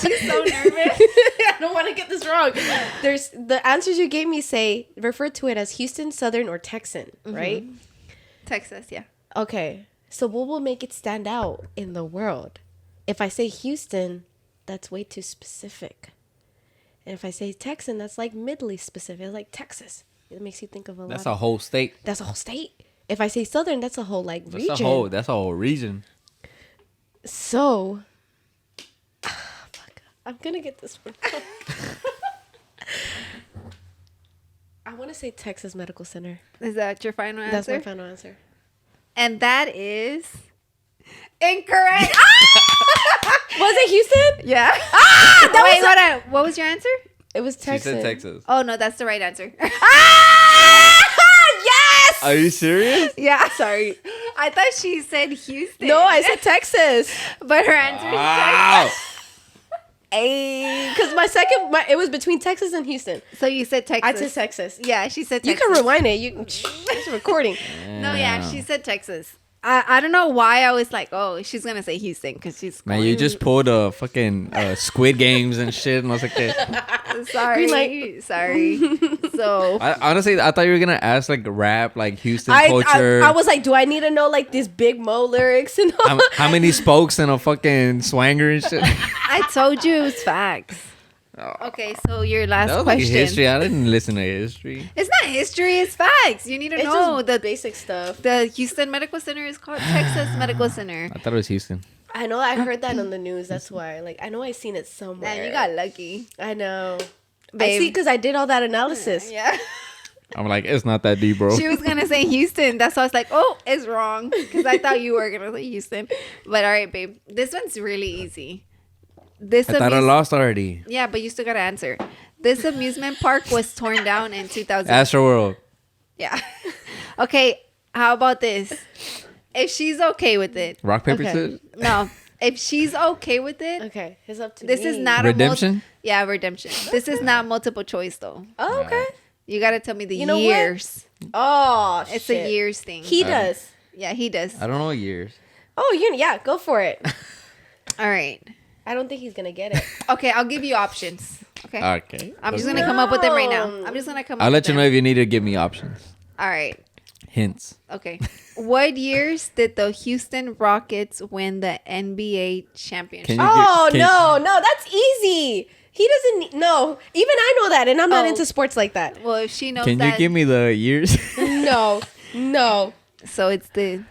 Speaker 1: She's so nervous.
Speaker 3: I don't want to get this wrong. There's the answers you gave me say refer to it as Houston, Southern, or Texan, right?
Speaker 1: Texas, yeah.
Speaker 3: Okay. So what will make it stand out in the world? If I say Houston, that's way too specific. And if I say Texan, that's like middly specific, like Texas. It makes you think of a lot.
Speaker 2: That's a whole state.
Speaker 3: That's a whole state. If I say Southern, that's a whole like region.
Speaker 2: That's a whole region.
Speaker 3: So, fuck, I'm gonna get this one. I want to say Texas Medical Center.
Speaker 1: Is that your final answer?
Speaker 3: That's my final answer.
Speaker 1: And that is incorrect.
Speaker 3: Was it Houston?
Speaker 1: Yeah. Wait, hold on. What was your answer?
Speaker 3: It was Texas.
Speaker 2: She said Texas.
Speaker 1: Oh, no, that's the right answer.
Speaker 3: Yes.
Speaker 2: Are you serious?
Speaker 1: Yeah.
Speaker 3: Sorry.
Speaker 1: I thought she said Houston.
Speaker 3: No, I said Texas.
Speaker 1: But her answer is
Speaker 2: Wow.
Speaker 1: Texas.
Speaker 3: Because it was between Texas and Houston.
Speaker 1: So you said Texas.
Speaker 3: I said Texas.
Speaker 1: Yeah, she said
Speaker 3: You
Speaker 1: Texas.
Speaker 3: can rewind it. It's a recording.
Speaker 1: No, yeah, she said Texas. I don't know why I was like, oh, she's going to say Houston because she's
Speaker 2: Man, you just pulled a fucking Squid Games and shit. And I was like,
Speaker 1: sorry.
Speaker 3: Green light.
Speaker 1: Sorry. So
Speaker 2: honestly, I thought you were going to ask like rap, like Houston culture.
Speaker 3: I was like, do I need to know like these Big Mo lyrics and all?
Speaker 2: How many spokes in a fucking swanger and shit?
Speaker 1: I told you it was facts. Okay, so your last
Speaker 2: That was like
Speaker 1: question.
Speaker 2: history. I didn't listen to history.
Speaker 1: It's not history, it's facts. You need to
Speaker 3: It's
Speaker 1: know
Speaker 3: just
Speaker 1: the
Speaker 3: basic stuff.
Speaker 1: the Houston Medical Center is called Texas Medical Center.
Speaker 2: I thought it was Houston.
Speaker 3: I know I heard that on the news. That's why. Like I know I seen it somewhere.
Speaker 1: Man, you got lucky.
Speaker 3: I know. I
Speaker 1: Babe.
Speaker 3: see because I did all that analysis.
Speaker 1: Yeah.
Speaker 2: I'm like, it's not that deep, bro.
Speaker 1: She was gonna say Houston. That's why I was like, oh, it's wrong. Because I thought you were gonna say Houston. But all right, babe. This one's really easy.
Speaker 2: I thought I lost already.
Speaker 1: Yeah, but you still gotta answer. This amusement park was torn down in 2000.
Speaker 2: Astroworld.
Speaker 1: Yeah. Okay, how about this? If she's okay with it.
Speaker 2: Rock, paper,
Speaker 3: Okay.
Speaker 2: scissors.
Speaker 1: No. If she's okay with it,
Speaker 3: Okay, it's up to
Speaker 1: this
Speaker 3: me.
Speaker 1: is not
Speaker 2: Redemption?
Speaker 1: yeah, redemption. This is not multiple choice though.
Speaker 3: Oh, okay.
Speaker 1: You gotta tell me the
Speaker 3: You know what?
Speaker 1: years.
Speaker 3: Oh,
Speaker 1: It's
Speaker 3: shit.
Speaker 1: a years thing.
Speaker 3: He does.
Speaker 1: Yeah, he does.
Speaker 2: I don't know years.
Speaker 3: Oh, yeah, go for it.
Speaker 1: All right.
Speaker 3: I don't think he's gonna get it.
Speaker 1: Okay, I'll give you options. Okay.
Speaker 2: Okay.
Speaker 1: I'm just gonna come up with them right now.
Speaker 3: No.
Speaker 1: I'm just gonna come.
Speaker 2: I'll
Speaker 1: up
Speaker 2: let
Speaker 1: with
Speaker 2: you know
Speaker 1: them.
Speaker 2: if you need to give me options.
Speaker 1: All right.
Speaker 2: Hints.
Speaker 1: Okay. What years did the Houston Rockets win the NBA championship?
Speaker 2: Can you
Speaker 3: Oh,
Speaker 2: can-
Speaker 3: no, that's easy. He doesn't no. Even I know that, and I'm not
Speaker 1: Oh.
Speaker 3: into sports like that.
Speaker 1: Well, if she knows
Speaker 2: Can
Speaker 1: that,
Speaker 2: you give me the years?
Speaker 3: No.
Speaker 1: so it's the.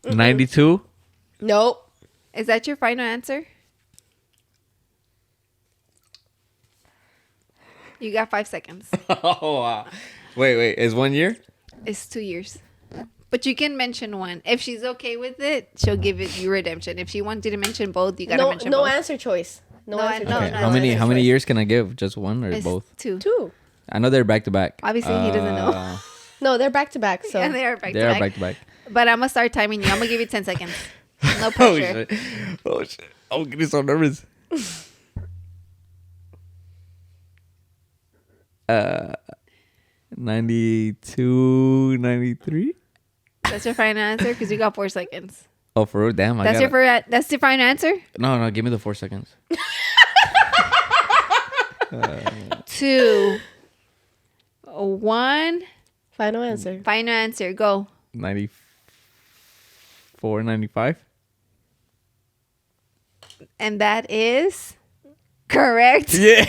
Speaker 2: 92.
Speaker 3: Nope.
Speaker 1: Is that your final answer? You got 5 seconds.
Speaker 2: Oh wow. Wait. Is 1 year?
Speaker 1: It's 2 years. But you can mention one. If she's okay with it, she'll give it you redemption. If she wants you to mention both, you gotta
Speaker 3: No,
Speaker 1: mention
Speaker 3: no
Speaker 1: both.
Speaker 3: answer choice. No
Speaker 1: No,
Speaker 3: answer
Speaker 1: no,
Speaker 3: choice.
Speaker 1: no,
Speaker 2: How many
Speaker 1: answer
Speaker 2: how many
Speaker 3: choice.
Speaker 2: years can I give? Just one or
Speaker 1: It's
Speaker 2: both?
Speaker 1: 2.
Speaker 3: Two.
Speaker 2: I know they're back to back.
Speaker 1: Obviously, he doesn't know.
Speaker 3: No, they're back to back. So
Speaker 1: Yeah, they are back
Speaker 2: They
Speaker 1: to
Speaker 2: are
Speaker 1: back.
Speaker 2: back to back.
Speaker 1: But I'm gonna start timing you. I'm gonna give you 10 seconds. No
Speaker 2: Oh
Speaker 1: pressure.
Speaker 2: shit! Oh shit! I'm getting so nervous. 92, 93.
Speaker 1: That's your final answer because you got 4 seconds.
Speaker 2: Oh, for real? Damn!
Speaker 1: That's that's your final answer.
Speaker 2: No. Give me the 4 seconds.
Speaker 1: 2, 1.
Speaker 3: final answer.
Speaker 1: Final answer. Go.
Speaker 2: 94, 95.
Speaker 1: And that is correct.
Speaker 2: Yeah.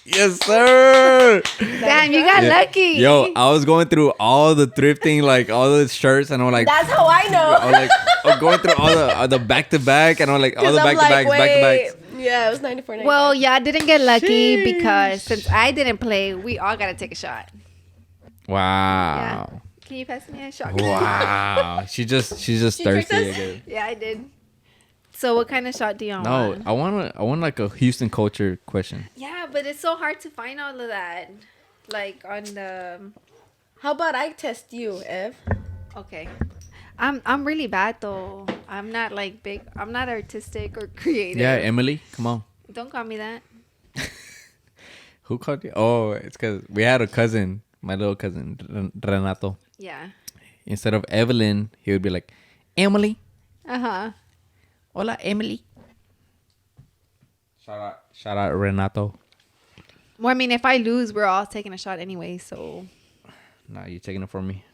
Speaker 2: Yes, sir.
Speaker 1: Damn, you got
Speaker 2: Yeah.
Speaker 1: lucky.
Speaker 2: Yo, I was going through all the thrifting, like all the shirts, and I'm like,
Speaker 3: That's how I know.
Speaker 2: I'm going through all the back to back, and I'm like all
Speaker 3: 'Cause
Speaker 2: the
Speaker 3: I'm
Speaker 2: back to backs, back to backs.
Speaker 3: Yeah, it was 94, 95.
Speaker 1: Well, yeah, I didn't get lucky
Speaker 2: Sheesh.
Speaker 1: because since I didn't play, we all gotta take a shot.
Speaker 2: Wow.
Speaker 1: Can you pass me a shot?
Speaker 2: Wow. She's just
Speaker 3: She
Speaker 2: thirsty.
Speaker 3: tricked us?
Speaker 2: Again.
Speaker 1: Yeah, I did. So what kind of shot do you want?
Speaker 2: No, I want like a Houston culture question.
Speaker 1: Yeah, but it's so hard to find all of that. Like on the
Speaker 3: How about I test you, Ev?
Speaker 1: okay. I'm really bad though. I'm not like big. I'm not artistic or creative.
Speaker 2: Yeah, Emily, come on.
Speaker 1: Don't call me that.
Speaker 2: Who called you? Oh, it's because we had a cousin, my little cousin Renato.
Speaker 1: Yeah.
Speaker 2: Instead of Evelyn, he would be like, Emily.
Speaker 1: Uh-huh.
Speaker 2: Hola, Emily. Shout out Renato.
Speaker 1: Well, I mean, if I lose, we're all taking a shot anyway, so
Speaker 2: Nah, you taking it for me.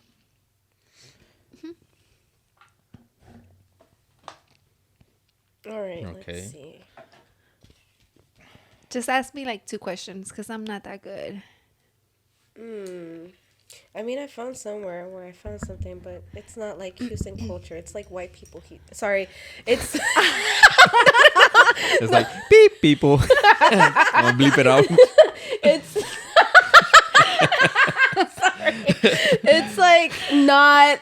Speaker 3: All right,
Speaker 2: Okay.
Speaker 3: let's see.
Speaker 1: just ask me like 2 questions because I'm not that good.
Speaker 3: I mean, I found somewhere where I found something, but it's not like Houston culture. It's like white people. Sorry, it's
Speaker 2: It's like, beep, people. I'll bleep it out.
Speaker 3: it's sorry. It's like not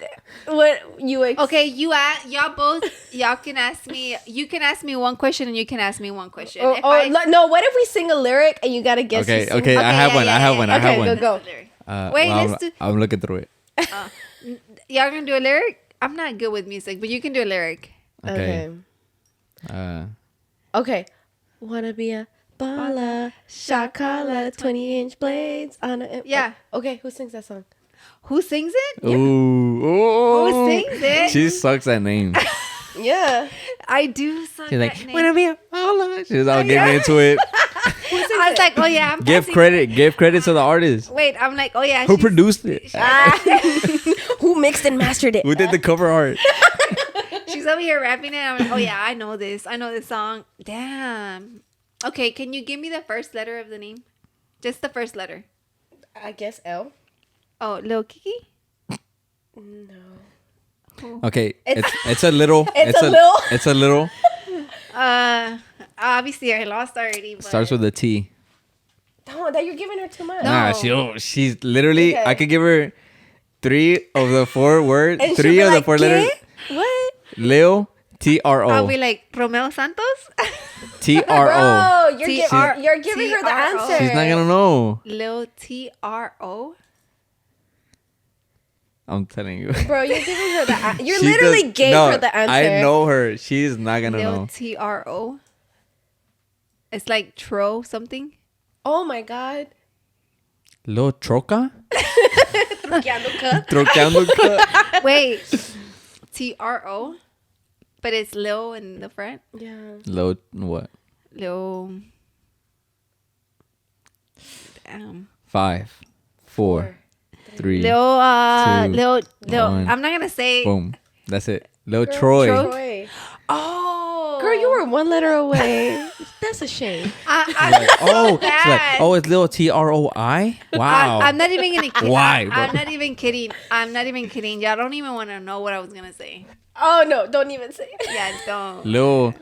Speaker 3: what you
Speaker 1: Okay, y'all can ask me. You can ask me one question and you can ask me one question.
Speaker 3: Oh, no, what if we sing a lyric and you gotta guess?
Speaker 2: Okay,
Speaker 3: who sings
Speaker 2: okay,
Speaker 3: it?
Speaker 2: I have one. I have one. I have one.
Speaker 3: Go.
Speaker 1: Wait,
Speaker 2: well,
Speaker 1: let's do.
Speaker 2: I'm looking through it.
Speaker 1: Y'all gonna do a lyric? I'm not good with music, but you can do a lyric.
Speaker 2: Okay.
Speaker 3: Okay. Wanna be a baller, shot caller, 20-inch blades on a.
Speaker 1: Yeah.
Speaker 3: Okay, who sings that song?
Speaker 1: Who sings it?
Speaker 2: Ooh.
Speaker 1: Who sings it?
Speaker 2: She sucks at names.
Speaker 3: Yeah.
Speaker 1: I do suck
Speaker 2: She's
Speaker 1: at
Speaker 2: like,
Speaker 1: names.
Speaker 2: wanna be a baller. She's all getting into it.
Speaker 1: I was like, oh yeah, I'm
Speaker 2: Give
Speaker 1: passing-
Speaker 2: credit to the artist.
Speaker 1: Wait, I'm like, oh yeah.
Speaker 2: Who
Speaker 1: she's-
Speaker 2: produced it?
Speaker 3: Who mixed and mastered it?
Speaker 2: Who did the cover art?
Speaker 1: She's over here rapping it. I'm like, oh yeah, I know this. I know this song. Damn. Okay, can you give me the first letter of the name? Just the first letter.
Speaker 3: I guess L.
Speaker 1: Oh, Lil Kiki?
Speaker 3: No.
Speaker 2: Okay, it's a little.
Speaker 3: It's a little.
Speaker 2: It's a little.
Speaker 1: Obviously I lost already. But
Speaker 2: Starts with a T.
Speaker 3: Oh, that you're giving her too much.
Speaker 1: No.
Speaker 2: Nah, she's literally.
Speaker 3: Okay.
Speaker 2: I could give her 3 of the 4 words.
Speaker 3: And she'll
Speaker 2: 3
Speaker 3: be
Speaker 2: of the
Speaker 3: like,
Speaker 2: 4 letters.
Speaker 3: "¿Qué? What?
Speaker 2: Leo TRO.
Speaker 1: I'll be like, Romeo Santos?
Speaker 2: TRO.
Speaker 3: Bro, you're
Speaker 1: T-R-
Speaker 3: you're giving her the
Speaker 1: T-R-O.
Speaker 3: answer.
Speaker 2: She's not gonna know.
Speaker 1: Lil TRO?
Speaker 2: I'm telling you.
Speaker 3: Bro, you're giving her the answer. You
Speaker 2: She
Speaker 3: literally
Speaker 2: does-
Speaker 3: gave
Speaker 2: no,
Speaker 3: her the answer.
Speaker 2: I know her. She's not gonna
Speaker 1: Lil
Speaker 2: know.
Speaker 1: TRO? It's like Tro something?
Speaker 3: Oh my god.
Speaker 2: Lo Troca?
Speaker 3: Truqueando cut.
Speaker 2: Troqueando cut.
Speaker 1: Wait. TRO? But it's Lil in the front.
Speaker 3: Yeah.
Speaker 2: Low what?
Speaker 1: Lil. Damn.
Speaker 2: 5, 4, 3.
Speaker 1: Lil.
Speaker 2: two,
Speaker 1: Lil.
Speaker 2: one.
Speaker 1: I'm not gonna say.
Speaker 2: Boom. That's it. Lil
Speaker 3: Girl,
Speaker 2: Troy.
Speaker 3: Troy.
Speaker 1: Oh.
Speaker 3: Girl, you were one letter away. That's a shame.
Speaker 2: Oh,
Speaker 1: bad.
Speaker 2: she's like, oh, it's Lil Troi. Wow.
Speaker 1: I'm not even gonna kid.
Speaker 2: Why,
Speaker 1: I'm
Speaker 2: bro?
Speaker 1: not even kidding. I'm not even kidding. Y'all don't even want to know what I was gonna say.
Speaker 3: Oh, no. Don't even say it.
Speaker 1: Yeah, don't.
Speaker 2: Lil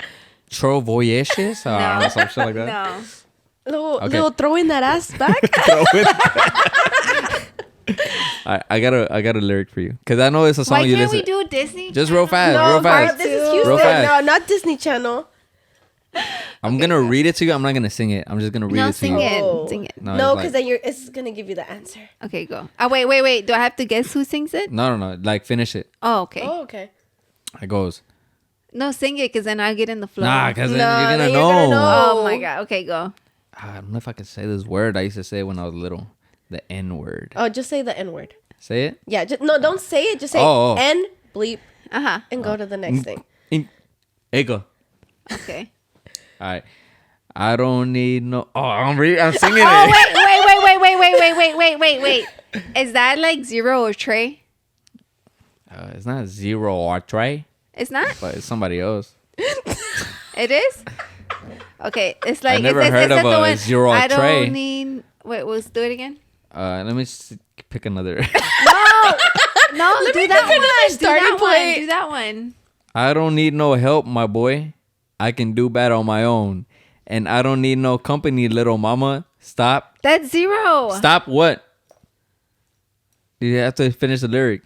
Speaker 2: Trovoyeshes?
Speaker 1: No.
Speaker 2: Some shit like that.
Speaker 1: No.
Speaker 3: Little,
Speaker 2: Okay.
Speaker 3: little throwing that ass back.
Speaker 2: I got a lyric for you because I know it's a song
Speaker 1: Why
Speaker 2: you
Speaker 1: can't
Speaker 2: listen.
Speaker 1: we do Disney?
Speaker 2: Just real fast,
Speaker 3: No,
Speaker 2: real fast.
Speaker 3: girl, this is
Speaker 1: Real
Speaker 3: Houston.
Speaker 2: fast.
Speaker 3: No, not Disney Channel.
Speaker 2: I'm gonna read it to you. I'm not gonna sing it. I'm just gonna read
Speaker 1: No,
Speaker 2: it to
Speaker 1: sing
Speaker 2: you.
Speaker 1: it.
Speaker 3: Oh.
Speaker 1: Sing it.
Speaker 2: No,
Speaker 3: No,
Speaker 2: it's
Speaker 3: because
Speaker 2: like-
Speaker 3: then it's gonna give you the answer.
Speaker 1: Okay, go. Oh, wait. Do I have to guess who sings it?
Speaker 2: No. Like finish it.
Speaker 1: Oh, okay.
Speaker 3: Oh, okay.
Speaker 2: It goes.
Speaker 1: No, sing it because then I'll get in the flow.
Speaker 2: Nah, because then
Speaker 3: No,
Speaker 2: you're
Speaker 3: then
Speaker 2: gonna
Speaker 3: you're
Speaker 2: know.
Speaker 3: gonna know.
Speaker 1: Oh my god. Okay, go.
Speaker 2: I don't know if I can say this word. I used to say it when I was little. The N word.
Speaker 3: Oh, just say the N word.
Speaker 2: Say it.
Speaker 3: Yeah, no, don't say it. Just say
Speaker 2: Oh.
Speaker 3: N bleep
Speaker 1: Uh huh.
Speaker 3: and go to the next thing.
Speaker 2: Ego.
Speaker 1: Okay.
Speaker 2: All right. I don't need no. Oh, I'm singing
Speaker 1: Oh
Speaker 2: it.
Speaker 1: wait. Is that like Zero or Trey?
Speaker 2: It's not Zero or Trey,
Speaker 1: It's not.
Speaker 2: but it's somebody else.
Speaker 1: It is. Okay, it's like
Speaker 2: never
Speaker 1: it's
Speaker 2: heard
Speaker 1: that
Speaker 2: of
Speaker 1: the
Speaker 2: a
Speaker 1: one,
Speaker 2: Zero or
Speaker 1: I
Speaker 2: Trey.
Speaker 1: don't need. Wait, let's do it again.
Speaker 2: Let me pick another.
Speaker 1: No,
Speaker 3: Let
Speaker 1: do
Speaker 3: me
Speaker 1: that
Speaker 3: pick another
Speaker 1: one.
Speaker 3: starting
Speaker 1: Do that one.
Speaker 3: point.
Speaker 1: Do that one.
Speaker 2: I don't need no help, my boy. I can do bad on my own. And I don't need no company, little mama. Stop.
Speaker 1: That's Zero.
Speaker 2: Stop what? You have to finish the lyric.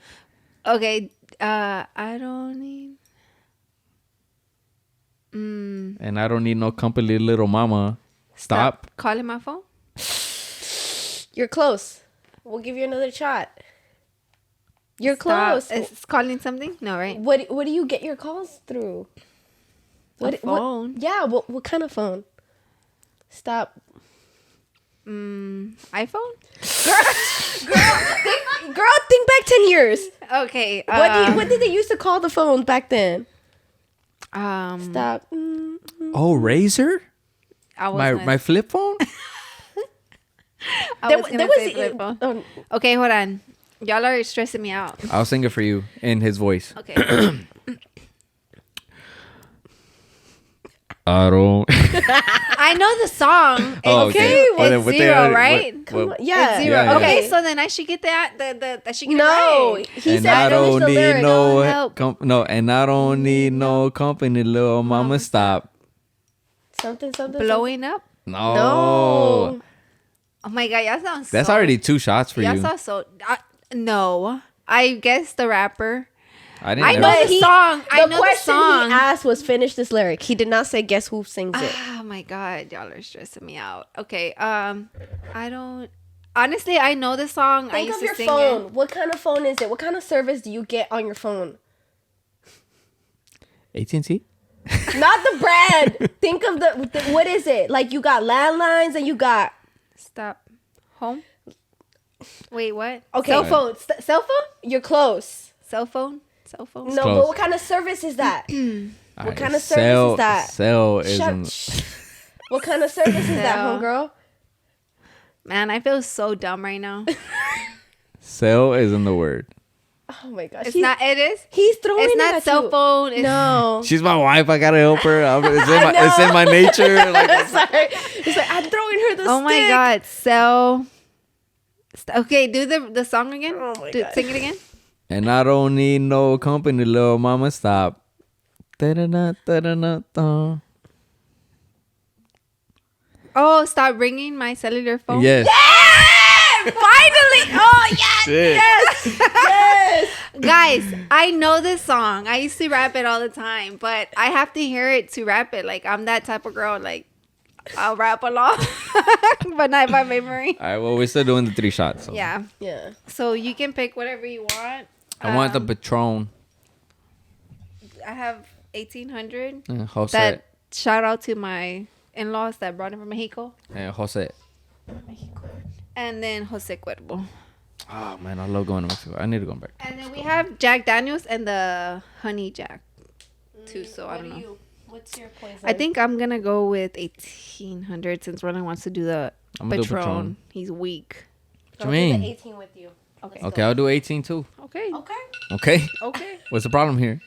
Speaker 1: Okay. I don't need.
Speaker 2: And I don't need no company, little mama. Stop.
Speaker 1: calling my phone.
Speaker 3: You're close. We'll give you another shot. You're
Speaker 1: Stop.
Speaker 3: close.
Speaker 1: It's calling something. No, right?
Speaker 3: What do you get your calls through?
Speaker 1: Phone.
Speaker 3: Yeah, what kind of phone? Stop.
Speaker 1: iPhone.
Speaker 3: Girl, think back 10 years.
Speaker 1: Okay.
Speaker 3: What did they used to call the phone back then? Stop.
Speaker 2: Oh, Razor?
Speaker 1: I was
Speaker 2: My flip phone?
Speaker 1: I was gonna say flip phone.
Speaker 3: oh,
Speaker 1: Okay, hold on. Y'all are stressing me out.
Speaker 2: I'll sing it for you in his voice.
Speaker 1: Okay.
Speaker 2: I don't.
Speaker 1: I know the song.
Speaker 2: Oh,
Speaker 3: okay.
Speaker 1: It's Zero, right?
Speaker 3: come on. Yeah.
Speaker 1: It's Zero.
Speaker 2: Yeah, yeah.
Speaker 1: Okay, so then I should get that. I should get
Speaker 3: No,
Speaker 1: it right.
Speaker 3: he
Speaker 2: And
Speaker 3: said
Speaker 2: I
Speaker 3: finish
Speaker 2: don't
Speaker 3: the
Speaker 2: need
Speaker 3: lyric.
Speaker 2: no
Speaker 1: help.
Speaker 2: no, and I don't need no company, little mama. Stop.
Speaker 3: Something.
Speaker 1: Blowing up.
Speaker 2: No.
Speaker 3: No.
Speaker 1: Oh my god, y'all sound.
Speaker 2: That's
Speaker 1: so,
Speaker 2: already 2 shots for
Speaker 1: Y'all
Speaker 2: you.
Speaker 1: sound so. No, I guess the rapper.
Speaker 2: I didn't
Speaker 1: I
Speaker 2: ever-
Speaker 1: know the song. I know the
Speaker 3: question
Speaker 1: song.
Speaker 3: he asked was finish this lyric. He did not say guess who sings it.
Speaker 1: Oh my god, y'all are stressing me out. Okay, I don't. Honestly, I know the song. I
Speaker 3: Think
Speaker 1: used
Speaker 3: of
Speaker 1: to
Speaker 3: your
Speaker 1: sing
Speaker 3: phone.
Speaker 1: it.
Speaker 3: What kind of phone is it? What kind of service do you get on your phone?
Speaker 2: AT&T?
Speaker 3: Not the brand. Think of the what is it? Like you got landlines and you got
Speaker 1: Stop. Home. Wait, what?
Speaker 3: okay.
Speaker 1: Cell phone. Cell phone.
Speaker 3: You're close.
Speaker 1: Cell phone. Cell phone.
Speaker 3: No,
Speaker 2: close.
Speaker 3: but what kind of service is that?
Speaker 2: What
Speaker 3: kind of service is that?
Speaker 2: Cell
Speaker 3: Shut-
Speaker 2: isn't.
Speaker 3: shh. What kind of service is that,
Speaker 1: Cell.
Speaker 3: homegirl?
Speaker 1: Man, I feel so dumb right now.
Speaker 2: Cell isn't the word.
Speaker 3: Oh my gosh.
Speaker 1: It's not. It is.
Speaker 3: He's throwing
Speaker 1: It's
Speaker 3: it
Speaker 1: not
Speaker 3: at
Speaker 1: cell
Speaker 3: you.
Speaker 1: phone. It's,
Speaker 3: No.
Speaker 2: She's my wife. I gotta help her. It's in my nature. Like,
Speaker 3: Sorry. It's like I'm throwing her the
Speaker 1: Oh my
Speaker 3: stick.
Speaker 1: god. Cell. Okay, do the song again.
Speaker 3: Oh my God.
Speaker 1: Sing it again.
Speaker 2: and I don't need no company, little mama. Stop. Da-da-da, da-da-da-da.
Speaker 1: Oh, stop ringing my cellular phone.
Speaker 2: Yes.
Speaker 1: Finally. Oh yes.
Speaker 2: Shit.
Speaker 3: Yes.
Speaker 1: Guys, I know this song. I used to rap it all the time, but I have to hear it to rap it. Like I'm that type of girl. Like I'll rap along, but not by memory.
Speaker 2: All right. Well, we're still doing the 3 shots. So.
Speaker 1: Yeah.
Speaker 3: Yeah.
Speaker 1: So you can pick whatever you want.
Speaker 2: I want the Patron.
Speaker 1: I have 1800.
Speaker 2: Jose.
Speaker 1: That shout out to my in-laws that brought it from Mexico.
Speaker 2: Jose.
Speaker 1: And then Jose Cuervo.
Speaker 2: Oh man, I love going to Mexico. I need to go back.
Speaker 1: And then we have Jack Daniels and the Honey Jack. too, so I don't know.
Speaker 3: What's your poison?
Speaker 1: I think I'm gonna go with 1800 since Roland wants to do the
Speaker 2: I'm gonna do
Speaker 1: Patron.
Speaker 2: Patron.
Speaker 1: He's weak.
Speaker 2: What you mean?
Speaker 3: 18 with you.
Speaker 1: Okay.
Speaker 2: Okay, I'll do 18 too.
Speaker 1: Okay.
Speaker 2: Okay.
Speaker 1: Okay.
Speaker 2: What's the problem here?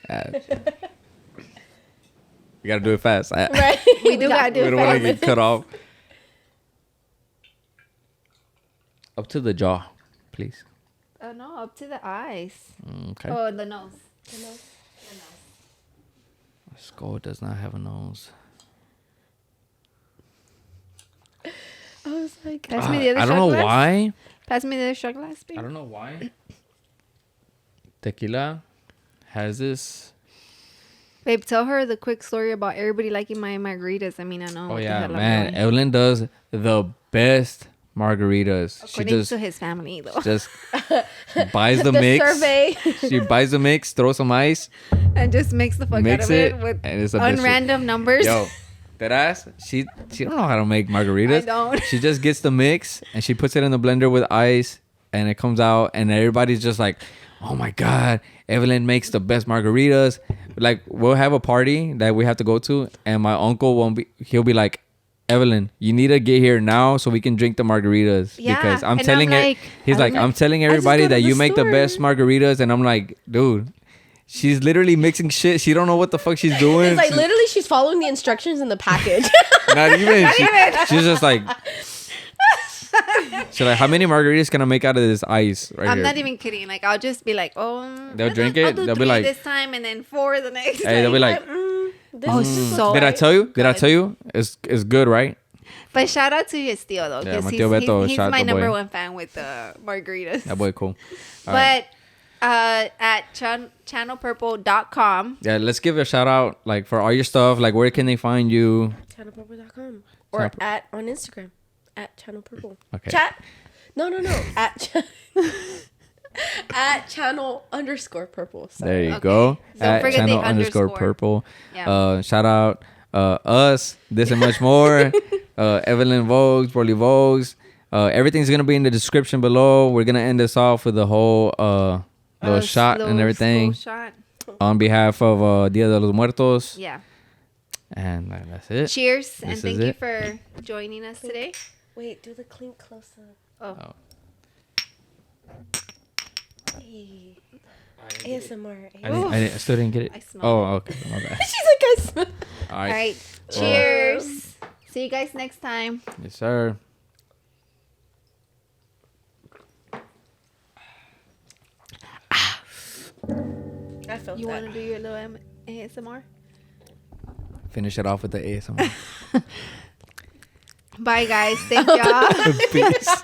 Speaker 2: We gotta do it fast.
Speaker 3: Right.
Speaker 1: We do gotta do
Speaker 2: We
Speaker 1: it
Speaker 2: don't want to
Speaker 1: fast.
Speaker 2: get cut off. Up to the jaw, please.
Speaker 1: No, up to the eyes.
Speaker 2: Okay.
Speaker 1: Oh, the nose.
Speaker 2: Skull does not have a nose.
Speaker 3: I was like,
Speaker 1: Pass me the other
Speaker 2: I
Speaker 1: shot
Speaker 2: don't know
Speaker 1: glass.
Speaker 2: why.
Speaker 1: Pass me the other shot glass, babe.
Speaker 2: I don't know why. Tequila has this.
Speaker 1: Babe, tell her the quick story about everybody liking my margaritas. I mean, I know.
Speaker 2: Oh
Speaker 1: what the
Speaker 2: yeah,
Speaker 1: hell I'm
Speaker 2: man.
Speaker 1: doing.
Speaker 2: Evelyn does the best margaritas.
Speaker 1: According to his family, though.
Speaker 2: Just buys the
Speaker 3: the
Speaker 2: mix.
Speaker 3: survey.
Speaker 2: She buys the mix, throws some ice,
Speaker 1: And just mix the fuck
Speaker 2: mix
Speaker 1: out of
Speaker 2: it,
Speaker 1: it with
Speaker 2: and it's a bitch.
Speaker 1: unrandom numbers.
Speaker 2: Yo, that ass. She don't know how to make margaritas.
Speaker 1: I don't.
Speaker 2: She just gets the mix and she puts it in the blender with ice, and it comes out, and everybody's just like, "Oh my god, Evelyn makes the best margaritas." Like, we'll have a party that we have to go to, and my uncle won't be. He'll be like, "Evelyn, you need to get here now so we can drink the margaritas."
Speaker 1: Yeah,
Speaker 2: Because I'm
Speaker 1: and
Speaker 2: telling
Speaker 1: I'm
Speaker 2: it.
Speaker 1: like,
Speaker 2: He's like, I'm telling everybody
Speaker 3: go to
Speaker 2: that
Speaker 3: the
Speaker 2: you make the
Speaker 3: store.
Speaker 2: best margaritas, and I'm like, dude. She's literally mixing shit. She don't know what the fuck she's doing.
Speaker 3: It's like
Speaker 2: She's
Speaker 3: literally she's following the instructions in the package.
Speaker 2: not even. She's just like. She's like, how many margaritas can I make out of this ice right
Speaker 1: I'm
Speaker 2: here?
Speaker 1: not even kidding. Like, I'll just be like, oh.
Speaker 2: They'll
Speaker 1: I'll
Speaker 2: drink
Speaker 1: do-
Speaker 2: it.
Speaker 1: I'll do
Speaker 2: They'll be
Speaker 1: 3
Speaker 2: like-
Speaker 1: this time and then 4 the next
Speaker 2: Hey,
Speaker 1: time.
Speaker 2: they'll be like,
Speaker 3: This
Speaker 1: Oh,
Speaker 3: is
Speaker 1: so
Speaker 2: did I tell you? Did I
Speaker 1: good.
Speaker 2: tell you? It's good, right?
Speaker 1: But shout out to his tío, though.
Speaker 2: Yeah,
Speaker 1: 'Cause
Speaker 2: my
Speaker 1: he's,
Speaker 2: tío Beto,
Speaker 1: he's
Speaker 2: shout
Speaker 1: my
Speaker 2: the boy.
Speaker 1: number 1 fan with the margaritas.
Speaker 2: That boy cool. All right.
Speaker 1: But at channelpurple.com.
Speaker 2: Yeah, let's give a shout out like for all your stuff. Like, where can they find you?
Speaker 3: channelpurple.com or
Speaker 2: Channel-
Speaker 3: at on Instagram at channelpurple.
Speaker 2: Okay.
Speaker 3: Chat. No. At channel_purple. Sorry.
Speaker 2: There you
Speaker 1: Okay.
Speaker 2: go.
Speaker 1: Don't
Speaker 2: At
Speaker 1: forget the
Speaker 2: channel_purple.
Speaker 1: Yeah.
Speaker 2: Shout out us, this and much more. Evelin Vogues, Rollie Vogues. Everything's gonna be in the description below. We're gonna end this off with the whole little shot and everything
Speaker 1: Shot.
Speaker 2: on behalf of Dia de los Muertos.
Speaker 1: Yeah.
Speaker 2: And that's it.
Speaker 1: Cheers. And
Speaker 2: This
Speaker 1: thank
Speaker 2: is
Speaker 1: you
Speaker 2: it.
Speaker 1: for joining us today.
Speaker 3: Wait, do the clink close up.
Speaker 1: Oh.
Speaker 3: Hey. ASMR.
Speaker 2: I still didn't get it.
Speaker 1: I smell
Speaker 2: Oh, okay. My bad.
Speaker 3: She's like, I smell.
Speaker 2: All
Speaker 1: All
Speaker 2: right.
Speaker 1: right. Cheers. See you guys next time.
Speaker 2: Yes, sir.
Speaker 3: I felt
Speaker 1: You
Speaker 3: that.
Speaker 1: want to do your little ASMR?
Speaker 2: Finish it off with the ASMR.
Speaker 1: Bye, guys. Thank y'all.
Speaker 2: Peace.